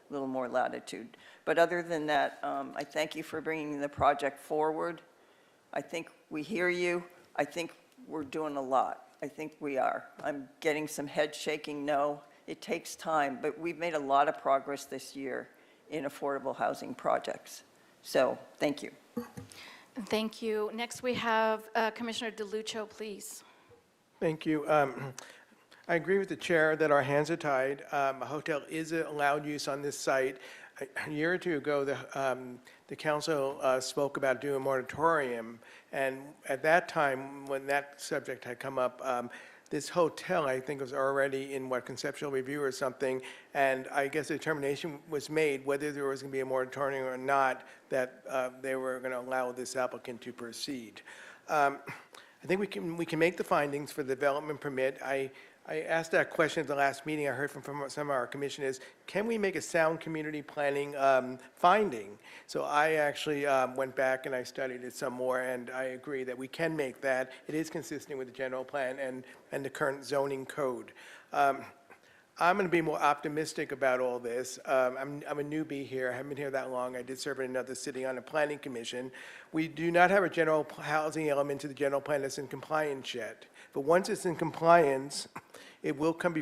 latitude. But other than that, I thank you for bringing the project forward. I think we hear you. I think we're doing a lot. I think we are. I'm getting some head shaking no. It takes time, but we've made a lot of progress this year in affordable housing projects. So thank you. Thank you. Next, we have Commissioner DeLuccio, please. Thank you. I agree with the chair that our hands are tied. A hotel is allowed use on this site. A year or two ago, the council spoke about doing a moratorium, and at that time, when that subject had come up, this hotel, I think, was already in conceptual review or something, and I guess a determination was made whether there was going to be a moratorium or not, that they were going to allow this applicant to proceed. I think we can make the findings for the development permit. I asked that question at the last meeting. I heard from some of our commissioners, can we make a sound community planning finding? So I actually went back and I studied it some more, and I agree that we can make that. It is consistent with the general plan and the current zoning code. I'm going to be more optimistic about all this. I'm a newbie here. I haven't been here that long. I did serve in another city on a planning commission. We do not have a general housing element to the general plan that's in compliance yet. But once it's in compliance, it will come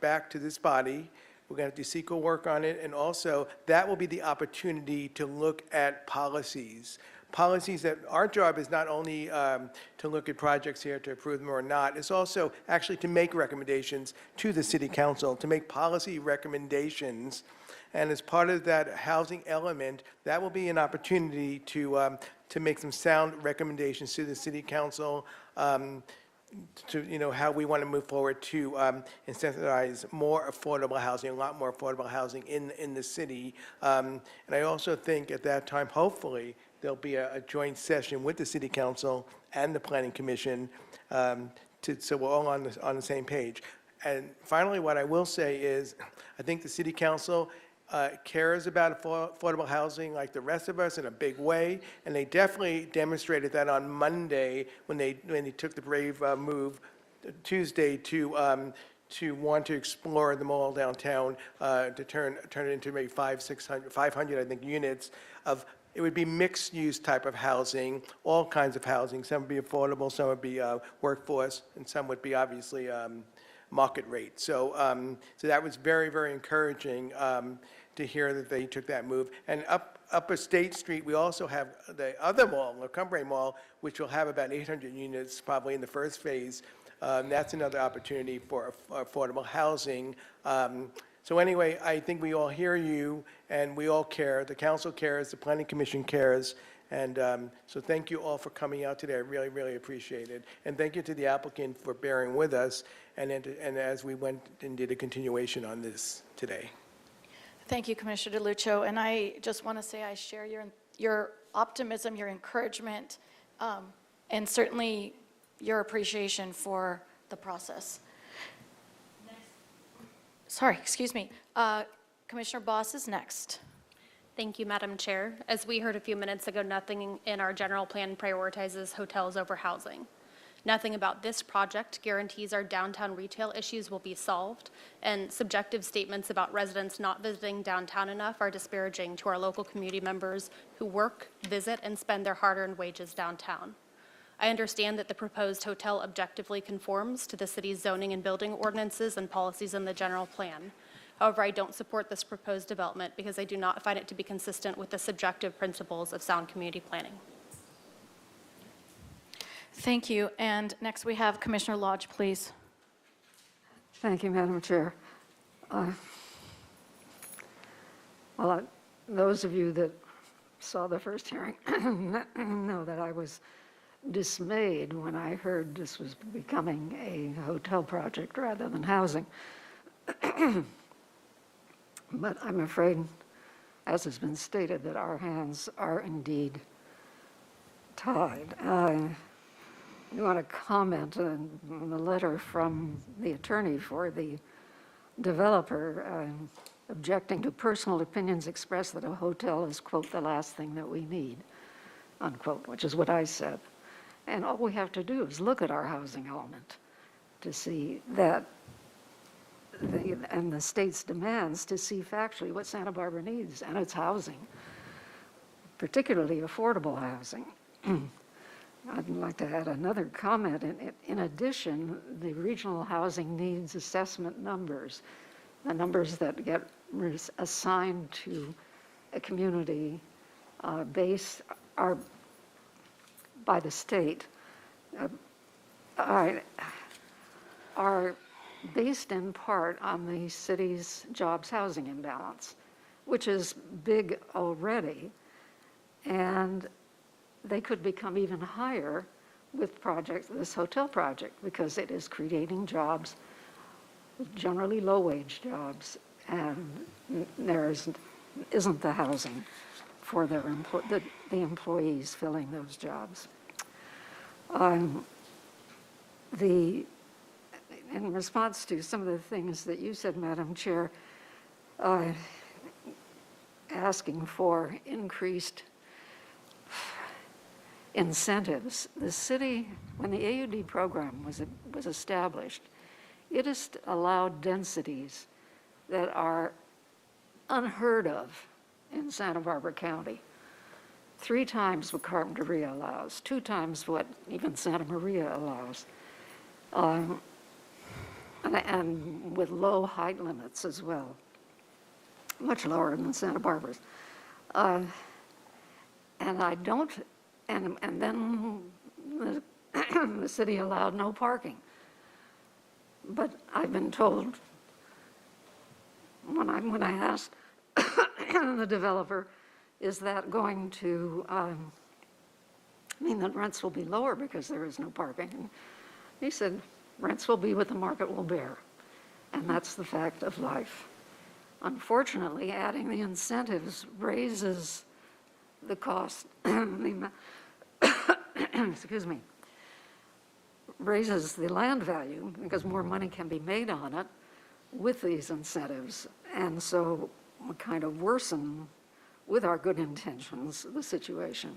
back to this body. We're going to have to do CEQA work on it, and also that will be the opportunity to look at policies. Policies that our job is not only to look at projects here to approve them or not, it's also actually to make recommendations to the city council, to make policy recommendations. And as part of that housing element, that will be an opportunity to make some sound recommendations to the city council, to how we want to move forward to incentivize more affordable housing, a lot more affordable housing in the city. And I also think at that time, hopefully, there'll be a joint session with the city council and the planning commission, so we're all on the same page. And finally, what I will say is, I think the city council cares about affordable housing like the rest of us in a big way, and they definitely demonstrated that on Monday when they took the brave move Tuesday to want to explore the mall downtown, to turn it into maybe 500, I think, units of. It would be mixed-use type of housing, all kinds of housing. Some would be affordable, some would be workforce, and some would be obviously market rate. So that was very, very encouraging to hear that they took that move. And up State Street, we also have the other mall, the Cumbrae Mall, which will have about 800 units probably in the first phase. That's another opportunity for affordable housing. So anyway, I think we all hear you, and we all care. The council cares, the planning commission cares, and so thank you all for coming out today. I really, really appreciate it. And thank you to the applicant for bearing with us, and as we went and did a continuation on this today. Thank you, Commissioner DeLuccio, and I just want to say I share your optimism, your encouragement, and certainly your appreciation for the process. Sorry, excuse me. Commissioner Boss is next. Thank you, Madam Chair. As we heard a few minutes ago, nothing in our general plan prioritizes hotels over housing. Nothing about this project guarantees our downtown retail issues will be solved, and subjective statements about residents not visiting downtown enough are disparaging to our local community members who work, visit, and spend their hard-earned wages downtown. I understand that the proposed hotel objectively conforms to the city's zoning and building ordinances and policies in the general plan. However, I don't support this proposed development because I do not find it to be consistent with the subjective principles of sound community planning. Thank you. And next we have Commissioner Lodge, please. Thank you, Madam Chair. Those of you that saw the first hearing know that I was dismayed when I heard this was becoming a hotel project rather than housing. But I'm afraid, as has been stated, that our hands are indeed tied. I want to comment on the letter from the attorney for the developer objecting to personal opinions expressed that a hotel is, quote, the last thing that we need, unquote, which is what I said. And all we have to do is look at our housing element to see that, and the state's demands to see factually what Santa Barbara needs, and it's housing, particularly affordable housing. I'd like to add another comment. In addition, the regional housing needs assessment numbers, the numbers that get assigned to a community base are by the state, are based in part on the city's jobs housing imbalance, which is big already, and they could become even higher with this hotel project, because it is creating jobs, generally low-wage jobs, and there isn't the housing for the employees filling those jobs. In response to some of the things that you said, Madam Chair, asking for increased incentives, the city, when the AUD program was established, it has allowed densities that are unheard of in Santa Barbara County. 3 times what Carpinteria allows, 2 times what even Santa Maria allows, and with low height limits as well, much lower than Santa Barbara's. And then the city allowed no parking. But I've been told, when I asked the developer, is that going to mean that rents will be lower because there is no parking? And he said, rents will be what the market will bear. And that's the fact of life. Unfortunately, adding the incentives raises the cost, excuse me, raises the land value because more money can be made on it with these incentives. And so we kind of worsen, with our good intentions, the situation.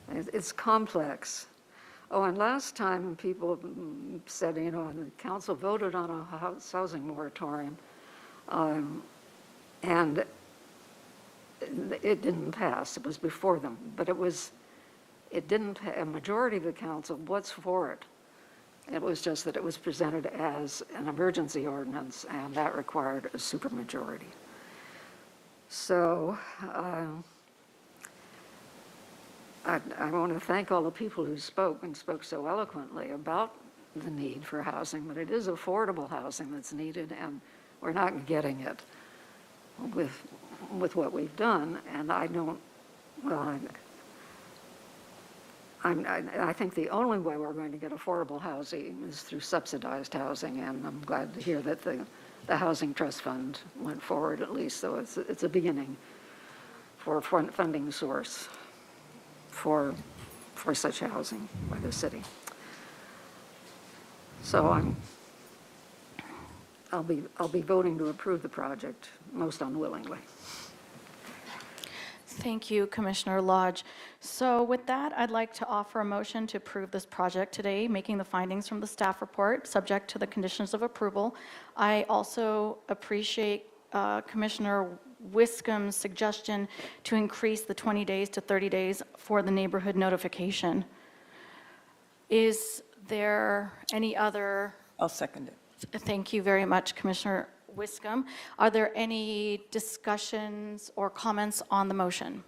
It's complex. Oh, and last time people said, the council voted on a housing moratorium, and it didn't pass. It was before them, but it didn't, a majority of the council was for it. It was just that it was presented as an emergency ordinance, and that required a supermajority. So I want to thank all the people who spoke so eloquently about the need for housing, but it is affordable housing that's needed, and we're not getting it with what we've done. And I think the only way we're going to get affordable housing is through subsidized housing, and I'm glad to hear that the Housing Trust Fund went forward at least, so it's a beginning for a funding source for such housing by the city. So I'll be voting to approve the project most unwillingly. Thank you, Commissioner Lodge. So with that, I'd like to offer a motion to approve this project today, making the findings from the staff report subject to the conditions of approval. I also appreciate Commissioner Wiscom's suggestion to increase the 20 days to 30 days for the neighborhood notification. Is there any other? I'll second it. Thank you very much, Commissioner Wiscom. Are there any discussions or comments on the motion?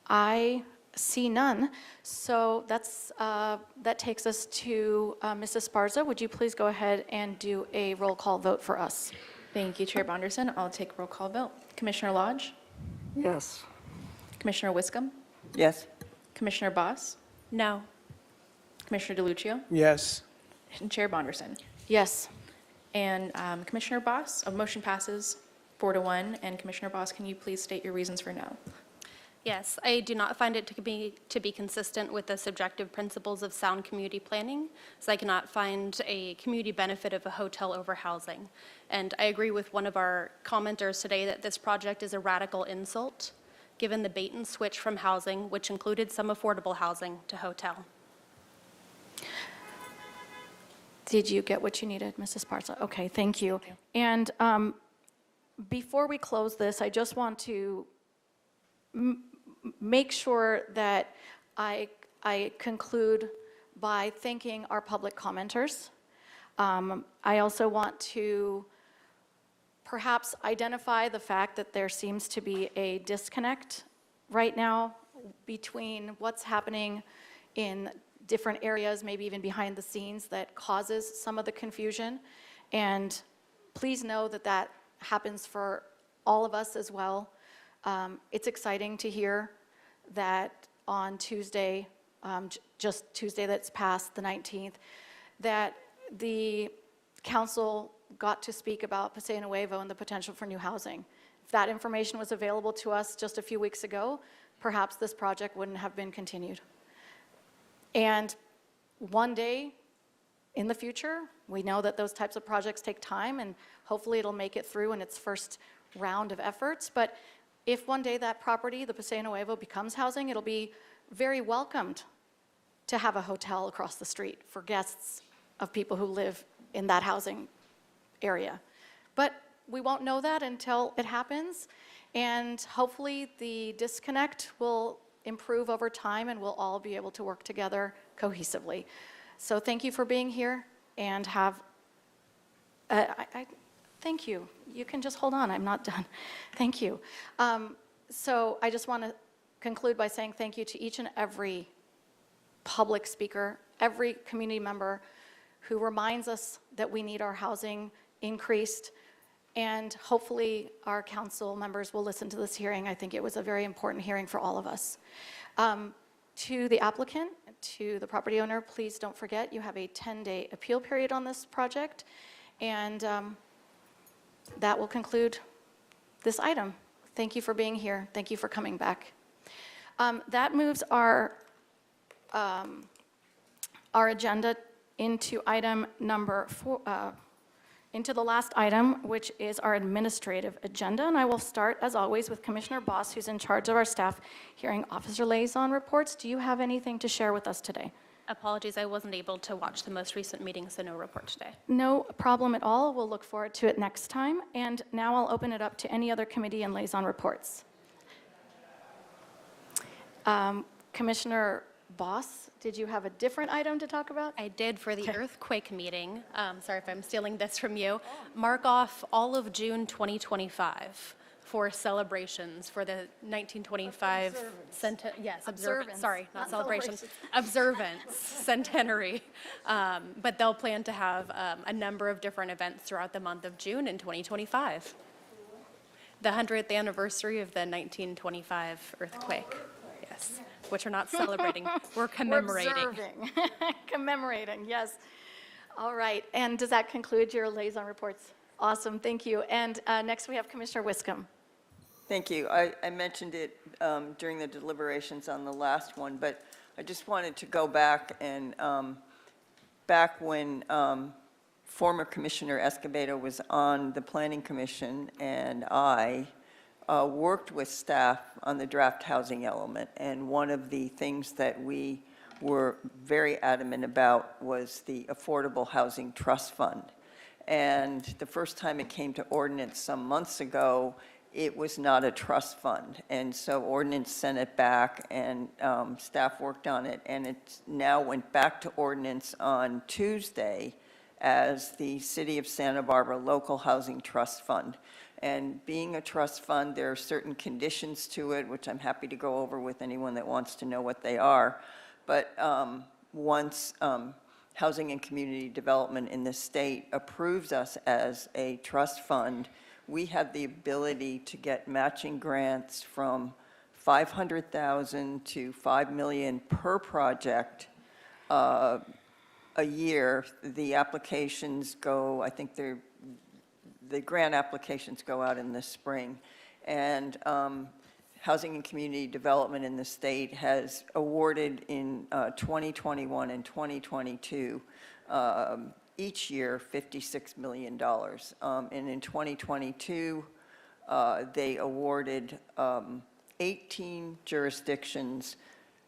I See none. So that takes us to Mrs. Sparza. Would you please go ahead and do a roll call vote for us? Thank you, Chair Bonderson. I'll take a roll call vote. Commissioner Lodge? Yes. Commissioner Wiscombe? Yes. Commissioner Boss? No. Commissioner DeLuccio? Yes. And Chair Bonderson? Yes. And Commissioner Boss, a motion passes 4-1. And Commissioner Boss, can you please state your reasons for no? Yes, I do not find it to be consistent with the subjective principles of sound community planning, so I cannot find a community benefit of a hotel over housing. And I agree with one of our commenters today that this project is a radical insult, given the bait and switch from housing, which included some affordable housing, to hotel. Did you get what you needed, Mrs. Sparza? Okay, thank you. And before we close this, I just want to make sure that I conclude by thanking our public commenters. I also want to perhaps identify the fact that there seems to be a disconnect right now between what's happening in different areas, maybe even behind the scenes, that causes some of the confusion. And please know that that happens for all of us as well. It's exciting to hear that on Tuesday, just Tuesday that's passed, the 19th, that the council got to speak about Paseo Nuevo and the potential for new housing. If that information was available to us just a few weeks ago, perhaps this project wouldn't have been continued. And one day in the future, we know that those types of projects take time, and hopefully it'll make it through in its first round of efforts. But if one day that property, the Paseo Nuevo, becomes housing, it'll be very welcomed to have a hotel across the street for guests of people who live in that housing area. But we won't know that until it happens, and hopefully the disconnect will improve over time and we'll all be able to work together cohesively. So thank you for being here, and have, thank you. You can just hold on, I'm not done. Thank you. So I just want to conclude by saying thank you to each and every public speaker, every community member who reminds us that we need our housing increased, and hopefully our council members will listen to this hearing. I think it was a very important hearing for all of us. To the applicant, to the property owner, please don't forget you have a 10-day appeal period on this project, and that will conclude this item. Thank you for being here. Thank you for coming back. That moves our agenda into item number 4, into the last item, which is our administrative agenda. And I will start, as always, with Commissioner Boss, who's in charge of our staff hearing officer liaison reports. Do you have anything to share with us today? Apologies, I wasn't able to watch the most recent meeting, so no report today. No problem at all. We'll look forward to it next time. And now I'll open it up to any other committee and liaison reports. Commissioner Boss, did you have a different item to talk about? I did for the earthquake meeting. Sorry if I'm stealing this from you. Mark off all of June 2025 for celebrations for the 1925 Observance. Sorry, not Not celebrations. Observance centenary. But they'll plan to have a number of different events throughout the month of June in 2025. The 100th anniversary of the 1925 earthquake. Yes. Which we're not celebrating, we're commemorating. We're observing. Commemorating, yes. All right, and does that conclude your liaison reports? Awesome, thank you. And next we have Commissioner Wiscombe. Thank you. I mentioned it during the deliberations on the last one, but I just wanted to go back and back when former Commissioner Escobedo was on the Planning Commission, and I worked with staff on the draft housing element, and one of the things that we were very adamant about was the Affordable Housing Trust Fund. And the first time it came to ordinance some months ago, it was not a trust fund. And so ordinance sent it back, and staff worked on it, and it now went back to ordinance on Tuesday as the City of Santa Barbara Local Housing Trust Fund. And being a trust fund, there are certain conditions to it, which I'm happy to go over with anyone that wants to know what they are. But once Housing and Community Development in the state approves us as a trust fund, we have the ability to get matching grants from $500,000 to $5 million per project a year. The applications go, I think the grant applications go out in the spring. And Housing and Community Development in the state has awarded in 2021 and 2022 each year $56 million. And in 2022, they awarded 18 jurisdictions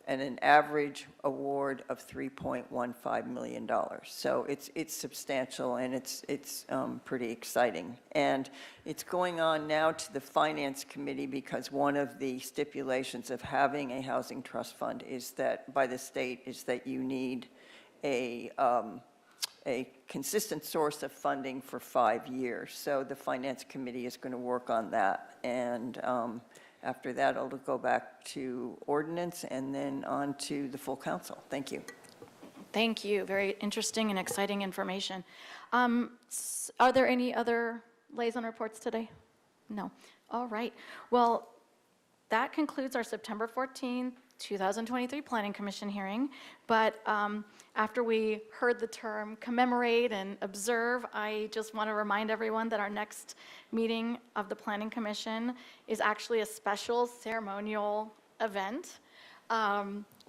and an average award of $3.15 million. So it's substantial, and it's pretty exciting. And it's going on now to the Finance Committee, because one of the stipulations of having a housing trust fund is that, by the state, is that you need a consistent source of funding for 5 years. So the Finance Committee is going to work on that. And after that, it'll go back to ordinance and then on to the full council. Thank you. Thank you. Very interesting and exciting information. Are there any other liaison reports today? No. All right. Well, that concludes our September 14th, 2023 Planning Commission hearing. But after we heard the term commemorate and observe, I just want to remind everyone that our next meeting of the Planning Commission is actually a special ceremonial event.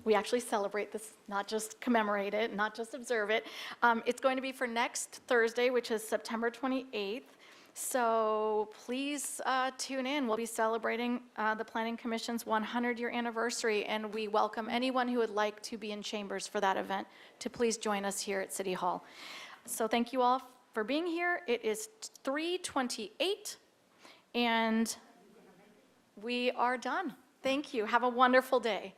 We actually celebrate this, not just commemorate it, not just observe it. It's going to be for next Thursday, which is September 28th. So please tune in. We'll be celebrating the Planning Commission's 100-year anniversary, and we welcome anyone who would like to be in chambers for that event to please join us here at City Hall. So thank you all for being here. It is 3:28, and we are done. Thank you. Have a wonderful day.